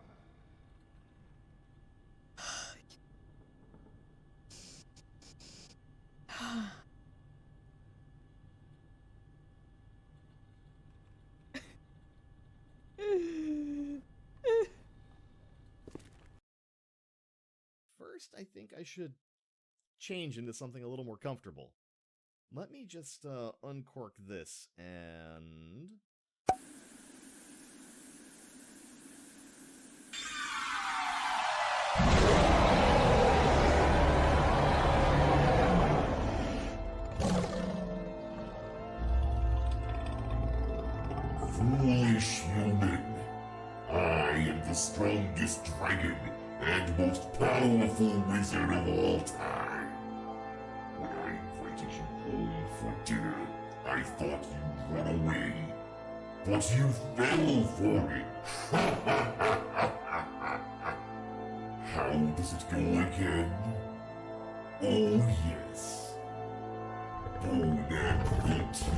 First, I think I should change into something a little more comfortable. Let me just uncork this and... Foolish human. I am the strongest dragon and most powerful wizard of all time. When I invited you home for dinner, I thought you'd run away. But you fell for it. How does it go again? Oh yes. Bone and teeth.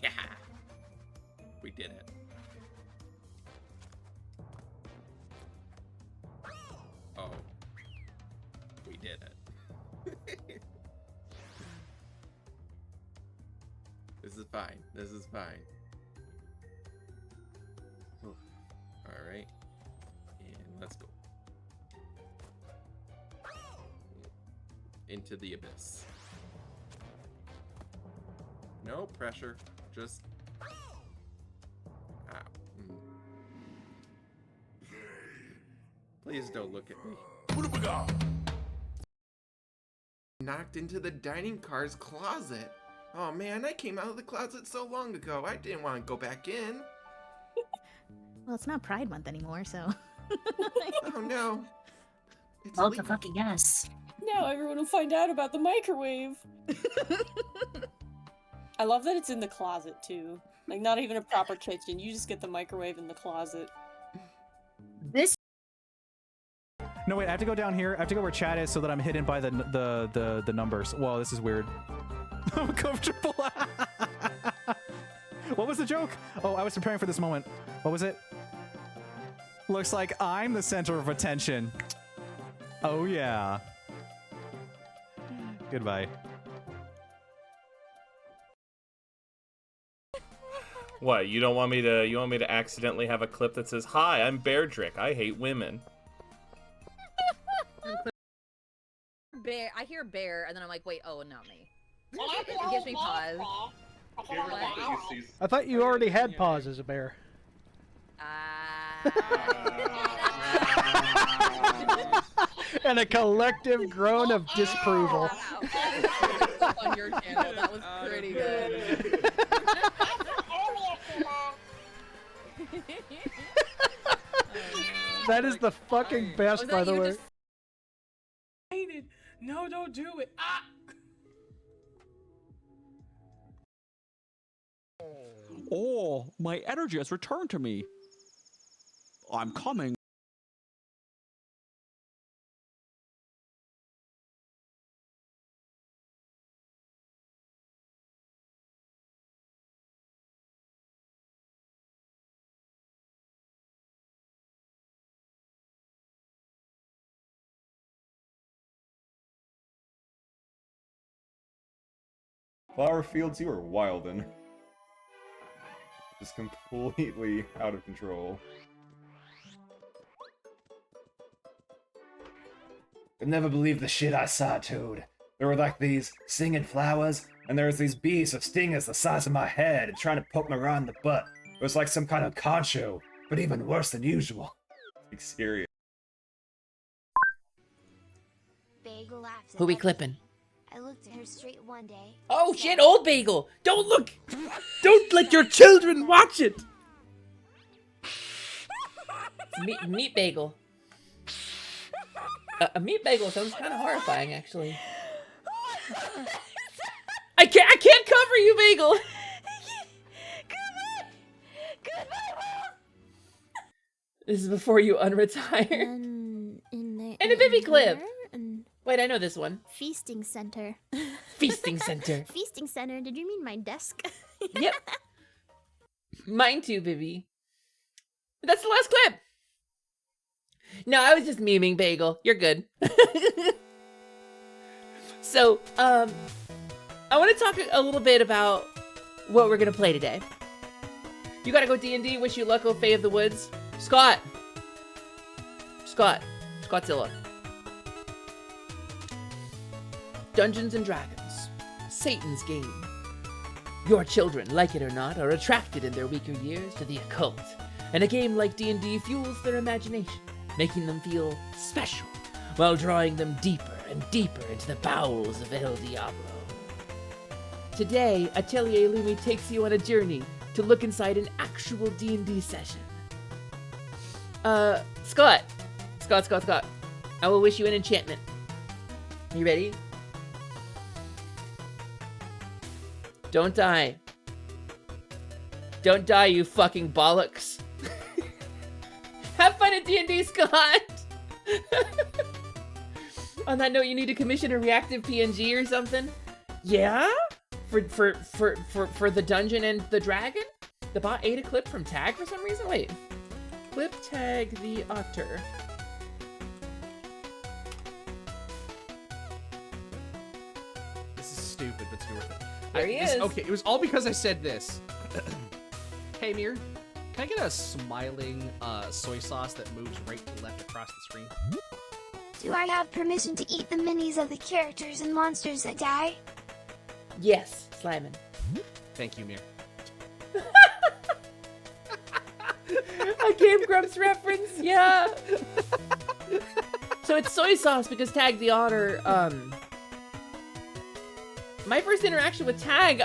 Yeah. We did it. Oh. We did it. This is fine. This is fine. Alright. And let's go. Into the abyss. No pressure. Just... Ow. Please don't look at me. Knocked into the dining car's closet. Oh man, I came out of the closet so long ago. I didn't want to go back in. Well, it's not Pride Month anymore, so... Oh no. It's Vote the fucking yes. Now everyone will find out about the microwave. I love that it's in the closet too. Like, not even a proper kitchen. You just get the microwave in the closet. This. No, wait, I have to go down here. I have to go where chat is so that I'm hidden by the numbers. Whoa, this is weird. I'm comfortable. What was the joke? Oh, I was preparing for this moment. What was it? Looks like I'm the center of attention. Oh, yeah. Goodbye. What, you don't want me to accidentally have a clip that says, "Hi, I'm Beardrick. I hate women." Bear. I hear bear, and then I'm like, wait, oh, not me. It gives me pause. I thought you already had pause as a bear. And a collective groan of disapproval. On your channel, that was pretty good. That is the fucking best, by the way. No, don't do it. Ah! Oh, my energy has returned to me. I'm coming. Flower Fields, you are wildin'. Just completely out of control. I'd never believe the shit I saw, Toad. There were like these singing flowers, and there was these bees with stingers the size of my head and trying to poke me around the butt. It was like some kind of con show, but even worse than usual. Like, serious. Bagel laughed. Who we clipping? I looked at her straight one day. Oh shit, old Bagel! Don't look! Don't let your children watch it! Meat Bagel. A meat bagel sounds kind of horrifying, actually. I can't cover you, Bagel! This is before you unretire. In a Vivi clip! Wait, I know this one. Feasting center. Feasting center. Feasting center. Did you mean my desk? Yep. Mine too, Vivi. That's the last clip. No, I was just memeing Bagel. You're good. So, I want to talk a little bit about what we're gonna play today. You gotta go D&D. Wish you luck, O Fae of the Woods. Scottzilla. Dungeons and Dragons. Satan's game. Your children, like it or not, are attracted in their weaker years to the occult. And a game like D&D fuels their imagination, making them feel special, while drawing them deeper and deeper into the bowels of El Diablo. Today, Atelier Lumi takes you on a journey to look inside an actual D&D session. Scott. I will wish you an enchantment. You ready? Don't die. Don't die, you fucking bollocks. Have fun at D&D, Scott! On that note, you need to commission a reactive PNG or something? Yeah? For the dungeon and the dragon? The bot ate a clip from Tag for some reason? Wait. Clip Tag the Otter. This is stupid, but it's worth it. There he is. Okay, it was all because I said this. Hey, Mir, can I get a smiling soy sauce that moves right to left across the screen? Do I have permission to eat the minis of the characters and monsters that die? Yes, Slimin. Thank you, Mir. A Game Grumps reference, yeah. So it's soy sauce because Tag the Otter, my first interaction with Tag,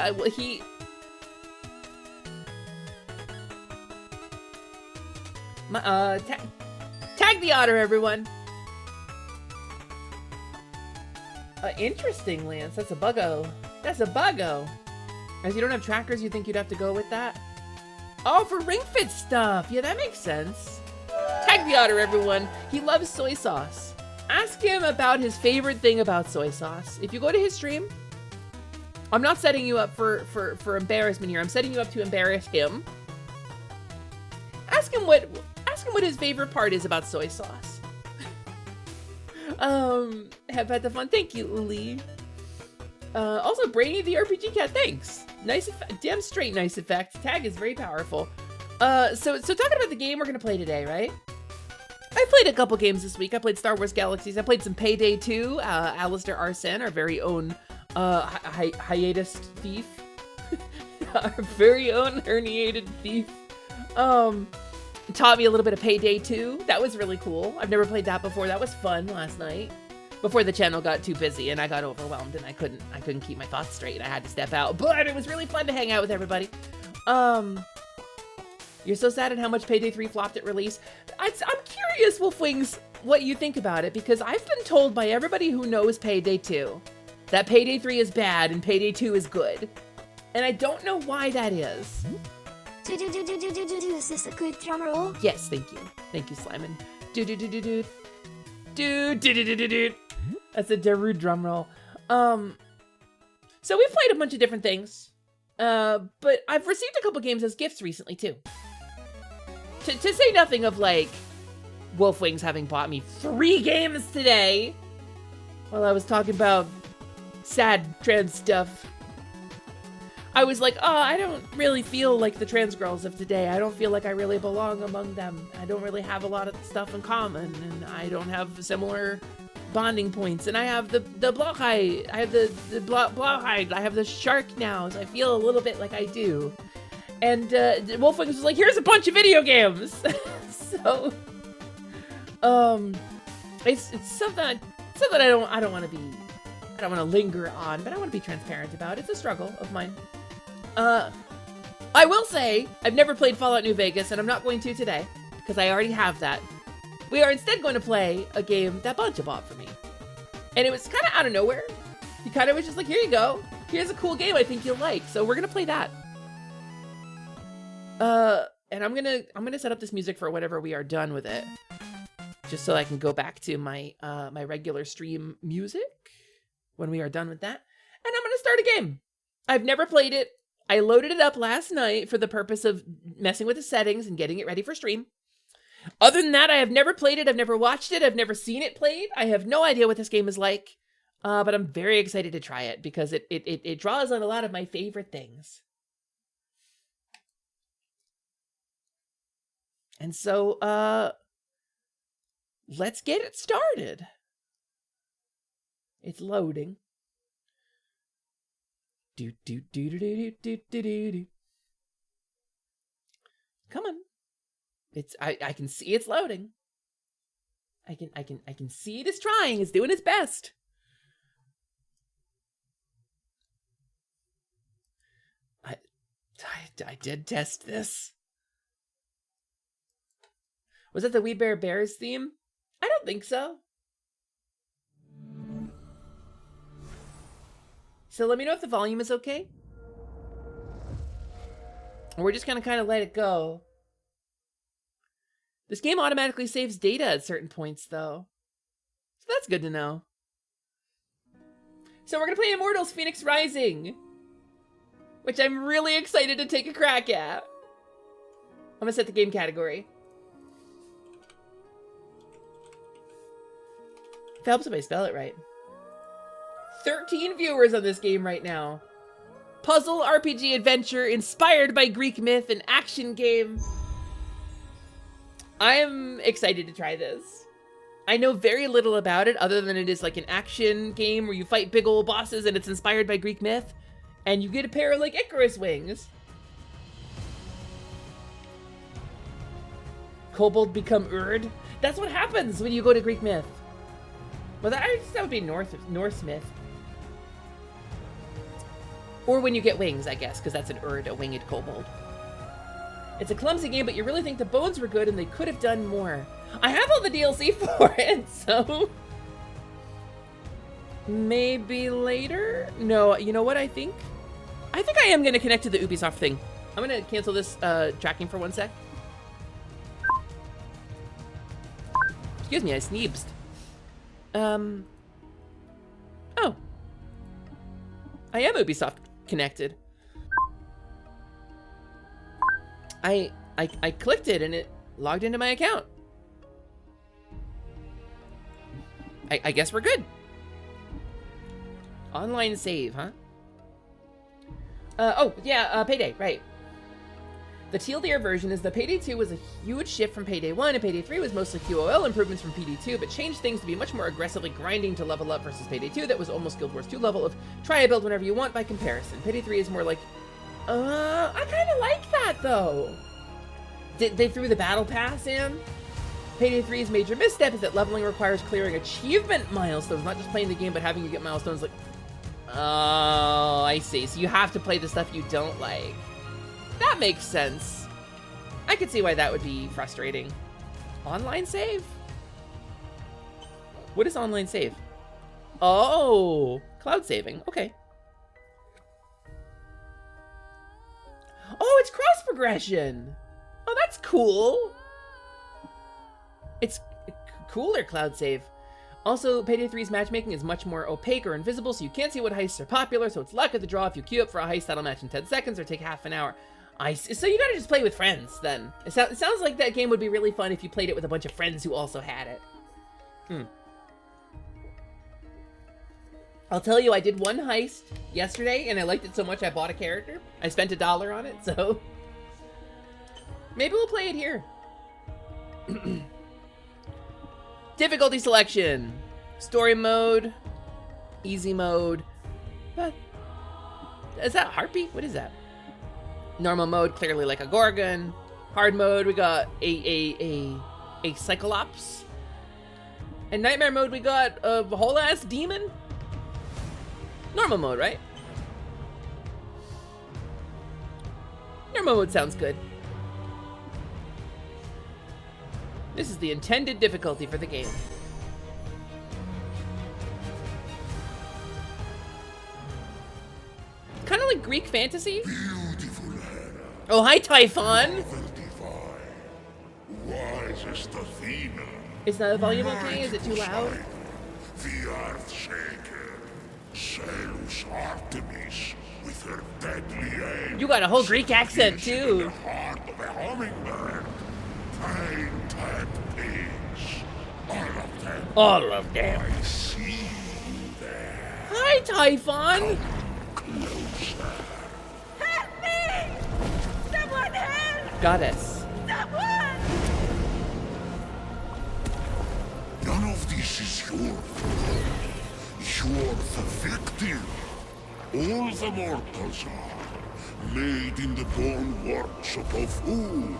Tag the Otter, everyone. Interesting, Lance. That's a buggo. As you don't have trackers, you think you'd have to go with that? Oh, for Ring Fit stuff. Yeah, that makes sense. Tag the otter, everyone. He loves soy sauce. Ask him about his favorite thing about soy sauce. If you go to his stream, I'm not setting you up for embarrassment here. I'm setting you up to embarrass him. Ask him what his favorite part is about soy sauce. Have had the fun. Thank you, Uli. Also, Brainy the RPG cat, thanks. Nice effect. Damn straight nice effect. Tag is very powerful. So talking about the game we're gonna play today, right? I played a couple games this week. I played Star Wars Galaxies. I played some Payday 2. Alistair Arsene, our very own hiatus thief. Our very own herniated thief. Taught me a little bit of Payday 2. That was really cool. I've never played that before. That was fun last night. Before the channel got too busy and I got overwhelmed and I couldn't keep my thoughts straight. I had to step out, but it was really fun to hang out with everybody. You're so sad at how much Payday 3 flopped at release. I'm curious, Wolfwings, what you think about it, because I've been told by everybody who knows Payday 2 that Payday 3 is bad and Payday 2 is good. And I don't know why that is. Is this a good drum roll? Yes, thank you. Thank you, Slimon. Do. That's a Darude drum roll. So we've played a bunch of different things. But I've received a couple games as gifts recently too. To say nothing of like Wolfwings having bought me 3 games today while I was talking about sad trans stuff. I was like, oh, I don't really feel like the trans girls of today. I don't feel like I really belong among them. I don't really have a lot of stuff in common, and I don't have similar bonding points. And I have the Blauhide, I have the Blauhide, I have the shark now, so I feel a little bit like I do. And Wolfwings was like, here's a bunch of video games. So, it's something I don't want to linger on, but I want to be transparent about. It's a struggle of mine. I will say, I've never played Fallout New Vegas, and I'm not going to today, because I already have that. We are instead going to play a game that Buncha bought for me. And it was kind of out of nowhere. He kind of was just like, here you go. Here's a cool game I think you'll like. So we're going to play that. And I'm gonna set up this music for whenever we are done with it. Just so I can go back to my my regular stream music when we are done with that. And I'm gonna start a game. I've never played it. I loaded it up last night for the purpose of messing with the settings and getting it ready for stream. Other than that, I have never played it. I've never watched it. I've never seen it played. I have no idea what this game is like. But I'm very excited to try it because it draws on a lot of my favorite things. And so, let's get it started. It's loading. Come on. I can see it's loading. I can see it is trying. It's doing its best. I did test this. Was that the We Bare Bears theme? I don't think so. So let me know if the volume is okay. We're just gonna kind of let it go. This game automatically saves data at certain points, though. So that's good to know. So we're gonna play Immortals Phoenix Rising, which I'm really excited to take a crack at. I'm gonna set the game category. It helps if I spell it right. 13 viewers on this game right now. Puzzle RPG adventure inspired by Greek myth and action game. I am excited to try this. I know very little about it other than it is like an action game where you fight big old bosses and it's inspired by Greek myth. And you get a pair of like Icarus wings. Kobold become Urd. That's what happens when you go to Greek myth. Well, that would be Norse myth. Or when you get wings, I guess, because that's an Urd, a winged kobold. It's a clumsy game, but you really think the bones were good and they could have done more. I have all the DLC for it, so... maybe later? No, you know what I think? I think I am going to connect to the Ubisoft thing. I'm gonna cancel this tracking for 1 sec. Excuse me, I sneezed. Oh. I am Ubisoft connected. I clicked it and it logged into my account. I guess we're good. Online save, huh? Oh, yeah, Payday, right. The TLDR version is that Payday 2 was a huge shift from Payday 1, and Payday 3 was mostly QOL improvements from PD 2, but changed things to be much more aggressively grinding to level up versus Payday 2 that was almost Guild Wars 2 level of try to build whenever you want by comparison. Payday 3 is more like, I kind of like that, though. They threw the battle pass in. Payday 3's major misstep is that leveling requires clearing achievement milestones, not just playing the game, but having you get milestones like... Oh, I see. So you have to play the stuff you don't like. That makes sense. I could see why that would be frustrating. Online save? What is online save? Oh, cloud saving. Okay. Oh, it's cross progression. Oh, that's cool. It's cooler cloud save. Also, Payday 3's matchmaking is much more opaque or invisible, so you can't see what heists are popular, so it's luck of the draw if you queue up for a heist that'll match in 10 seconds or take half an hour. So you gotta just play with friends, then. It sounds like that game would be really fun if you played it with a bunch of friends who also had it. I'll tell you, I did one heist yesterday, and I liked it so much I bought a character. I spent $1 on it, so... Maybe we'll play it here. Difficulty selection. Story mode. Easy mode. Is that Heartbeat? What is that? Normal mode, clearly like a Gorgon. Hard mode, we got a Cyclops. And Nightmare mode, we got a whole ass demon. Normal mode, right? Normal mode sounds good. This is the intended difficulty for the game. Kind of like Greek fantasy. Oh, hi, Typhon. Wisest Athena. Is the volume okay? Is it too loud? The Earthshaker. Zealous Artemis with her deadly aim. You got a whole Greek accent too. The heart of a hummingbird. Pain-tagged pigs. All of them. I see you there. Hi, Typhon. Closer. Help me! Someone help! Goddess. Someone! None of this is your fault. You're the victim. All the mortals are. Made in the bone workshop of fools.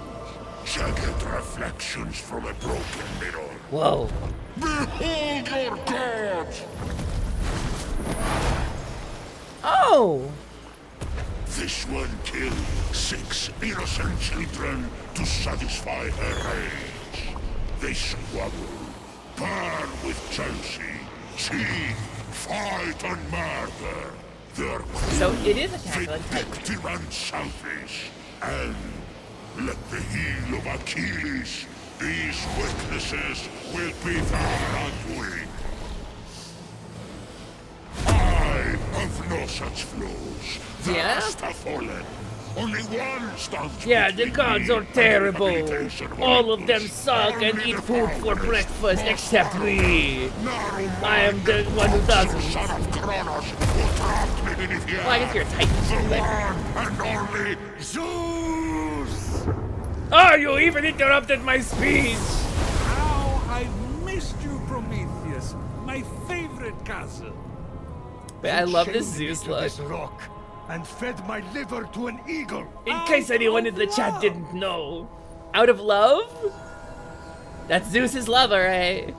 Jagged reflections from a broken mirror. Whoa. Behold your god! Oh! This one killed 6 innocent children to satisfy her rage. They squabble, burn with jealousy, cheat, fight and murder. They're cruel, So it is a Catholic type. vindictive and selfish. And let the heel of Achilles, these witnesses will be their undoing. I have no such flaws. The rest have fallen. Only one stands. Yeah, the between gods me are and terrible. rehabilitation of All of them Olympus. suck and Only eat the food for powerless breakfast, must except suffer. me. Narrow I am the one who doesn't. Son of Kronos, who trapped me beneath the Well, I guess you're a Titan. The one and only Zeus! Oh, you even interrupted my speech! How I missed you, Prometheus, my favorite cousin. But I love this Chained me Zeus to look. this rock and fed my liver to an eagle. In case anyone in the chat didn't know. Out of love? That's Zeus's lover, eh?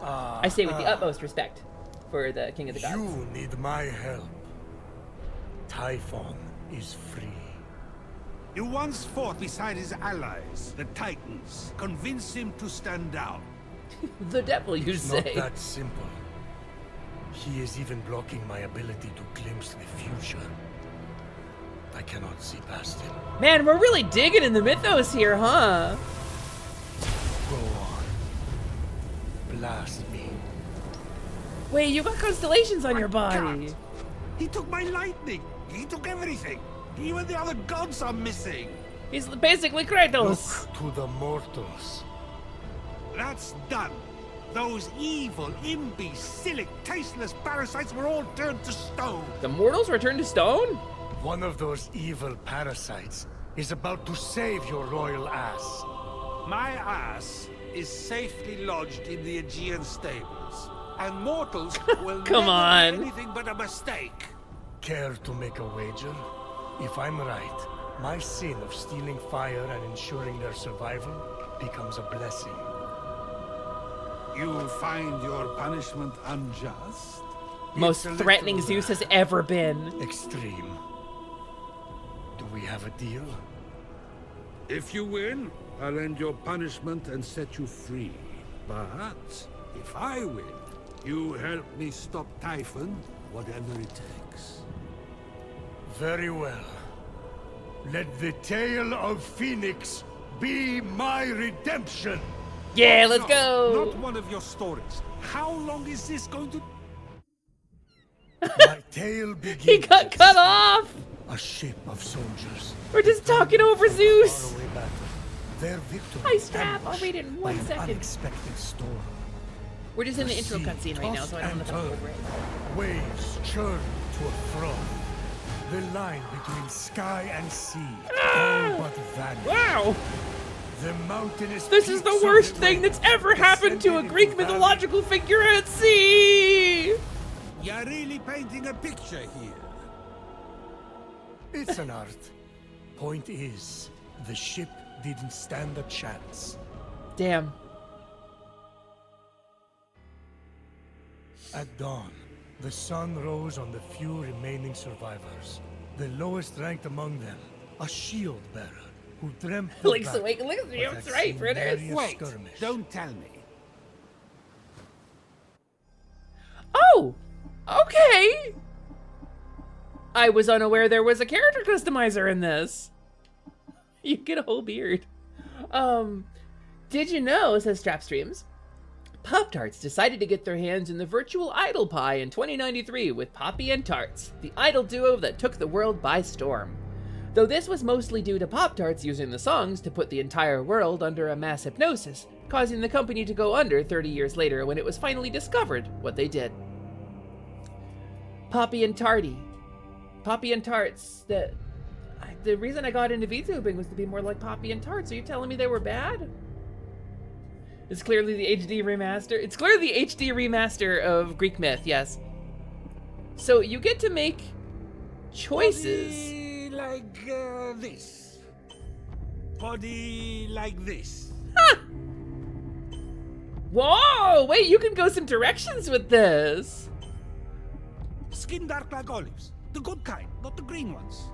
I say with the utmost respect for the king of the gods. You need my help. Typhon is free. You once fought beside his allies, the Titans. Convince him to stand down. The devil, you It's say. not that simple. He is even blocking my ability to glimpse the future. I cannot see past him. Man, we're really digging in the mythos here, huh? Go on. Blast me. Wait, you got constellations on your body. He took my lightning. He took everything. Even the other gods are missing. He's basically Kratos. Look to the mortals. That's done. Those evil, imbecilic, tasteless parasites were all turned to stone. The mortals were turned to stone? One of those evil parasites is about to save your royal ass. My ass is safely lodged in the Aegean stables, and mortals will Come never on. be anything but a mistake. Care to make a wager? If I'm right, my sin of stealing fire and ensuring their survival becomes a blessing. You find your punishment unjust? Most threatening Zeus has ever been. Extreme. Do we have a deal? If you win, I'll end your punishment and set you free. But if I win, you help me stop Typhon, whatever it takes. Very well. Let the tale of Phoenix be my redemption. Yeah, let's No, go. Not one of your stories. How long is this going to... My tale begins. He got cut off. A ship of soldiers. We're just talking over Zeus. Faraway battle. Their victory. Hi, Strap. I'll ambushed read it in by 1 an second. Unexpected storm. We're just in the intro cutscene right now, so I don't have to hold it. Waves churn to a froth. The line between sky and sea all but vanished. Wow. The mountainous This is the peaks of worst the thing way that's ever happened to a descended Greek into mythological figure at sea. You're really painting a picture here. It's an art. Point is, the ship didn't stand a chance. Damn. At dawn, the sun rose on the few remaining survivors. The lowest ranked among them, a shield bearer who dreamt of Like, so battle, wait, look at but the had right, seen Fritters. nary a Wait, skirmish. don't tell me. Oh, okay. I was unaware there was a character customizer in this. You get a whole beard. Did you know, says Strapstreams, Pop-Tarts decided to get their hands in the virtual Idol Pie in 2093 with Poppy and Tarts, the idol duo that took the world by storm. Though this was mostly due to Pop-Tarts using the songs to put the entire world under a mass hypnosis, causing the company to go under 30 years later when it was finally discovered what they did. Poppy and Tarty. Poppy and Tarts. The reason I got into VTubing was to be more like Poppy and Tarts. Are you telling me they were bad? It's clearly the HD remaster. It's clearly the HD remaster of Greek myth, yes. So you get to make choices. Body like this. Body like this. Huh. Whoa, wait, you can go some directions with this. Skin dark like olives. The good kind, not the green ones.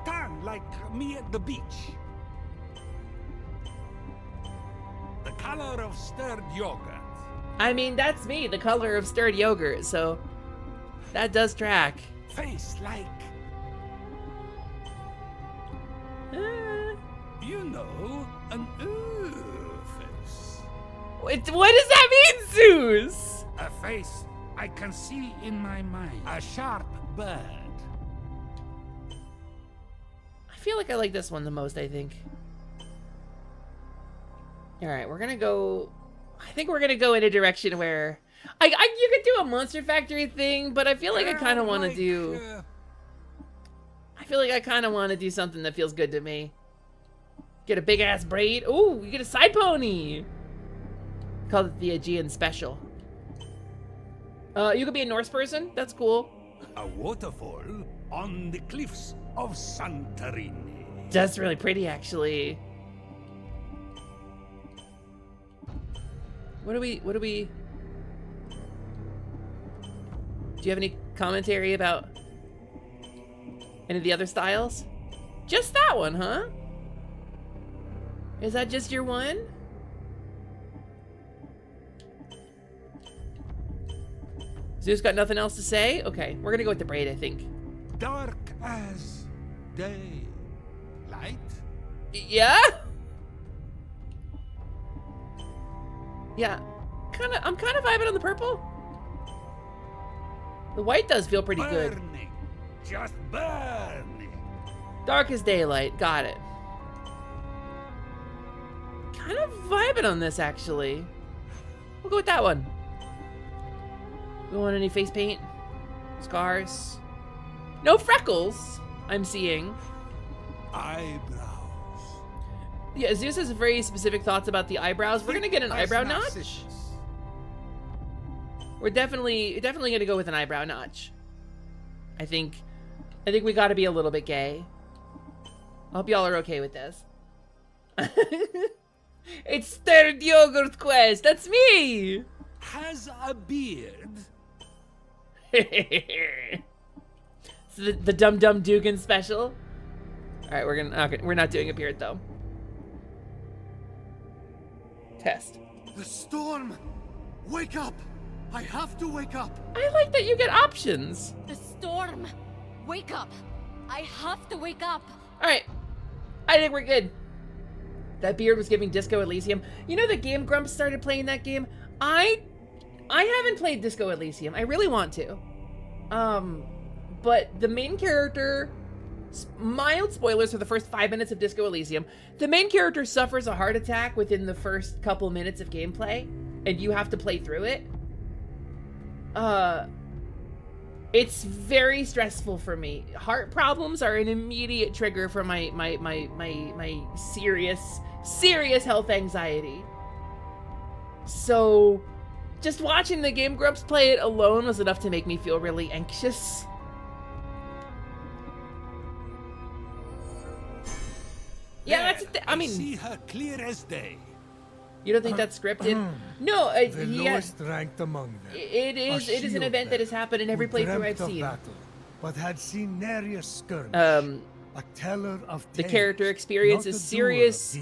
Tan like me at the beach. The color of stirred yogurt. I mean, that's me, the color of stirred yogurt, so that does track. Face like... You know, an face. What does that mean, Zeus? A face I can see in my mind. A sharp bird. I feel like I like this one the most, I think. Alright, we're gonna go... I think we're gonna go in a direction where... you could do a Monster Factory thing, but I feel like I kind of want to do... I feel like I kind of want to do something that feels good to me. Get a big-ass braid. Ooh, you get a side pony! Call it the Aegean Special. You could be a Norse person. That's cool. A waterfall on the cliffs of Santorini. That's really pretty, actually. What do we... Do you have any commentary about any of the other styles? Just that one, huh? Is that just your one? Zeus got nothing else to say? Okay, we're gonna go with the braid, I think. Dark as day. Light? Yeah? Yeah. I'm kind of vibing on the purple. The white does feel pretty good. Burning. Just burning. Dark as daylight. Got it. Kind of vibing on this, actually. We'll go with that one. We want any face paint? Scars? No freckles, I'm seeing. Eyebrows. Yeah, Zeus has very specific thoughts about the eyebrows. We're gonna get an eyebrow notch. We're definitely gonna go with an eyebrow notch. I think we gotta be a little bit gay. I hope y'all are okay with this. It's Stirred Yogurt Quest, that's me! Has a beard. It's the Dum Dum Dugan special. Alright, we're not doing a beard though. Test. The storm! Wake up! I have to wake up! I like that you get options. The storm! Wake up! I have to wake up! Alright. I think we're good. That beard was giving Disco Elysium. You know the Game Grumps started playing that game? I haven't played Disco Elysium. I really want to. But the main character, mild spoilers for the first 5 minutes of Disco Elysium, the main character suffers a heart attack within the first couple minutes of gameplay, and you have to play through it. It's very stressful for me. Heart problems are an immediate trigger for my serious health anxiety. So just watching the Game Grumps play it alone was enough to make me feel really anxious. Yeah, that's I mean, see her clear as day. You don't think that's scripted? No, the lowest ranked among them. It is an event that has happened in every playthrough I've seen. Battle, but had seen nary a skirmish. A teller of the tales, character experiences serious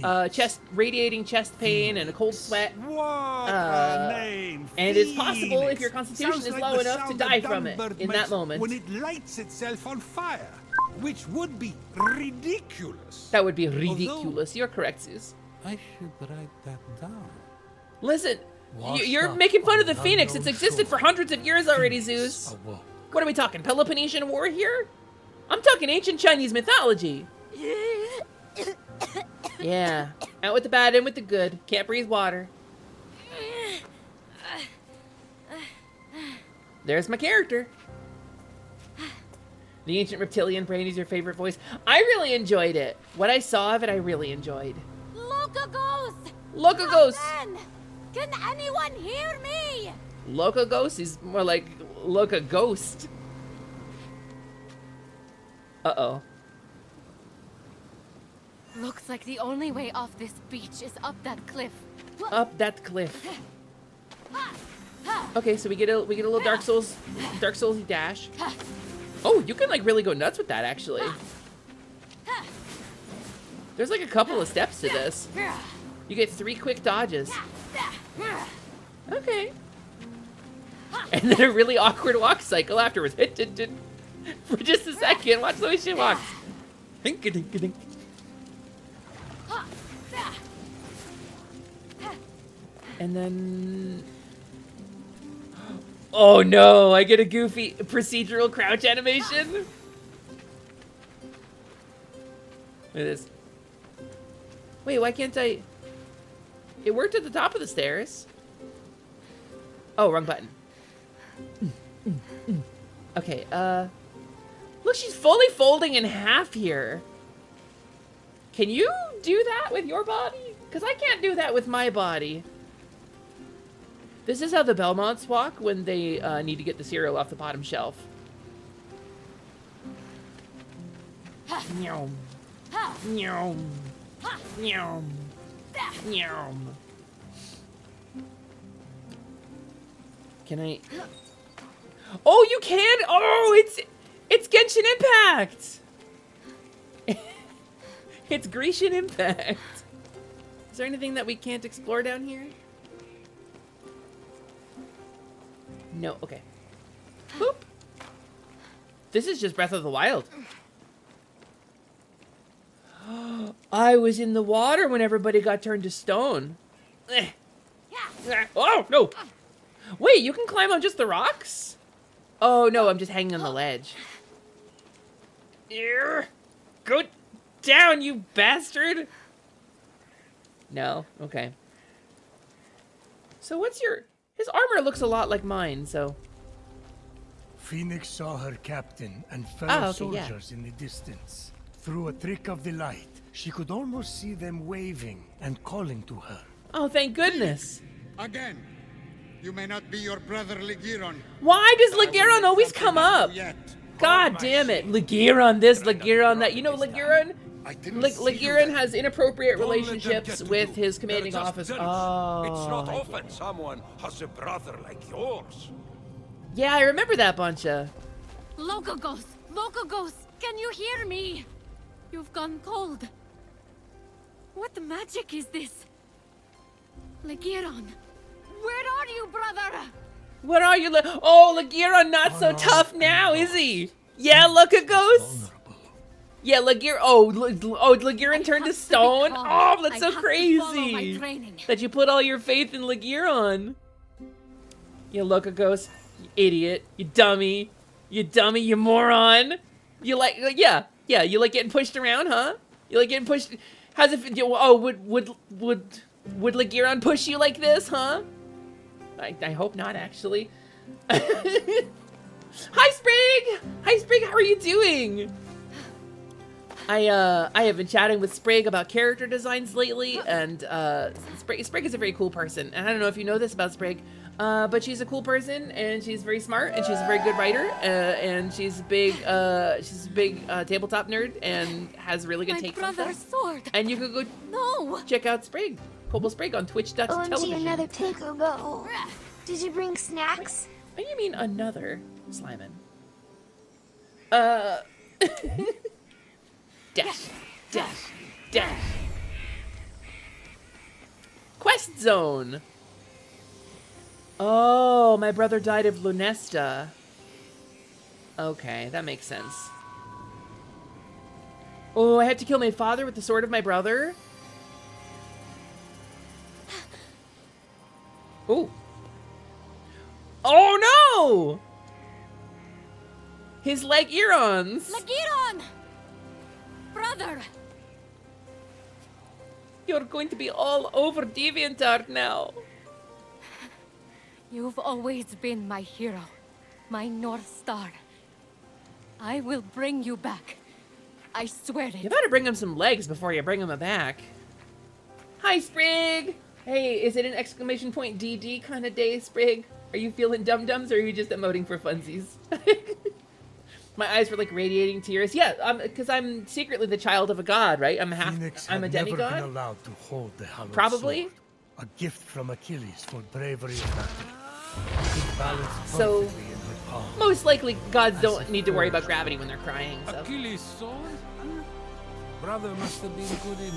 radiating chest pain and a cold sweat. And it's possible if your constitution is low enough to die from it in that moment. When it lights itself on fire, which would be ridiculous. That would be ridiculous. You're correct, Zeus. I should write that down. Listen, you're making fun of the Phoenix. It's existed for hundreds of years already, Zeus. What are we talking, Peloponnesian War here? I'm talking ancient Chinese mythology. Yeah, out with the bad, in with the good. Can't breathe water. There's my character. The ancient reptilian brain is your favorite voice. I really enjoyed it. What I saw of it, I really enjoyed. Look a ghost! Look a ghost! Can anyone hear me? Look a ghost is more like look a ghost. Uh-oh. Looks like the only way off this beach is up that cliff. Up that cliff. Okay, so we get a little Dark Soulsy dash. Oh, you can like really go nuts with that actually. There's like a couple of steps to this. You get 3 quick dodges. Okay. And then a really awkward walk cycle afterwards. For just a second. Watch the way she walks. Dink-a-dink-a-dink. And then... Oh no, I get a goofy procedural crouch animation. Look at this. Wait, why can't I... It worked at the top of the stairs. Oh, wrong button. Okay, look, she's fully folding in half here. Can you do that with your body? Because I can't do that with my body. This is how the Belmonts walk when they need to get the cereal off the bottom shelf. Nyom. Nyom. Nyom. Nyom. Can I... Oh, you can! Oh, it's Genshin Impact! It's Grecian Impact. Is there anything that we can't explore down here? No, okay. Boop. This is just Breath of the Wild. I was in the water when everybody got turned to stone. Oh, no. Wait, you can climb on just the rocks? Oh, no, I'm just hanging on the ledge. Go down, you bastard. No? Okay. So what's your... His armor looks a lot like mine, so... Phoenix saw her captain and fellow okay, yeah. soldiers in the distance. Through a trick of the light, she could almost see them waving and calling to her. Oh, thank goodness. Again, you may not be your brother Ligiron. Why does Ligiron always come up? God damn it. Ligiron this, Ligiron that. You know, Ligiron? Ligiron has inappropriate relationships with his commanding officer. Oh. It's not often someone has a brother like yours. Yeah, I remember that bunch of... Locogos! Locogos! Can you hear me? You've gone cold. What magic is this? Ligiron, where are you, brother? What are you? Oh, Ligiron not so tough now, is he? Yeah, Locogos? Yeah, Ligiron. Oh, Ligiron turned to stone? Oh, that's so crazy. That you put all your faith in Ligiron. You Locogos, you idiot. You dummy. You dummy, you moron. You like, yeah, you like getting pushed around, huh? You like getting pushed. How's it feel? Oh, would Ligiron push you like this, huh? I hope not, actually. Hi, Sprig! Hi, Sprig, how are you doing? I have been chatting with Sprig about character designs lately, and Sprig is a very cool person. And I don't know if you know this about Sprig, but she's a cool person, and she's very smart, and she's a very good writer, and she's a big tabletop nerd, and has really good takes on stuff. Sword. And you could go check out Sprig, Kobold Sprig on Twitch.tv. OMG, another takeover. Did you bring snacks? What do you mean another, Slimin? Dash, dash, dash. Quest zone. Oh, my brother died of Lunesta. Okay, that makes sense. Oh, I have to kill my father with the sword of my brother? Oh. Oh no! His Legirons! Legiron! Brother! You're going to be all over DeviantArt now. You've always been my hero, my North Star. I will bring you back. I swear it. You better bring him some legs before you bring him back. Hi, Sprig! Hey, is it an exclamation point DD kind of day, Sprig? Are you feeling dum-dums, or are you just emoting for funsies? My eyes were like radiating tears. Yeah, because I'm secretly the child of a god, right? I'm a demigod. Never been allowed to hold the hallowed Probably. sword. A gift from Achilles for bravery in battle. So, most likely gods don't need to worry about gravity when they're crying. So. Achilles' sword? Brother must have been good in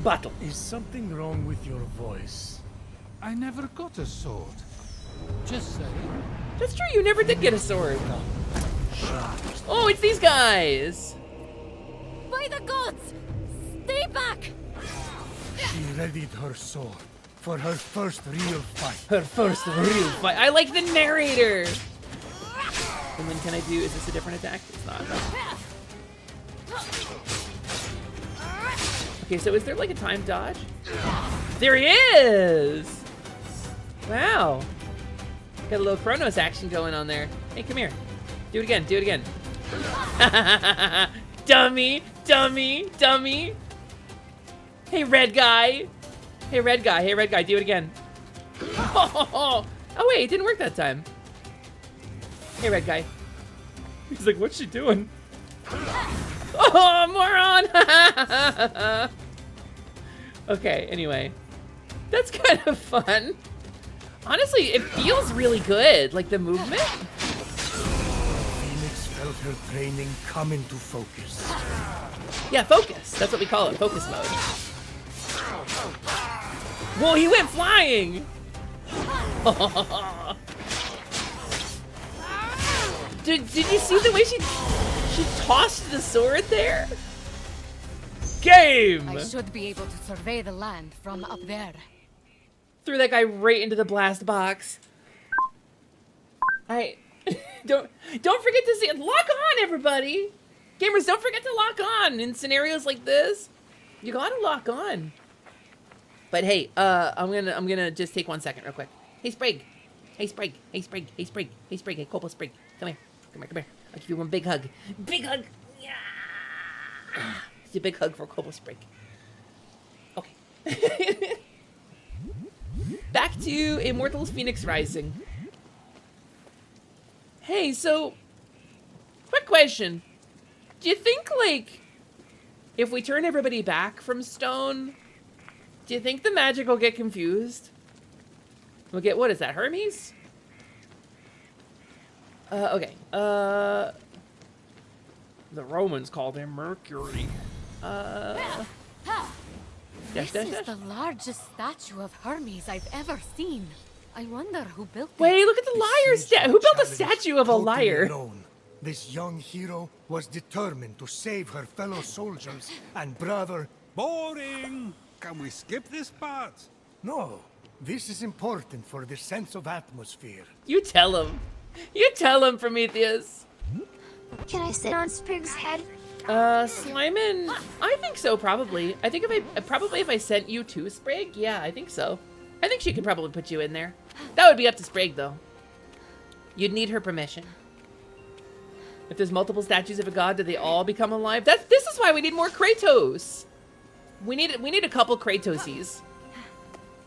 battle. Is something wrong with your voice? I never got a sword. Just saying. That's true, you never did get a sword. Oh, it's these guys! By the gods! Stay back! She readied her sword for her first real fight. Her first real fight. I like the narrator! And then can I do, is this a different attack? It's not. Okay, so is there like a time dodge? There he is! Wow. Got a little Chronos action going on there. Hey, come here. Do it again, do it again. Dummy, dummy, dummy. Hey, red guy. Hey, red guy, hey, red guy, do it again. Oh, wait, it didn't work that time. Hey, red guy. He's like, what's she doing? Oh, moron! Okay, anyway. That's kind of fun. Honestly, it feels really good, like the movement. Phoenix felt her training come into focus. Yeah, focus. That's what we call it, focus mode. Whoa, he went flying! Did you see the way she tossed the sword there? Game! I should be able to survey the land from up there. Threw that guy right into the blast box. Alright. Don't forget to see it. Lock on, everybody! Gamers, don't forget to lock on in scenarios like this. You gotta lock on. But hey, I'm gonna just take 1 second real quick. Hey Sprig. Hey Sprig. Hey Sprig. Hey Sprig. Hey Sprig. Hey Cobalt Sprig. Come here. Come here. Come here. I'll give you one big hug. Big hug. Yeah. It's a big hug for Cobalt Sprig. Okay. Back to Immortals Phoenix Rising. Hey, so quick question. Do you think, like, if we turn everybody back from stone, do you think the magic will get confused? We'll get, what is that, Hermes? Okay. The Romans called him Mercury. This is the largest statue of Hermes I've ever seen. I wonder who built it. Wait, look at the liar statue. Who built a statue of a liar? Alone. This young hero was determined to save her fellow soldiers and brother. Boring! Can we skip this part? No, this is important for the sense of atmosphere. You tell him. You tell him, Prometheus. Can I sit on Sprig's head? Slyman, I think so, probably. I think if I sent you to Sprig, yeah, I think so. I think she could probably put you in there. That would be up to Sprig, though. You'd need her permission. If there's multiple statues of a god, do they all become alive? This is why we need more Kratos. We need a couple Kratoses.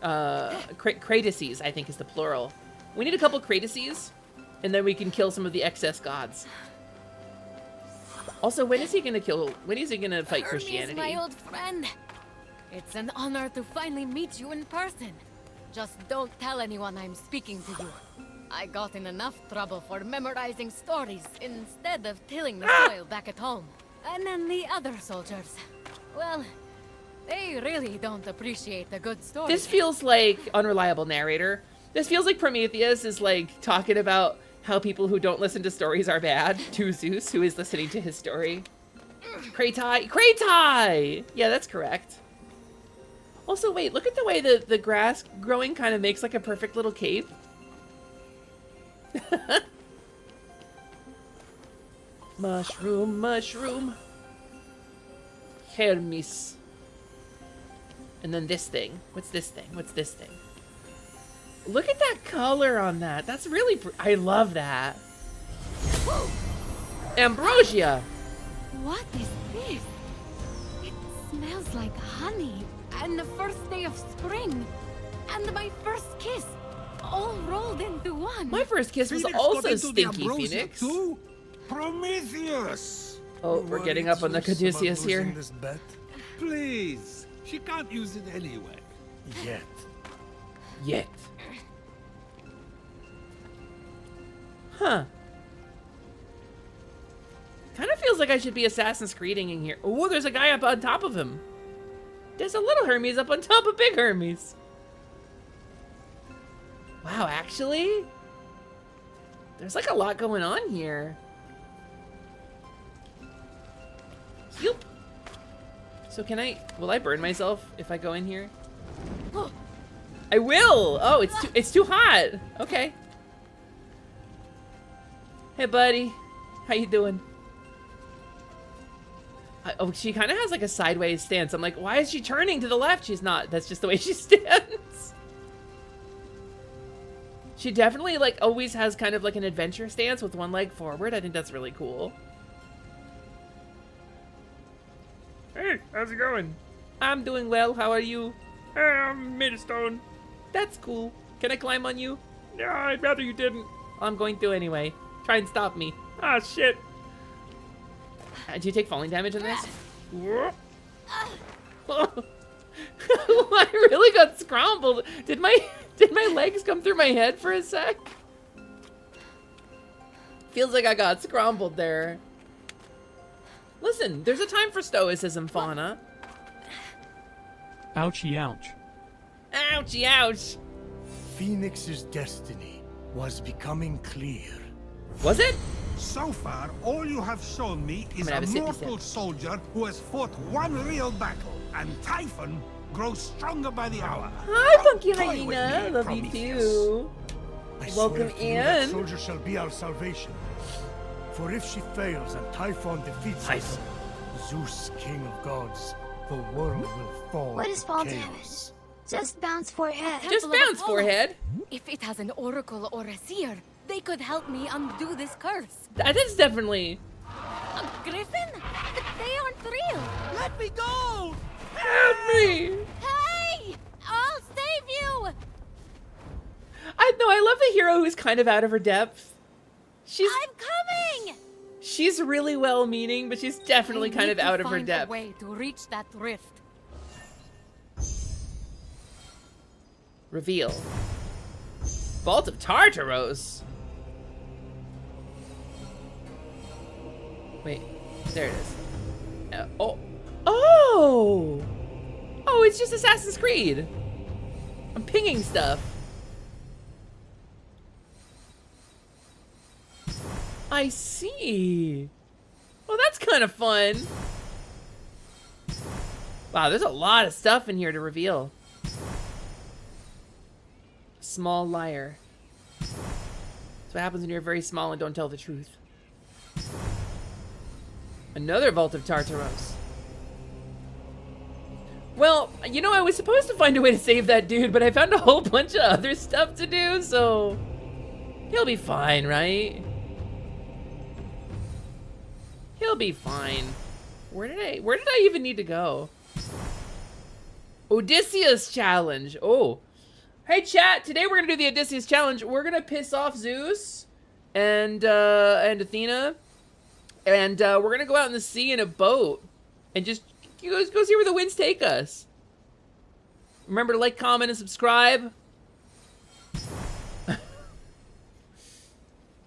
Kratoses, I think, is the plural. We need a couple Kratoses, and then we can kill some of the excess gods. Also, when is he gonna fight Christianity? Hermes, my old friend. It's an honor to finally meet you in person. Just don't tell anyone I'm speaking to you. I got in enough trouble for memorizing stories instead of tilling the soil back at home. And then the other soldiers, well, they really don't appreciate a good story. This feels like unreliable narrator. This feels like Prometheus is like talking about how people who don't listen to stories are bad to Zeus, who is listening to his story. Kratai! Yeah, that's correct. Also, wait, look at the way the grass growing kind of makes like a perfect little cape. Mushroom, mushroom. Hermes. And then this thing. What's this thing? What's this thing? Look at that color on that. That's really... I love that. Ambrosia. What is this? It smells like honey. And the first day of spring. And my first kiss. All rolled into one. My first kiss was also stinky, Phoenix. Too? Prometheus! Oh, we're getting up on the Caduceus here. This bet? Please. She can't use it anyway. Yet. Yet. Huh. Kind of feels like I should be Assassin's Creeding in here. Oh, there's a guy up on top of him. There's a little Hermes up on top of big Hermes. Wow, actually? There's like a lot going on here. Yoop. So will I burn myself if I go in here? I will! Oh, it's too hot. Okay. Hey, buddy. How you doing? Oh, she kind of has like a sideways stance. I'm like, why is she turning to the left? She's not. That's just the way she stands. She definitely like always has kind of like an adventure stance with one leg forward. I think that's really cool. Hey, how's it going? I'm doing well. How are you? I'm made of stone. That's cool. Can I climb on you? Yeah, I'd rather you didn't. I'm going to anyway. Try and stop me. Ah, shit. Do you take falling damage in this? I really got scrambled. Did my legs come through my head for a sec? Feels like I got scrambled there. Listen, there's a time for stoicism, Fauna. Ouchie, ouch. Ouchie, ouch. Phoenix's destiny was becoming clear. Was it? So far, all you have shown me is gonna have a a sippy mortal soldier who has fought one real battle, and Typhon grows stronger by the hour. Hi, Funky Toy with Hyena. me, Love you Prometheus. too. I Welcome swear to you that in. soldier shall be our salvation. For if she fails and Typhon defeats us, Zeus, king of gods, the world will fall What is to fall chaos. damage? Just bounce forehead. Just bounce, forehead. If it has an oracle or a seer, they could help me undo this curse. That is definitely. A griffin? But they aren't real. Let me go! Help me! Hey! I'll save you! I love the hero who's kind of out of her depth. I'm coming! She's really well-meaning, but she's definitely I kind need of to out of her find depth. a way to reach that rift. Reveal. Vault of Tartaros. Wait, there it is. Oh. Oh, it's just Assassin's Creed. I'm pinging stuff. I see. Well, that's kind of fun. Wow, there's a lot of stuff in here to reveal. Small liar. That's what happens when you're very small and don't tell the truth. Another Vault of Tartaros. Well, you know, I was supposed to find a way to save that dude, but I found a whole bunch of other stuff to do, so he'll be fine, right? He'll be fine. Where did I even need to go? Odysseus challenge. Oh. Hey chat, today we're gonna do the Odysseus challenge. We're gonna piss off Zeus and Athena. And we're gonna go out in the sea in a boat and just go see where the winds take us. Remember to like, comment, and subscribe.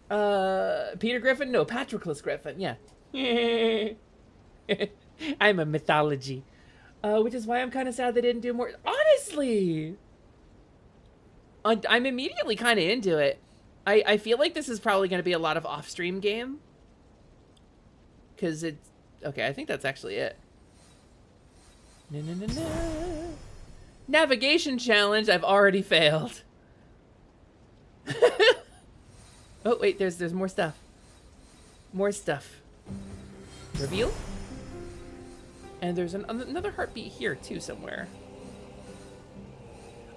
Peter Griffin? No, Patroclus Griffin, yeah. I'm a mythology. Which is why I'm kind of sad they didn't do more. Honestly! I'm immediately kind of into it. I feel like this is probably going to be a lot of off-stream game. Because it's... Okay, I think that's actually it. Navigation challenge, I've already failed. Oh, wait, there's more stuff. More stuff. Reveal? And there's another heartbeat here, too, somewhere.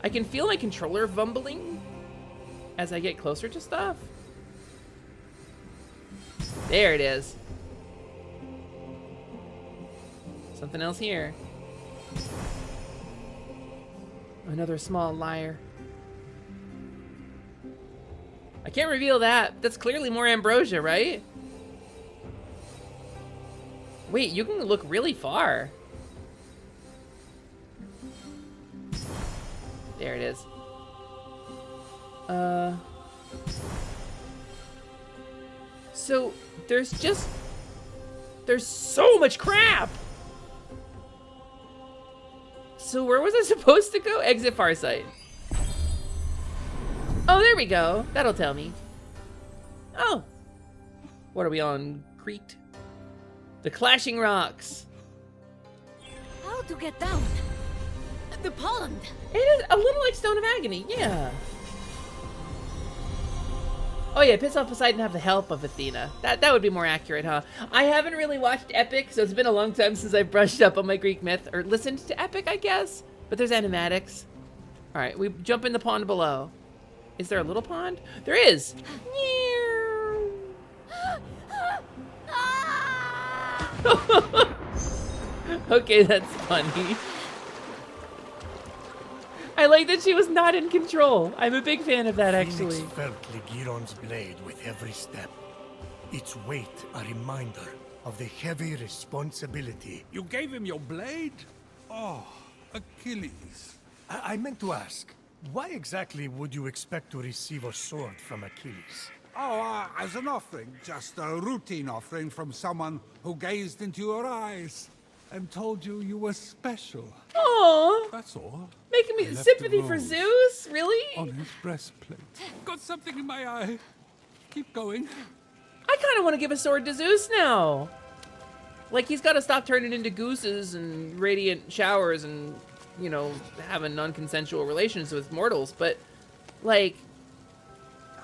I can feel my controller fumbling as I get closer to stuff. There it is. Something else here. Another small liar. I can't reveal that. That's clearly more ambrosia, right? Wait, you can look really far. There it is. So there's so much crap. So where was I supposed to go? Exit Farsight. Oh, there we go. That'll tell me. Oh. What are we on? Crete? The Clashing Rocks. How to get down? The pond. It is a little like Stone of Agony, yeah. Oh yeah, piss off Poseidon and have the help of Athena. That would be more accurate, huh? I haven't really watched Epic, so it's been a long time since I've brushed up on my Greek myth, or listened to Epic, I guess. But there's animatics. All right, we jump in the pond below. Is there a little pond? There is. Okay, that's funny. I like that she was not in control. I'm a big fan of that, actually. Phoenix felt Ligiron's blade with every step. Its weight a reminder of the heavy responsibility. You gave him your blade? Oh, Achilles. I meant to ask, why exactly would you expect to receive a sword from Achilles? Oh, as an offering. Just a routine offering from someone who gazed into your eyes and told you you were special. Aww. That's all. Making me Left sympathy a for rose Zeus? Really? on his breastplate. Got something in my eye. Keep going. I kind of want to give a sword to Zeus now. Like, he's got to stop turning into gooses and radiant showers and, you know, having non-consensual relations with mortals. But, like,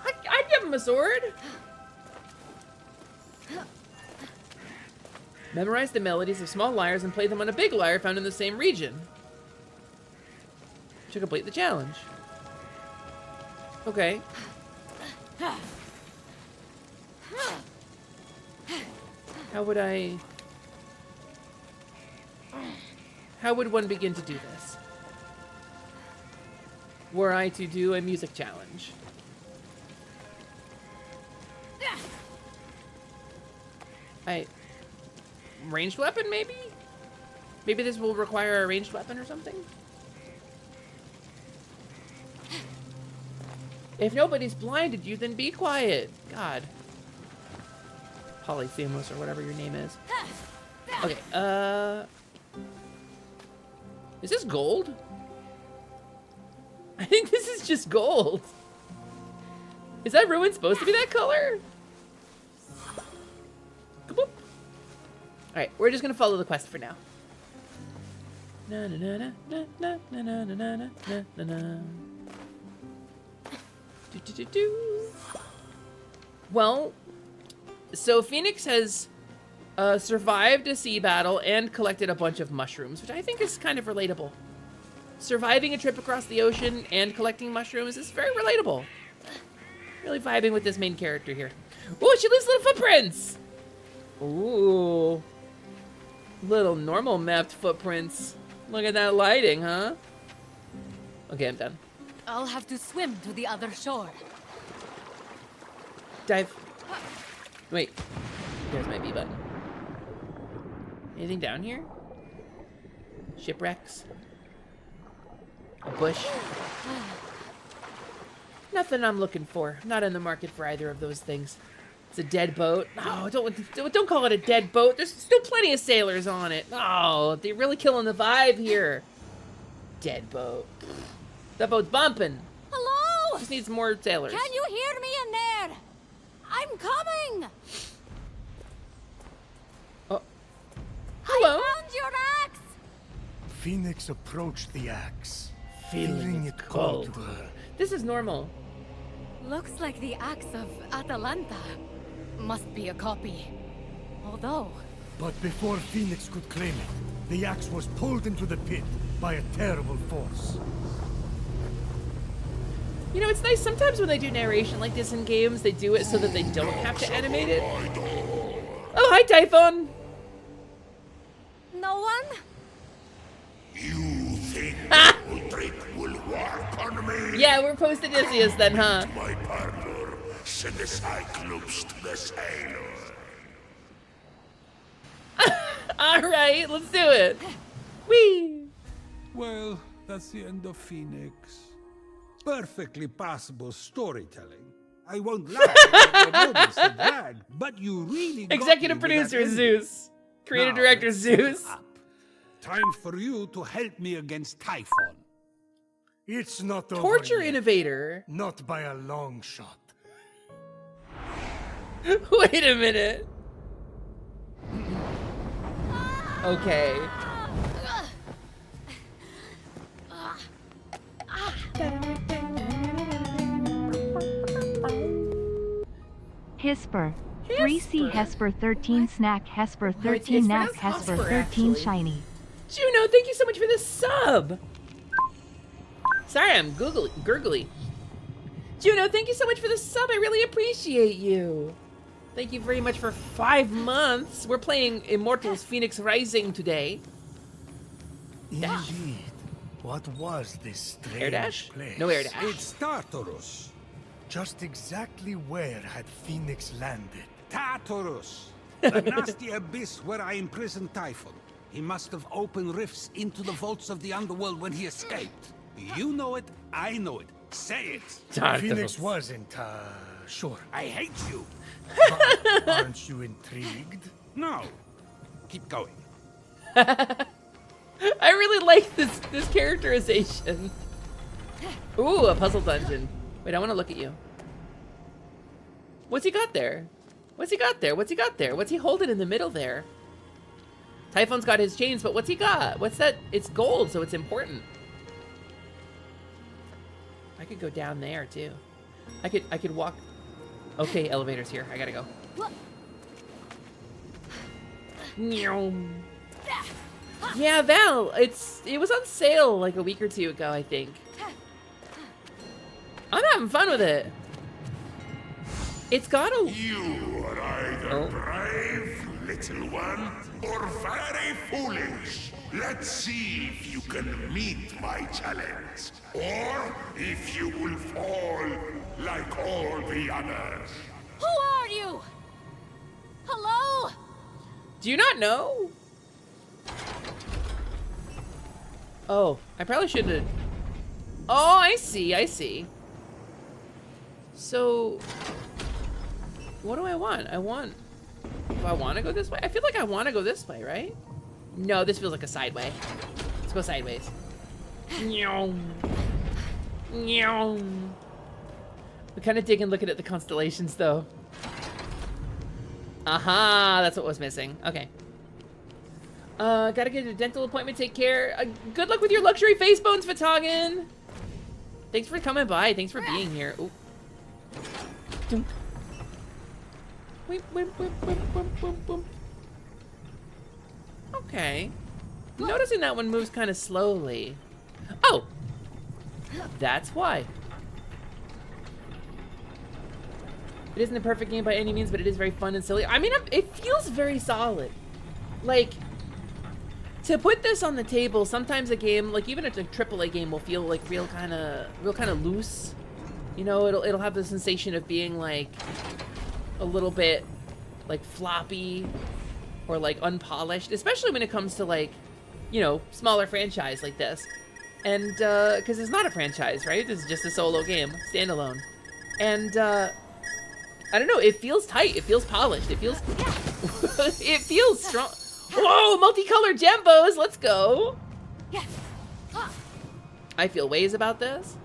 I'd give him a sword. Memorize the melodies of small lyres and play them on a big lyre found in the same region to complete the challenge. Okay. How would one begin to do this? Were I to do a music challenge? Ranged weapon, maybe? Maybe this will require a ranged weapon or something? If nobody's blinded you, then be quiet. God. Polyphemus or whatever your name is. Okay, is this gold? I think this is just gold. Is that ruin supposed to be that color? Kaboop. Alright, we're just gonna follow the quest for now. Na na na na na na na na na na na. Do do do do. Well, so Phoenix has survived a sea battle and collected a bunch of mushrooms, which I think is kind of relatable. Surviving a trip across the ocean and collecting mushrooms is very relatable. Really vibing with this main character here. Ooh, she leaves little footprints! Ooh. Little normal mapped footprints. Look at that lighting, huh? Okay, I'm done. I'll have to swim to the other shore. Dive. Wait. There's my B button. Anything down here? Shipwrecks? A bush? Nothing I'm looking for. Not in the market for either of those things. It's a dead boat. No, don't call it a dead boat. There's still plenty of sailors on it. No, they're really killing the vibe here. Dead boat. That boat's bumping. Hello? Just needs more sailors. Can you hear me in there? I'm coming. Oh. Hello. I found your axe. Phoenix approached the axe, Feeling it called to her. This is normal. Looks like the axe of Atalanta. Must be a copy. Although... But before Phoenix could claim it, the axe was pulled into the pit by a terrible force. You know, it's nice sometimes when they do narration like this in games, they do it so that they don't have to animate it. Oh, hi, Typhon! No one? You think the trick will work on me? Yeah, we're post Odysseus then, huh? My partner, send the Cyclops to the sailor. Alright, let's do it. Whee! Well, that's the end of Phoenix. Perfectly passable storytelling. I won't lie, I noticed the drag, but you really got Executive me with that producer ending. Zeus. Creator Now, director let's set it Zeus. up. Time for you to help me against Typhon. It's not over Torture yet. innovator. Not by a long shot. Wait a minute. Okay. Hisper. 3C Hesper 13 Snack Hesper 13 Knack pronounced Hesper Hosper, 13 actually. Shiny. Juno, thank you so much for the sub. Sorry, I'm gurgly. Juno, thank you so much for the sub. I really appreciate you. Thank you very much for 5 months. We're playing Immortals Phoenix Rising today. Dash. Indeed. What was this strange Air dash? place? No air dash. It's Tartarus. Just exactly where had Phoenix landed? Tartarus. The nasty abyss where I imprisoned Typhon. He must have opened rifts into the vaults of the underworld when he escaped. You know it, I know it. Say it. Phoenix wasn't, sure. I hate you. But aren't you intrigued? No. Keep going. I really like this characterization. Ooh, a puzzle dungeon. Wait, I want to look at you. What's he got there? What's he got there? What's he got there? What's he holding in the middle there? Typhoon's got his chains, but what's he got? What's that? It's gold, so it's important. I could go down there too. I could walk. Okay, elevator's here. I gotta go. Yeah, Val, it was on sale like a week or two ago, I think. I'm having fun with it. It's got a... You are either brave, little one, or very foolish. Let's see if you can meet my challenge, or if you will fall like all the others. Who are you? Hello? Do you not know? Oh, I probably should have... Oh, I see, I see. So... What do I want? Do I want to go this way? I feel like I want to go this way, right? No, this feels like a side way. Let's go sideways. We kind of dig and looking at the constellations, though. Aha, that's what was missing. Okay. Gotta get a dental appointment, take care. Good luck with your luxury face bones, Vatagan. Thanks for coming by. Thanks for being here. Ooh. Dunk. Okay. Noticing that one moves kind of slowly. Oh! That's why. It isn't a perfect game by any means, but it is very fun and silly. I mean, it feels very solid. Like, to put this on the table, sometimes a game, like even a AAA game, will feel like real kind of loose. You know, it'll have the sensation of being like a little bit like floppy or like unpolished, especially when it comes to like, you know, smaller franchise like this. And because it's not a franchise, right? This is just a solo game, standalone. And I don't know, it feels tight, it feels polished, it feels it feels strong. Whoa, multicolored gembos, let's go. I feel ways about this.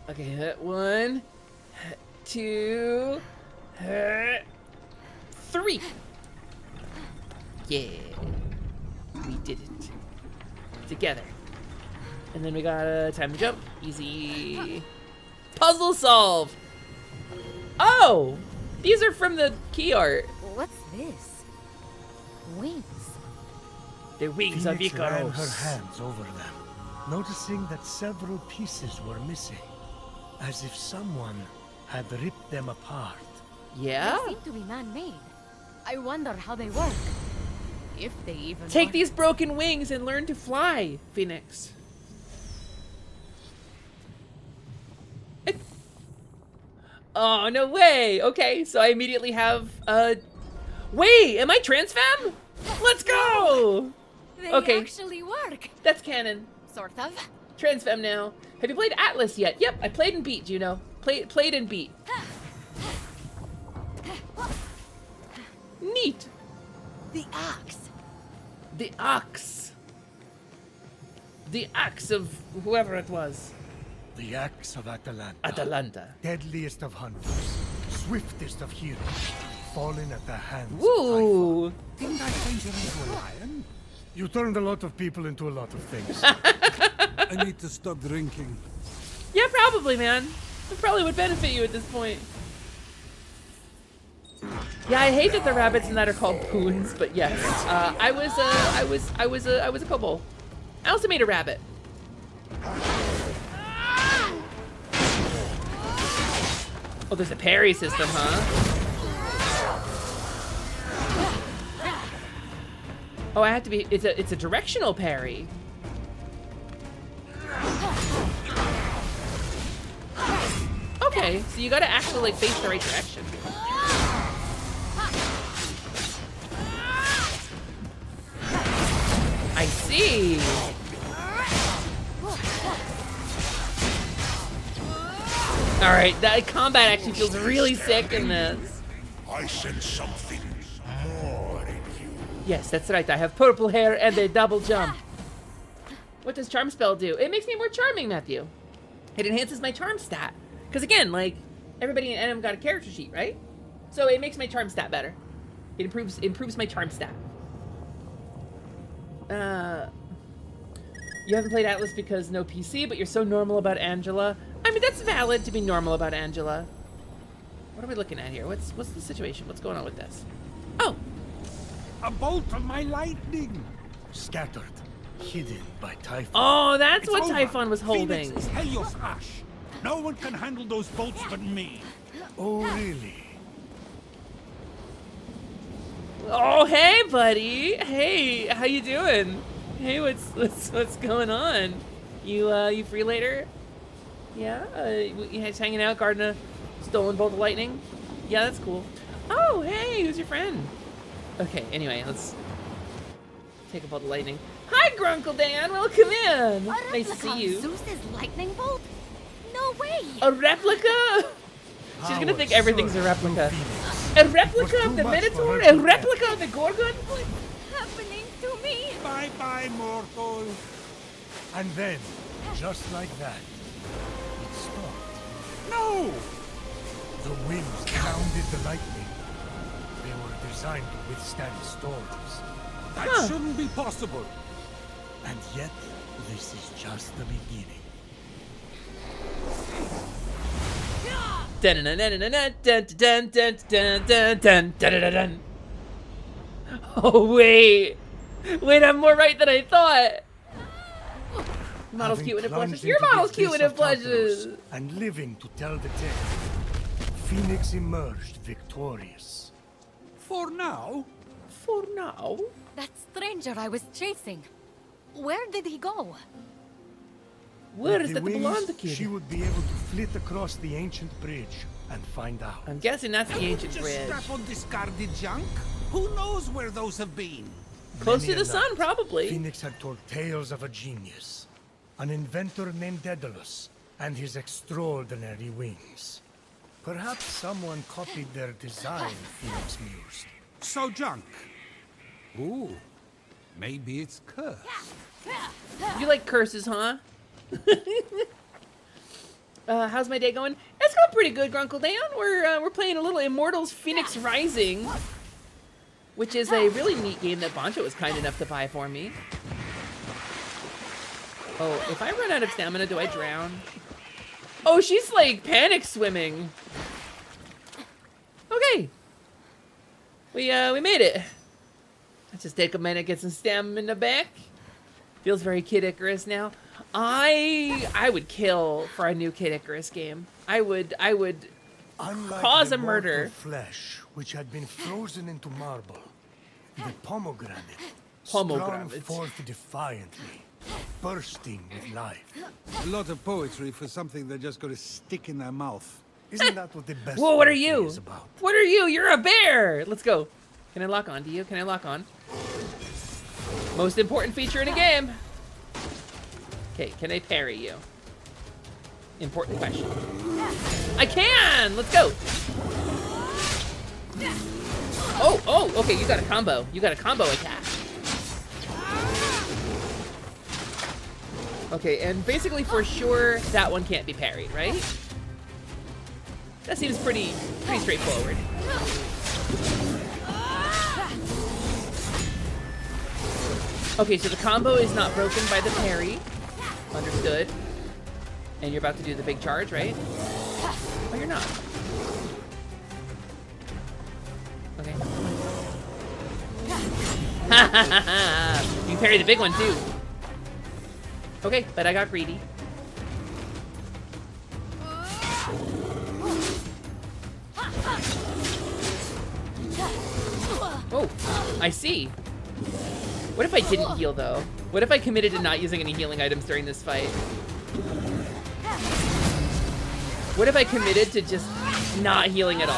Okay, 1, 2, 3. Yeah, we did it together. And then we got a time to jump. Easy. Puzzle solved. Oh, these are from the key art. What's this? Wings. The wings of Phoenix ran her Icarus. hands over them, noticing that several pieces were missing, as if someone had ripped them apart. Yeah? They seem to be man-made. I wonder how they work. If they even Take work. these broken wings and learn to fly, Phoenix. Oh, no way. Okay, so I immediately have, wait, am I trans femme? Let's go. They Okay. actually work. That's canon. Sort of. Trans femme now. Have you played Atlas yet? Yep, I played and beat, Juno. Played and beat. Neat. The axe. The axe. The axe of whoever it was. The axe of Atalanta. Atalanta. Deadliest of hunters, swiftest of heroes, fallen at the hands Woo. of Typhon. Didn't I change you into a lion? You turned a lot of people into a lot of things. I need to stop drinking. Yeah, probably, man. It probably would benefit you at this point. Yeah, I hate that the rabbits in that are called poons, but yes, I was a kobold. I also made a rabbit. Oh, there's a parry system, huh? Oh, I have to be. It's a directional parry. Okay, so you gotta actually like face the right direction. I see. All right, that combat actually feels really sick in this. I sense something more in you. Yes, that's right. I have purple hair and a double jump. What does charm spell do? It makes me more charming, Matthew. It enhances my charm stat. Because again, like, Everybody in NM got a character sheet, right? So it makes my charm stat better. It improves my charm stat. You haven't played Atlas because no PC, but you're so normal about Angela. I mean, that's valid to be normal about Angela. What are we looking at here? What's the situation? What's going on with this? Oh! A bolt of my lightning! Scattered, hidden by Typhon. Oh, that's It's what over. Typhon was holding. Phoenix is Helios Ash. No one can handle those bolts but me. Oh, really? Oh, hey, buddy. Hey, how you doing? Hey, what's going on? You free later? Yeah. You guys hanging out, guarding a stolen bolt of lightning? Yeah, that's cool. Oh, hey, who's your friend? Okay. Anyway, let's take a bolt of lightning. Hi, Grunkle Dan. Welcome in. Nice to see you. Zeus's lightning bolt? No way. A replica? She's gonna think everything's a replica. A replica of the Minotaur? A replica of the Gorgon? What's happening to me? Bye-bye, mortal. And then, just like that, it stopped. No! The winds pounded the lightning. They were designed to withstand storms. That shouldn't be possible. And yet, this is just the beginning. Oh, wait. Wait, I'm more right than I thought. Model's cute when it blushes. Your model's cute when it blushes. And living to tell the tale, Phoenix emerged victorious. For now? For now? That stranger I was chasing. Where did he go? Where With is the that wings, blonde kid? She would be able to flit across the ancient bridge and find out. I'm guessing that's the ancient Just bridge. strap on discarded junk? Who knows where those have been? Close Many to the a sun, night, probably. Phoenix had told tales of a genius, an inventor named Daedalus, and his extraordinary wings. Perhaps someone copied their design, Phoenix mused. So junk. Ooh, maybe it's cursed. You like curses, huh? How's my day going? It's going pretty good, Grunkle Dan. We're playing a little Immortals Phoenix Rising, which is a really neat game that Bancho was kind enough to buy for me. Oh, if I run out of stamina, do I drown? Oh, she's like panic swimming. Okay. We made it. Let's just take a minute, get some stamina back. Feels very Kid Icarus now. I would kill for a new Kid Icarus game. I would Unlike cause the a murder. mortal flesh, which had been frozen into marble, the pomegranate Pomegranate. sprung forth defiantly, bursting with life. A lot of poetry for something they're just going to stick in their mouth. Isn't that what the best Whoa, what are poetry you? is about? What are you? You're a bear! Let's go. Can I lock on to you? Can I lock on? Most important feature in a game. Okay, can I parry you? Important question. I can! Let's go! Oh, okay, you got a combo. You got a combo attack. Okay, and basically for sure, that one can't be parried, right? That seems pretty straightforward. Okay, so the combo is not broken by the parry. Understood. And you're about to do the big charge, right? Oh, you're not. Okay. You parry the big one, too. Okay, but I got greedy. Oh, I see. What if I didn't heal, though? What if I committed to not using any healing items during this fight? What if I committed to just not healing at all?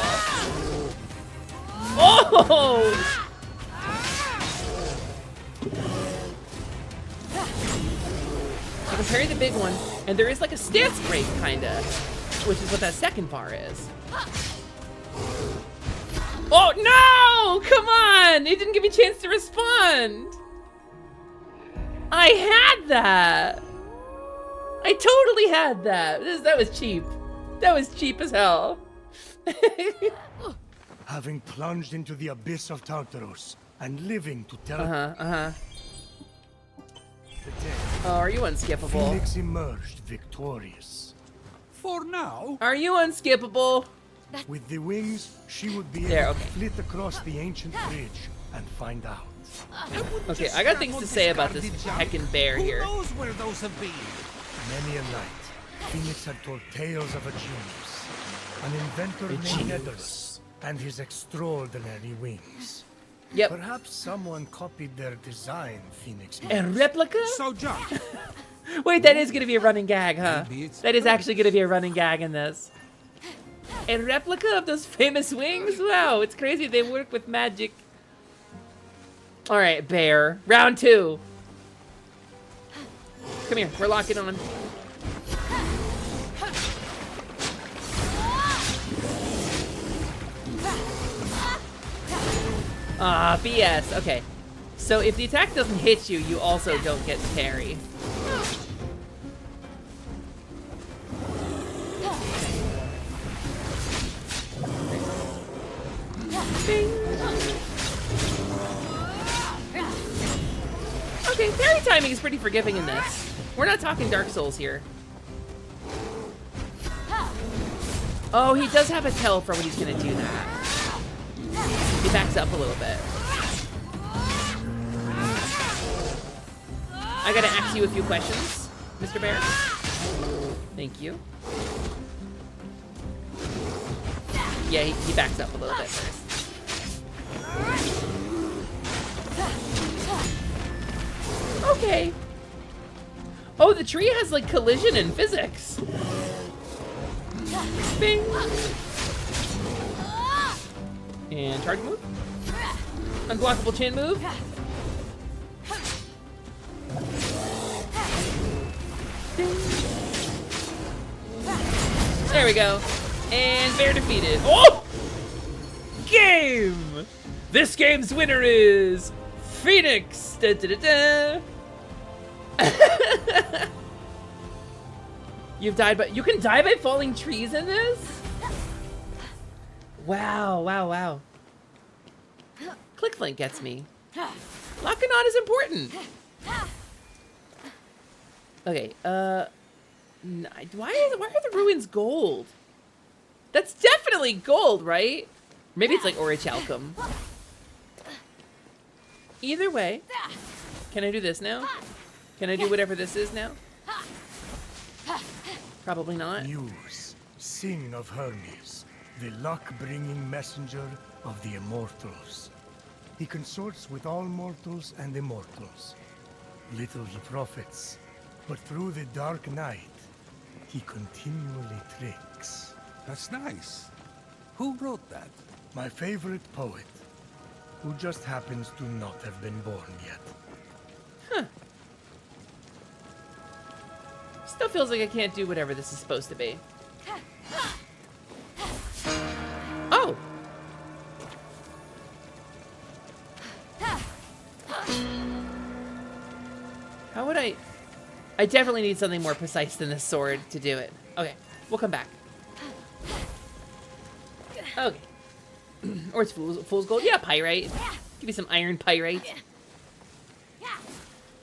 Oh! I can parry the big one, and there is like a stance break, kinda, which is what that second bar is. Oh, no! Come on! It didn't give me a chance to respond! I had that! I totally had that! That was cheap. That was cheap as hell. Having plunged into the abyss of Tartaros and living to tell Uh-huh. the day, Oh, are you unskippable? Phoenix emerged victorious. For now. Are you unskippable? With the wings, she would be There, able okay. to flit across the ancient bridge and find out. Okay, I got things to say about this heckin' bear here. Who knows where those have been? Many a night, Phoenix had told tales of a genius, an inventor named genius. Daedalus, and his extraordinary wings. Yep. Perhaps someone copied their design, Phoenix. A replica? So, Josh. Wait, that is gonna be a running gag, huh? That is actually gonna be a running gag in this. A replica of those famous wings? Wow, it's crazy they work with magic. Alright, bear. Round 2. Come here, we're locking on. Ah, BS. Okay. So if the attack doesn't hit you, you also don't get to parry. Okay, parry timing is pretty forgiving in this. We're not talking Dark Souls here. Oh, he does have a tell for when he's gonna do that. He backs up a little bit. I gotta ask you a few questions, Mr. Bear. Thank you. Yeah, he backs up a little bit first. Okay. Oh, the tree has like collision in physics. Bing. And charge move. Unblockable chin move. Ding. There we go. And bear defeated. Oh! Game! This game's winner is Phoenix. Da, da, da, da. You've died, but you can die by falling trees in this? Wow, wow, wow. Clickflink gets me. Locking on is important. Okay, why are the ruins gold? That's definitely gold, right? Maybe it's like orichalcum. Either way, can I do this now? Can I do whatever this is now? Probably not. Muse, sing of Hermes, the luck-bringing messenger of the immortals. He consorts with all mortals and immortals. Little he profits, but through the dark night, he continually tricks. That's nice. Who wrote that? My favorite poet, who just happens to not have been born yet. Huh. Still feels like I can't do whatever this is supposed to be. Oh! How would I definitely need something more precise than this sword to do it. Okay, we'll come back. Okay. Or it's fool's gold. Yeah, pyrite. Give me some iron pyrite.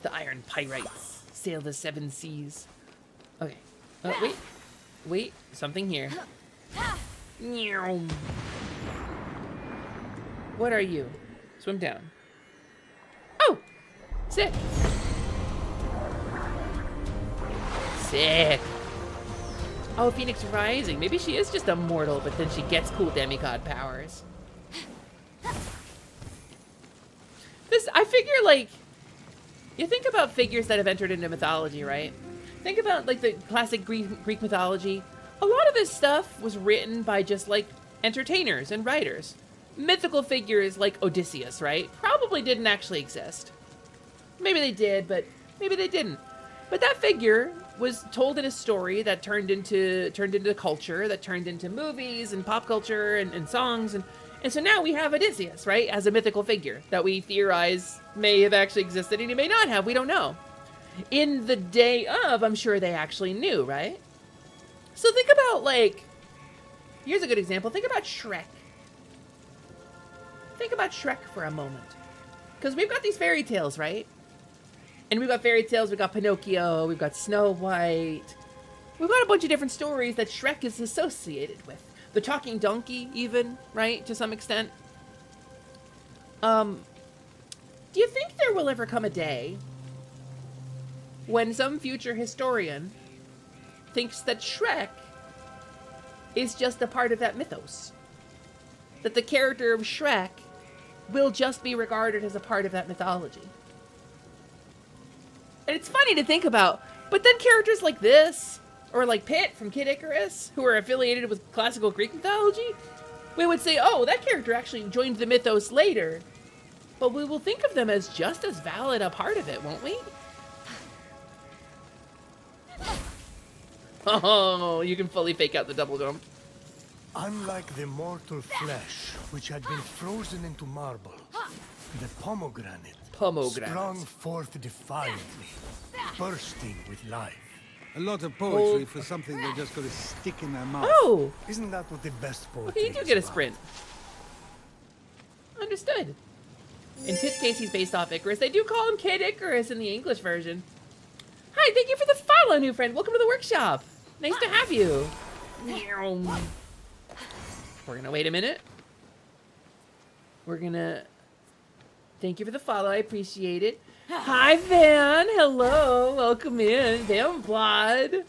The iron pyrites sail the 7 seas. Okay. Wait. Wait. Something here. What are you? Swim down. Oh! Sick. Sick. Oh, Phoenix Rising. Maybe she is just immortal, but then she gets cool demigod powers. I figure, like, you think about figures that have entered into mythology, right? Think about, like, the classic Greek mythology. A lot of this stuff was written by just, like, entertainers and writers. Mythical figures like Odysseus, right? Probably didn't actually exist. Maybe they did, but maybe they didn't. But that figure was told in a story that turned into culture, that turned into movies and pop culture and songs. And so now we have Odysseus, right? As a mythical figure that we theorize may have actually existed and he may not have. We don't know. In the day of, I'm sure they actually knew, right? So think about, like, Here's a good example. Think about Shrek. Think about Shrek for a moment. Because we've got these fairy tales, right? And we've got fairy tales, we've got Pinocchio, we've got Snow White. We've got a bunch of different stories that Shrek is associated with. The talking donkey, even, right? To some extent. Do you think there will ever come a day when some future historian thinks that Shrek is just a part of that mythos? That the character of Shrek will just be regarded as a part of that mythology? And it's funny to think about, but then characters like this, or like Pit from Kid Icarus, who are affiliated with classical Greek mythology, we would say, oh, that character actually joined the mythos later. But we will think of them as just as valid a part of it, won't we? Oh, you can fully fake out the double jump. Unlike the mortal flesh, which had been frozen into marble, the pomegranate sprung forth defiantly, bursting with life. A lot of poetry for something they just got to stick in their mouth. Oh! Isn't that what the best poetry Okay, you do get a sprint. Understood. In Pit's case, he's based off Icarus. They do call him Kid Icarus in the English version. Hi, thank you for the follow, new friend. Welcome to the workshop. Nice to have you. We're gonna wait a minute. We're gonna... Thank you for the follow. I appreciate it. Hi, Van. Hello. Welcome in. Van Blood.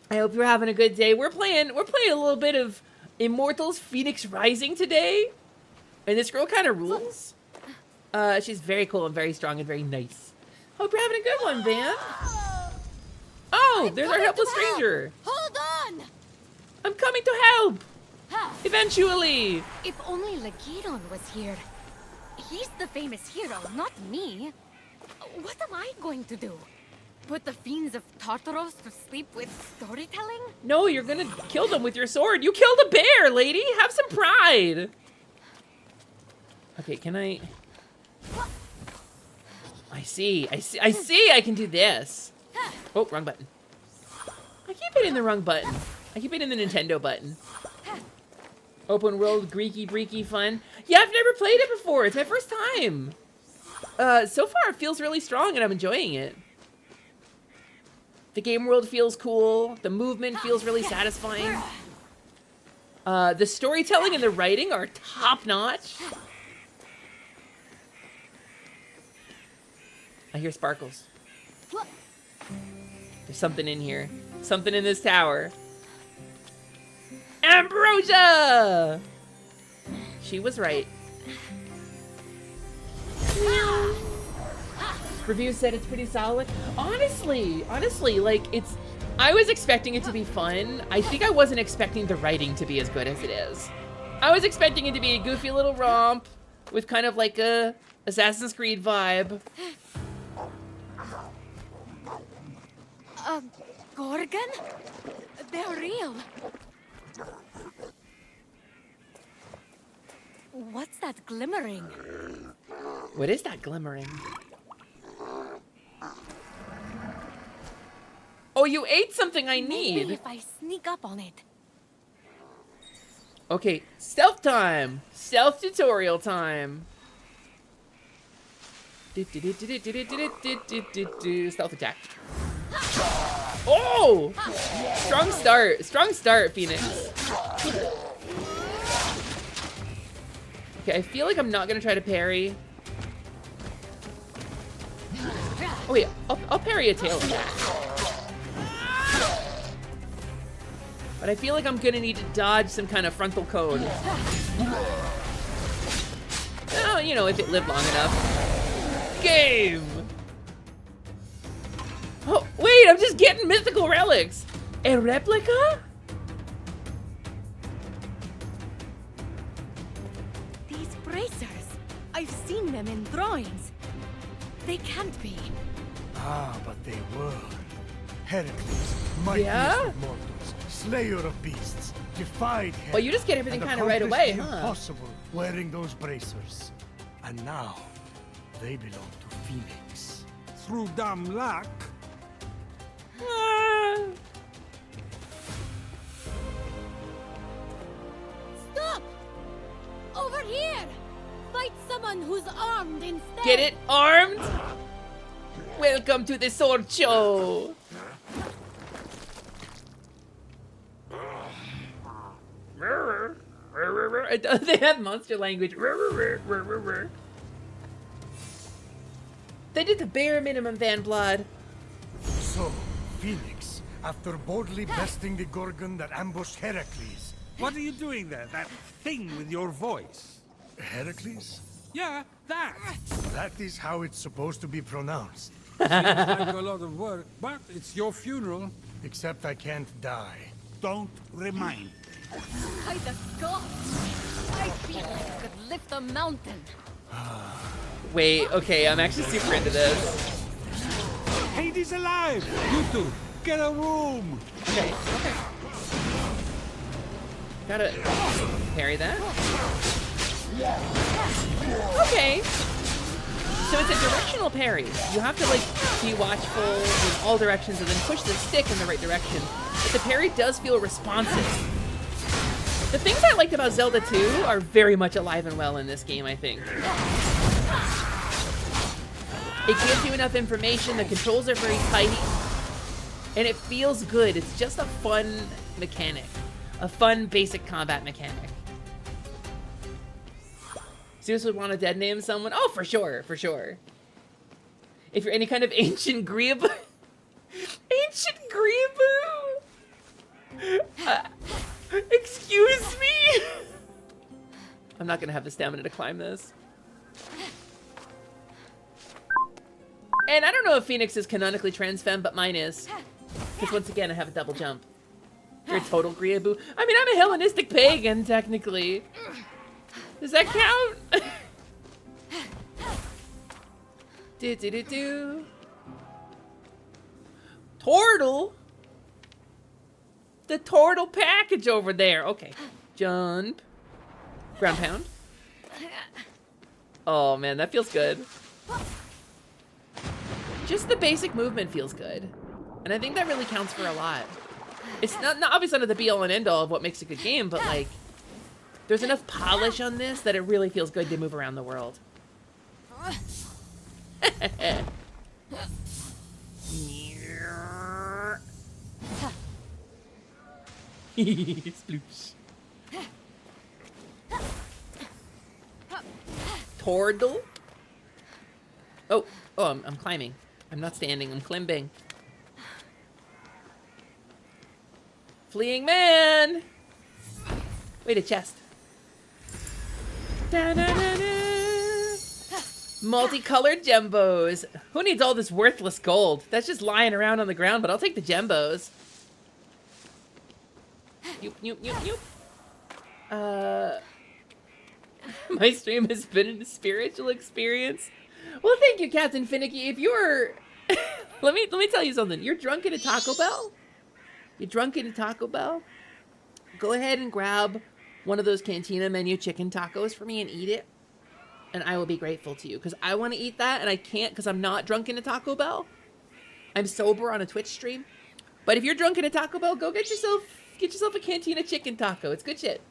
I hope you're having a good day. We're playing a little bit of Immortals Phoenix Rising today. And this girl kind of rules. She's very cool and very strong and very nice. Hope you're having a good one, Van. Oh, there's our helpless stranger. Hold on! I'm coming to help. Eventually. If only Lagiron was here. He's the famous hero, not me. What am I going to do? Put the fiends of Tartaros to sleep with storytelling? No, you're gonna kill them with your sword. You killed a bear, lady. Have some pride. Okay, can I... I see. I can do this. Oh, wrong button. I keep hitting the wrong button. I keep hitting the Nintendo button. Open world, Greeky breaky fun. Yeah, I've never played it before. It's my first time. So far, it feels really strong and I'm enjoying it. The game world feels cool. The movement feels really satisfying. The storytelling and the writing are top-notch. I hear sparkles. There's something in here. Something in this tower. Ambrosia! She was right. Reviews said it's pretty solid. Honestly, like, it's... I was expecting it to be fun. I think I wasn't expecting the writing to be as good as it is. I was expecting it to be a goofy little romp with kind of like a Assassin's Creed vibe. Gorgon? They're real. What's that glimmering? What is that glimmering? Oh, you ate something I need. Maybe if I sneak up on it. Okay, stealth time. Stealth tutorial time. Stealth attack. Oh! Strong start. Strong start, Phoenix. Okay, I feel like I'm not gonna try to parry. Oh wait, I'll parry a tail attack. But I feel like I'm gonna need to dodge some kind of frontal code. Oh, you know, if it lived long enough. Game! Oh, wait, I'm just getting mythical relics. A replica? These bracers. I've seen them in drawings. They can't be. Ah, but they were. Heracles, mightiest of mortals, slayer of beasts, defied hell. Well, you just get everything and kind of right away, accomplished the huh? impossible wearing those bracers. And now, they belong to Phoenix. Through dumb luck. who's armed instead. Get it? Armed? Welcome to the sword show. They have monster language. They did the bare minimum, Van Blood. So, Phoenix, after boldly besting the Gorgon that ambushed Heracles. What are you doing there? That thing with your voice? Heracles? Yeah, that. That is how it's supposed to be pronounced. Seems like a lot of work, but it's your funeral. Except I can't die. Don't remind me. By the gods! I feel like I could lift a mountain. Wait, okay, I'm actually super into this. Hades alive! You two, get a room! Okay. Gotta parry that. Okay. So it's a directional parry. You have to like be watchful in all directions and then push the stick in the right direction. But the parry does feel responsive. The things I liked about Zelda 2 are very much alive and well in this game, I think. It gives you enough information, the controls are very tight, and it feels good. It's just a fun mechanic. A fun, basic combat mechanic. Zeus would want to dead name someone? Oh, for sure, for sure. If you're any kind of ancient Greeaboo... Ancient Greeaboo! Excuse me? I'm not gonna have the stamina to climb this. And I don't know if Phoenix is canonically trans femme, but mine is. Because once again, I have a double jump. You're a total Greeaboo. I mean, I'm a Hellenistic pagan, technically. Does that count? Do. Tortle? The Tortle package over there. Okay. Jump. Ground pound. Oh, man, that feels good. Just the basic movement feels good. And I think that really counts for a lot. It's not obviously not the be-all and end-all of what makes a good game, but, like, there's enough polish on this that it really feels good to move around the world. Sploosh. Tordle? Oh, I'm climbing. I'm not standing, I'm climbing. Fleeing man! Wait, a chest. Multicolored gembos. Who needs all this worthless gold? That's just lying around on the ground, but I'll take the gembos. Yoop. My stream has been a spiritual experience. Well, thank you, Captain Finicky. If you're... let me tell you something. You're drunk at a Taco Bell? You're drunk at a Taco Bell? Go ahead and grab one of those Cantina menu chicken tacos for me and eat it. And I will be grateful to you. Because I want to eat that and I can't because I'm not drunk in a Taco Bell. I'm sober on a Twitch stream. But if you're drunk in a Taco Bell, go get yourself a Cantina chicken taco. It's good shit.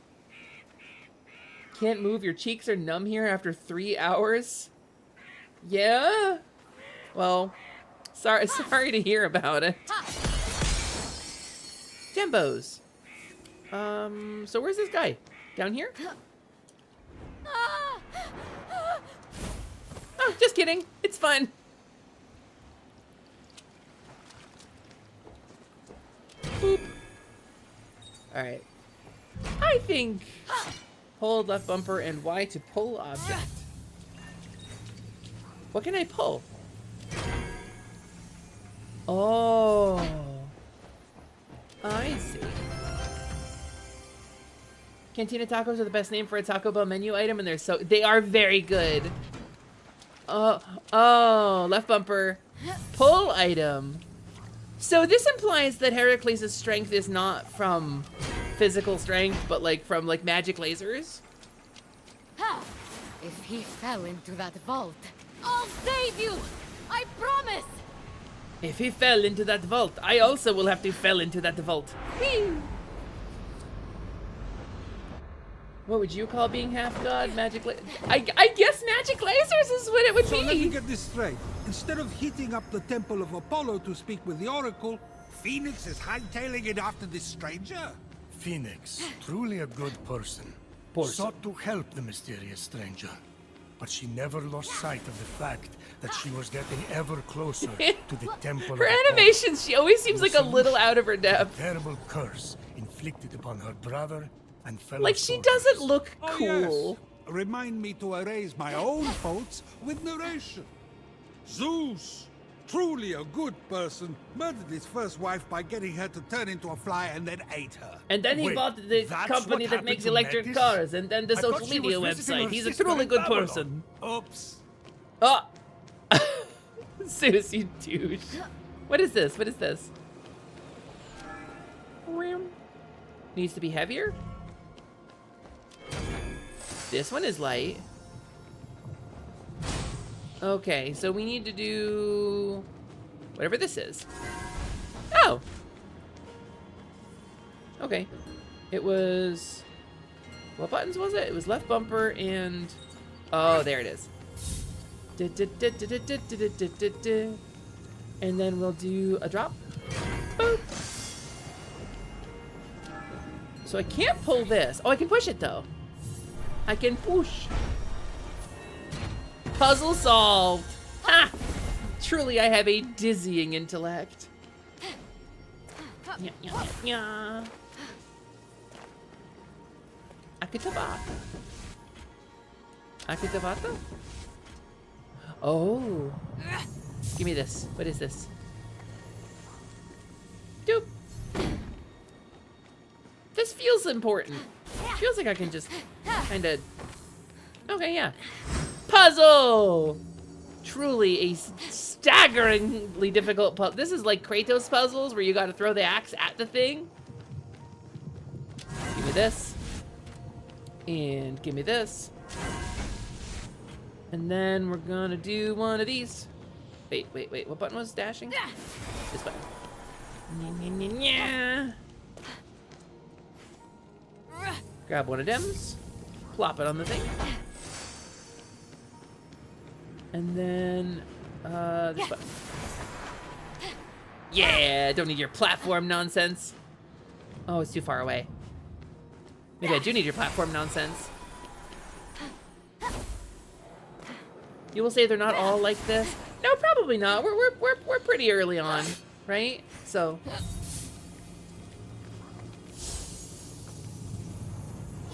Can't move. Your cheeks are numb here after 3 hours. Yeah? Well, sorry to hear about it. Gembos. So where's this guy? Down here? Oh, just kidding. It's fun. Boop. Alright. I think hold left bumper and Y to pull object. What can I pull? Oh. I see. Cantina tacos are the best name for a Taco Bell menu item, and they are very good. Oh, left bumper, pull item. So this implies that Heracles' strength is not from physical strength, but like from like magic lasers. If he fell into that vault, I'll save you! I promise! If he fell into that vault, I also will have to fall into that vault. Whee! What would you call being half god? I guess magic lasers is what it would So be. let me get this straight. Instead of heating up the Temple of Apollo to speak with the Oracle, Phoenix is hightailing it after this stranger? Phoenix, truly a good person, sought to help the mysterious stranger. But she never lost sight of the fact that she was getting ever closer to the Temple of Her Apollo. animations, she always seems like a little out of her depth. A terrible curse inflicted upon her brother and fellow Like, she soldiers. doesn't look Oh, cool. yes. Remind me to erase my own faults with narration. Zeus, truly a good person, murdered his first wife by getting her to turn into a fly and then ate her. And then he bought the company that makes electric cars, and then the social media website. He's a truly good person. Oops. Oh! Zeus, you douche. What is this? What is this? Needs to be heavier? This one is light. Okay, so we need to do whatever this is. Oh! Okay. It was... What buttons was it? It was left bumper and... Oh, there it is. And then we'll do a drop. Boop. So I can't pull this. Oh, I can push it though. I can push. Puzzle solved. Ha! Truly, I have a dizzying intellect. Akitabata. Akitabata? Oh. Give me this. What is this? Doop. This feels important. Feels like I can just kind of... Okay, yeah. Puzzle! Truly a staggeringly difficult puzzle. This is like Kratos puzzles where you gotta throw the axe at the thing. Give me this. And give me this. And then we're gonna do one of these. Wait. What button was dashing? This button. Grab one of them. Plop it on the thing. And then, this button. Yeah, don't need your platform nonsense. Oh, it's too far away. Maybe I do need your platform nonsense. You will say they're not all like this? No, probably not. We're pretty early on, right? So.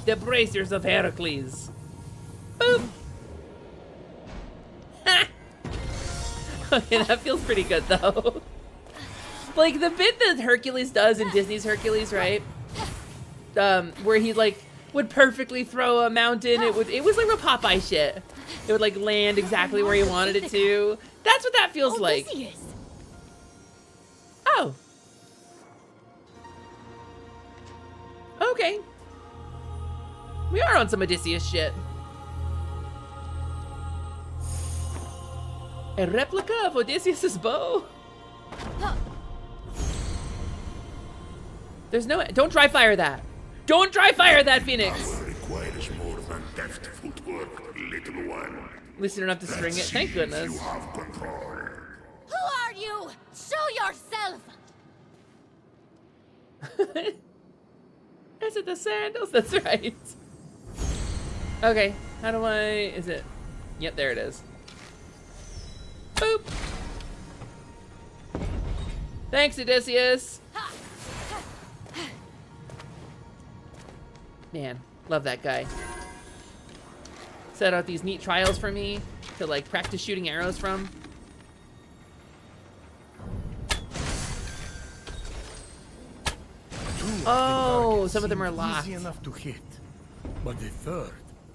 The bracers of Heracles. Boop. Okay, that feels pretty good though. Like the bit that Hercules does in Disney's Hercules, right? Where he like would perfectly throw a mountain. It was like a Popeye shit. It would like land exactly where he wanted it to. That's what that feels like. Oh. Okay. We are on some Odysseus shit. A replica of Odysseus's bow? There's no... Don't dry fire that. Don't dry fire that, Phoenix. Requires more than deft footwork, little one. At least you don't have to string it. Thank goodness. You have control. Who are you? Show yourself! Is it the sandals? That's right. Okay, how do I... Is it... Yep, there it is. Boop. Thanks, Odysseus. Man, love that guy. Set out these neat trials for me to like practice shooting arrows from. Oh, some of them are locked. Easy enough to hit, but the third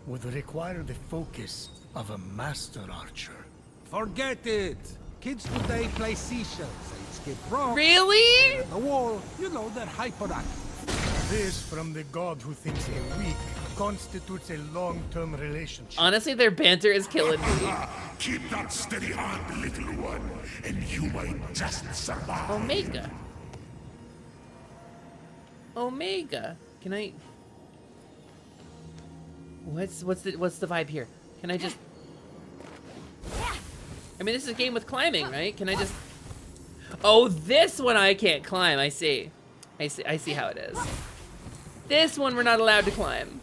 would require the focus of a master archer. Forget it. Kids today play seashells. They skip rocks. Really? The wall. You know, they're hyperactive. This from the god who thinks a week constitutes a long-term relationship. Honestly, their banter is killing me. Keep that steady hand, little one, and you might just survive. Omega. Omega. Can I... What's the vibe here? Can I just... I mean, this is a game with climbing, right? Can I just... Oh, this one I can't climb. I see. I see how it is. This one we're not allowed to climb.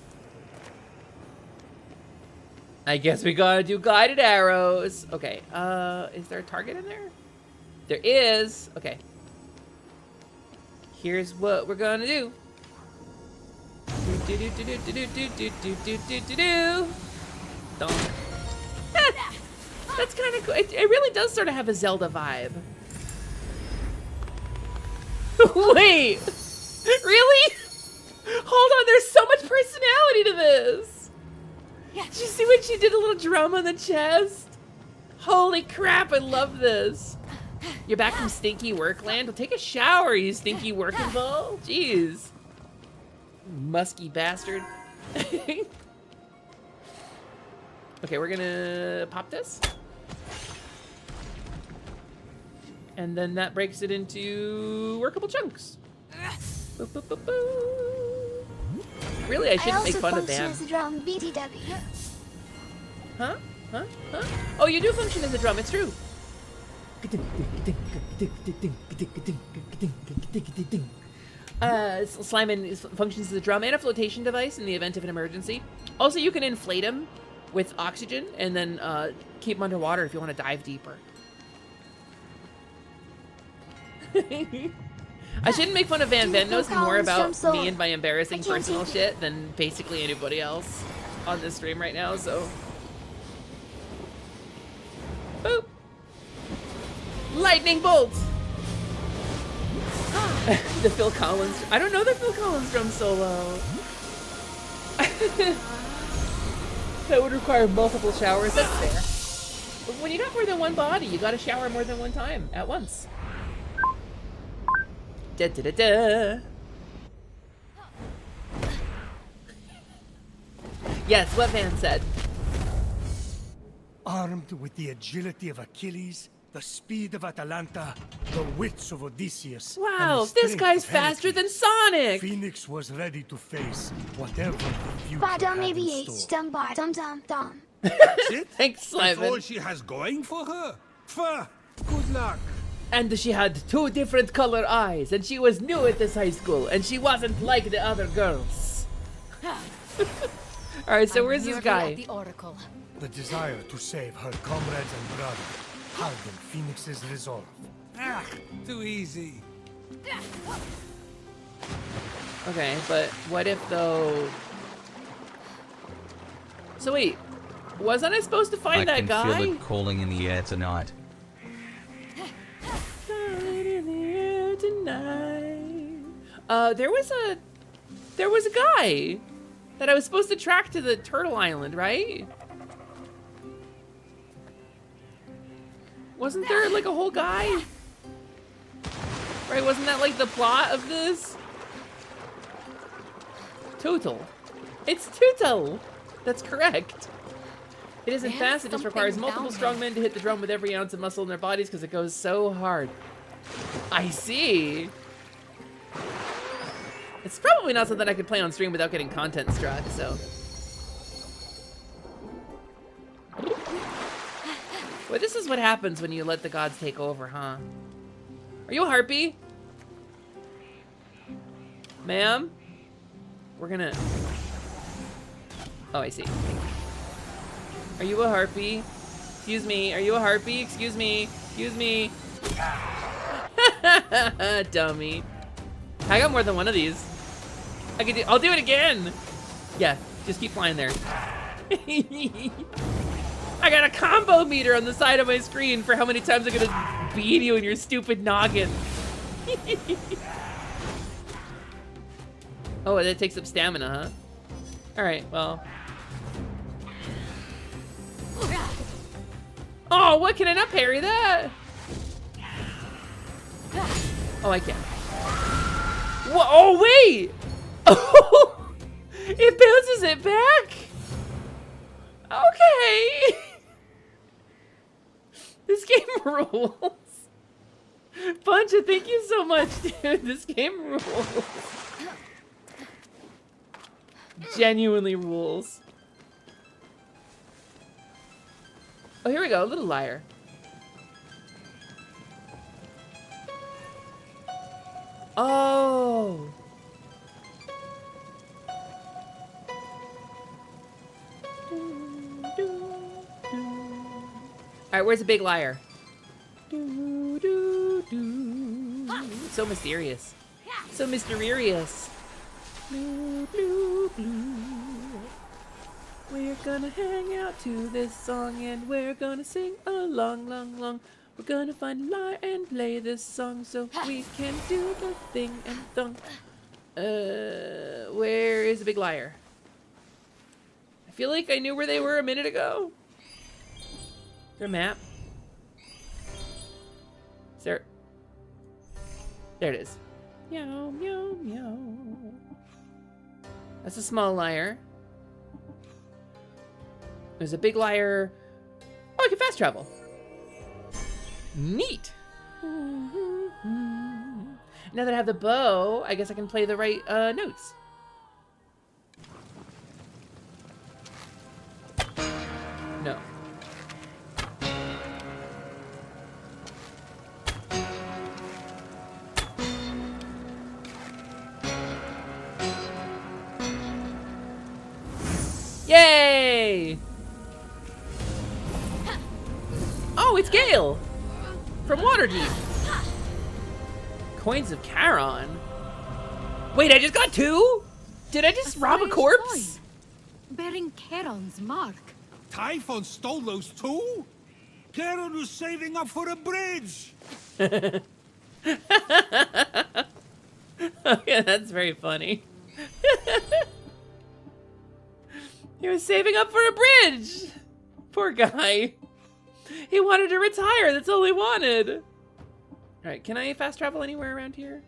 I guess we gotta do guided arrows. Okay, is there a target in there? There is. Okay. Here's what we're gonna do. That's kind of cool. It really does sort of have a Zelda vibe. Wait, really? Hold on, there's so much personality to this. Did you see when she did a little drum on the chest? Holy crap, I love this. You're back from stinky workland? Well, take a shower, you stinky working ball. Jeez. Musky bastard. Okay, we're gonna pop this. And then that breaks it into workable chunks. Boop, boop, boop, boop. Really, I shouldn't make fun of Van. As a drum, BTW. Huh? Huh? Huh? Oh, you do function as a drum, it's true. Slimin functions as a drum and a flotation device in the event of an emergency. Also, you can inflate him with oxygen and then keep him underwater if you want to dive deeper. I shouldn't make fun of Van. Van knows more about me and my embarrassing personal shit than basically anybody else on this stream right now, so. Boop. Lightning bolt. The Phil Collins. I don't know the Phil Collins drum solo. That would require multiple showers. That's fair. But when you got more than one body, you got to shower more than one time at once. Da da da da. Yes, what Van said. Armed with the agility of Achilles, the speed of Atalanta, the wits of Odysseus. Wow, this guy's faster than Sonic! Phoenix was ready to face whatever the future Bottom had in maybe store. dum bottom dum. That's it? Thanks, That's Simon. all she has going for her? Good luck. And she had 2 different color eyes, and she was new at this high school, and she wasn't like the other girls. Alright, so where's this guy? The Oracle. The desire to save her comrades and brother hardened Phoenix's resolve. Ah, too easy. Okay, but what if though... So wait, wasn't I supposed to find that guy? I can feel it calling in the air tonight. There was a guy that I was supposed to track to the Turtle Island, right? Wasn't there like a whole guy? Right, wasn't that like the plot of this? Total. It's Total. That's correct. It isn't fast, it just requires multiple strong men to hit the drum with every ounce of muscle in their bodies because it goes so hard. I see. It's probably not something I could play on stream without getting content struck, so. Well, this is what happens when you let the gods take over, huh? Are you a harpy? Ma'am? We're gonna... Oh, I see. Are you a harpy? Excuse me, are you a harpy? Excuse me, excuse me. Dummy. I got more than one of these. I'll do it again. Yeah, just keep flying there. I got a combo meter on the side of my screen for how many times I'm gonna beat you in your stupid noggin. Oh, that takes up stamina, huh? Alright, well. Oh, what? Can I not parry that? Oh, I can. Whoa, oh, wait! Oh, it bounces it back? Okay. This game rules. Buncha, thank you so much, dude. This game rules. Genuinely rules. Oh, here we go. Little liar. Oh. Alright, where's the big liar? So mysterious. So mysterious. Blue, blue, blue. We're gonna hang out to this song and we're gonna sing along, long, long. We're gonna find a lyre and play this song so we can do the thing and thong. Where is the big liar? I feel like I knew where they were a minute ago. Is there a map? Is there? There it is. Meow, meow, meow. That's a small liar. There's a big liar. Oh, I can fast travel. Neat. Now that I have the bow, I guess I can play the right notes. No. Yay! Oh, it's Gale! From Waterdeep. Coins of Charon. Wait, I just got 2? Did I just rob a corpse? Bearing Charon's mark. Typhon stole those 2? Charon was saving up for a bridge! Okay, that's very funny. He was saving up for a bridge! Poor guy. He wanted to retire, that's all he wanted. Alright, can I fast travel anywhere around here?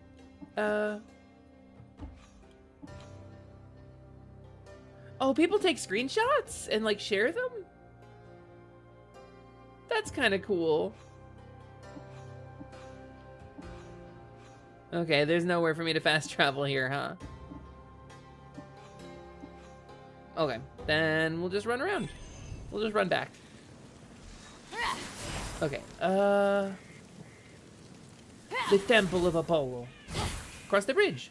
Oh, people take screenshots and like share them? That's kind of cool. Okay, there's nowhere for me to fast travel here, huh? Okay, then we'll just run around. We'll just run back. Okay, the Temple of Apollo. Cross the bridge.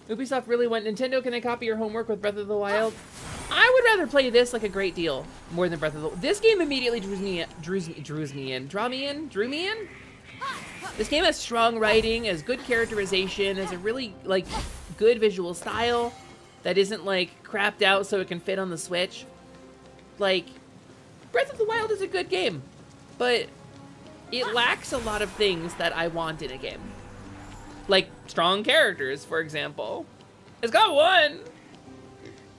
Ubisoft really went, Nintendo, can I copy your homework with Breath of the Wild? I would rather play this like a great deal more than Breath of the Wild. This game immediately drew me in. This game has strong writing, has good characterization, has a really like good visual style that isn't like crapped out so it can fit on the Switch. Like, Breath of the Wild is a good game, but it lacks a lot of things that I want in a game. Like strong characters, for example. It's got one!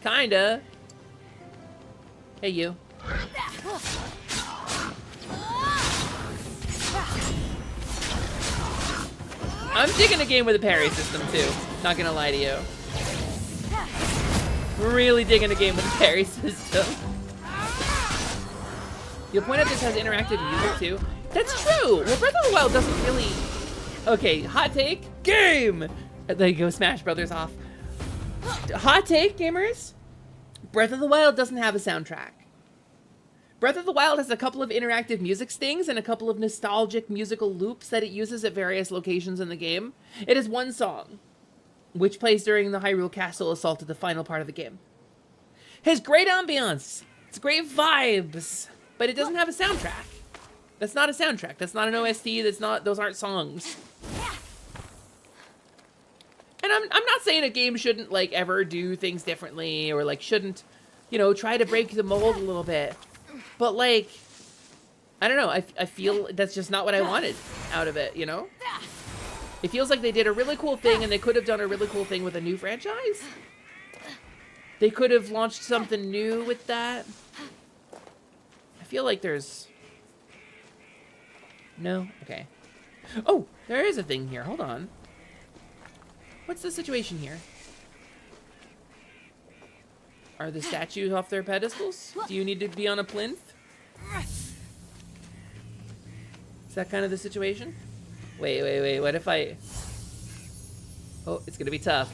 Kinda. Hey, you. I'm digging a game with a parry system, too. Not gonna lie to you. Really digging a game with a parry system. You'll point out this has interactive music, too. That's true! Well, Breath of the Wild doesn't really... Okay, hot take, game! There you go, Smash Brothers off. Hot take, gamers. Breath of the Wild doesn't have a soundtrack. Breath of the Wild has a couple of interactive music stings and a couple of nostalgic musical loops that it uses at various locations in the game. It has one song, which plays during the Hyrule Castle assault at the final part of the game. It has great ambiance. It's great vibes, but it doesn't have a soundtrack. That's not a soundtrack. That's not an OST. That's not. Those aren't songs. And I'm not saying a game shouldn't like ever do things differently or like shouldn't, you know, try to break the mold a little bit. But like, I don't know. I feel that's just not what I wanted out of it. You know, it feels like they did a really cool thing and they could have done a really cool thing with a new franchise. They could have launched something new with that. I feel like there's. No? Okay. Oh, there is a thing here. Hold on. What's the situation here? Are the statues off their pedestals? Do you need to be on a plinth? Is that kind of the situation? Wait. What if I... Oh, it's gonna be tough.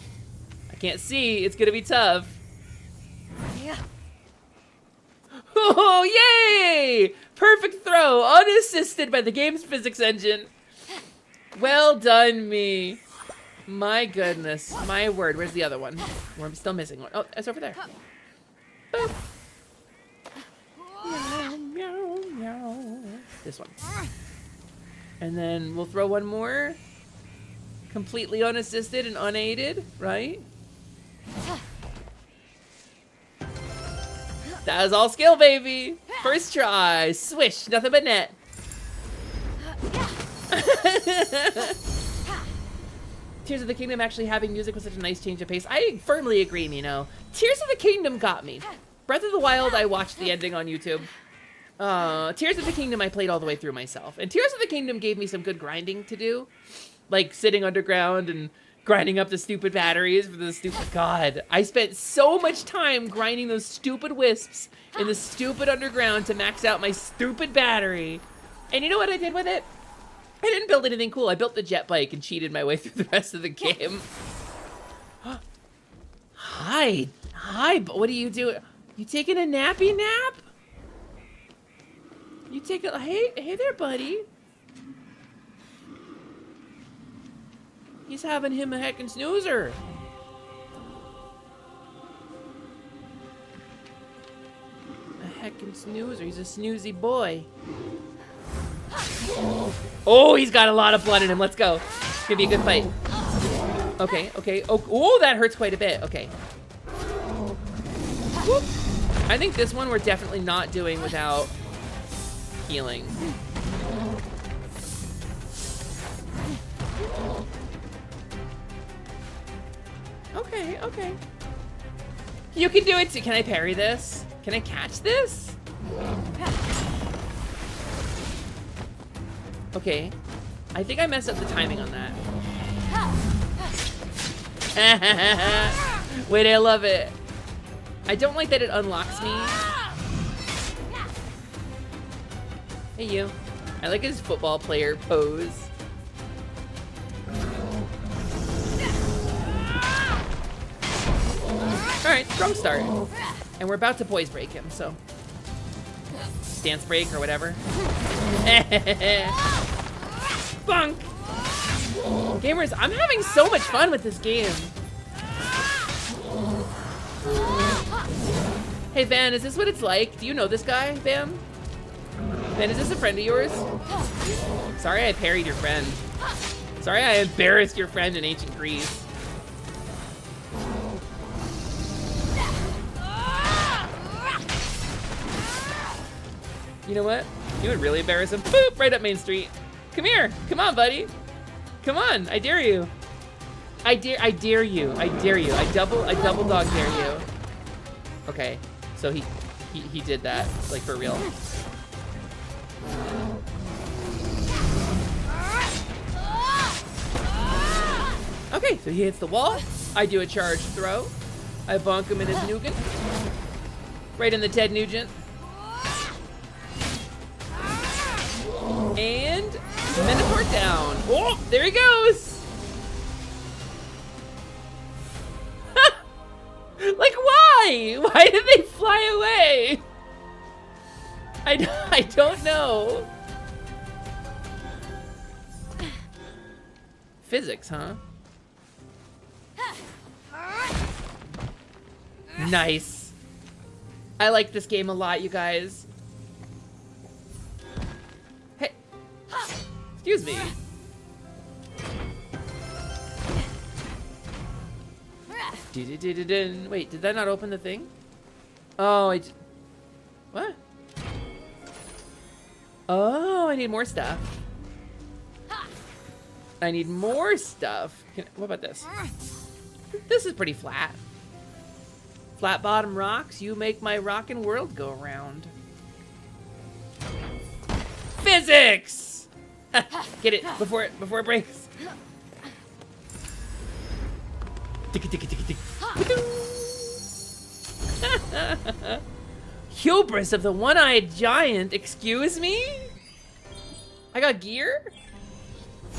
I can't see. It's gonna be tough. Yeah. Oh, yay! Perfect throw, unassisted by the game's physics engine. Well done, me. My goodness. My word. Where's the other one? We're still missing one. Oh, it's over there. Boop. Meow, meow, meow. This one. And then we'll throw one more. Completely unassisted and unaided, right? That was all skill, baby. First try. Swish. Nothing but net. Tears of the Kingdom actually having music was such a nice change of pace. I firmly agree, Nino. Tears of the Kingdom got me. Breath of the Wild, I watched the ending on YouTube. Tears of the Kingdom, I played all the way through myself. And Tears of the Kingdom gave me some good grinding to do. Like sitting underground and grinding up the stupid batteries for the stupid... God, I spent so much time grinding those stupid wisps in the stupid underground to max out my stupid battery. And you know what I did with it? I didn't build anything cool. I built the jet bike and cheated my way through the rest of the game. Hi. Hi, what are you doing? You taking a nappy nap? You take a... Hey there, buddy. He's having him a heckin' snoozer. A heckin' snoozer. He's a snoozy boy. Oh, he's got a lot of blood in him. Let's go. It's gonna be a good fight. Okay, okay. Oh, that hurts quite a bit. Okay. Whoop. I think this one we're definitely not doing without healing. Okay, okay. You can do it too. Can I parry this? Can I catch this? Okay. I think I messed up the timing on that. Wait, I love it. I don't like that it unlocks me. Hey, you. I like his football player pose. Alright, strong start. And we're about to poise break him, so. Stance break or whatever. Bunk! Gamers, I'm having so much fun with this game. Hey, Van, is this what it's like? Do you know this guy, Van? Van, is this a friend of yours? Sorry I parried your friend. Sorry I embarrassed your friend in ancient Greece. You know what? You would really embarrass him. Boop! Right up Main Street. Come here. Come on, buddy. Come on. I dare you. I dare you. I dare you. I double dog dare you. Okay. So he did that, like for real. Okay, so he hits the wall. I do a charge throw. I bonk him in his Nugent. Right in the Ted Nugent. And Minotaur down. Oh, there he goes. Like, why? Why did they fly away? I don't know. Physics, huh? Nice. I like this game a lot, you guys. Hey. Excuse me. Wait, did that not open the thing? Oh, what? Oh, I need more stuff. I need more stuff. What about this? This is pretty flat. Flat bottom rocks, you make my rockin' world go around. Physics! Get it before it breaks. Hubris of the one-eyed giant, excuse me? I got gear?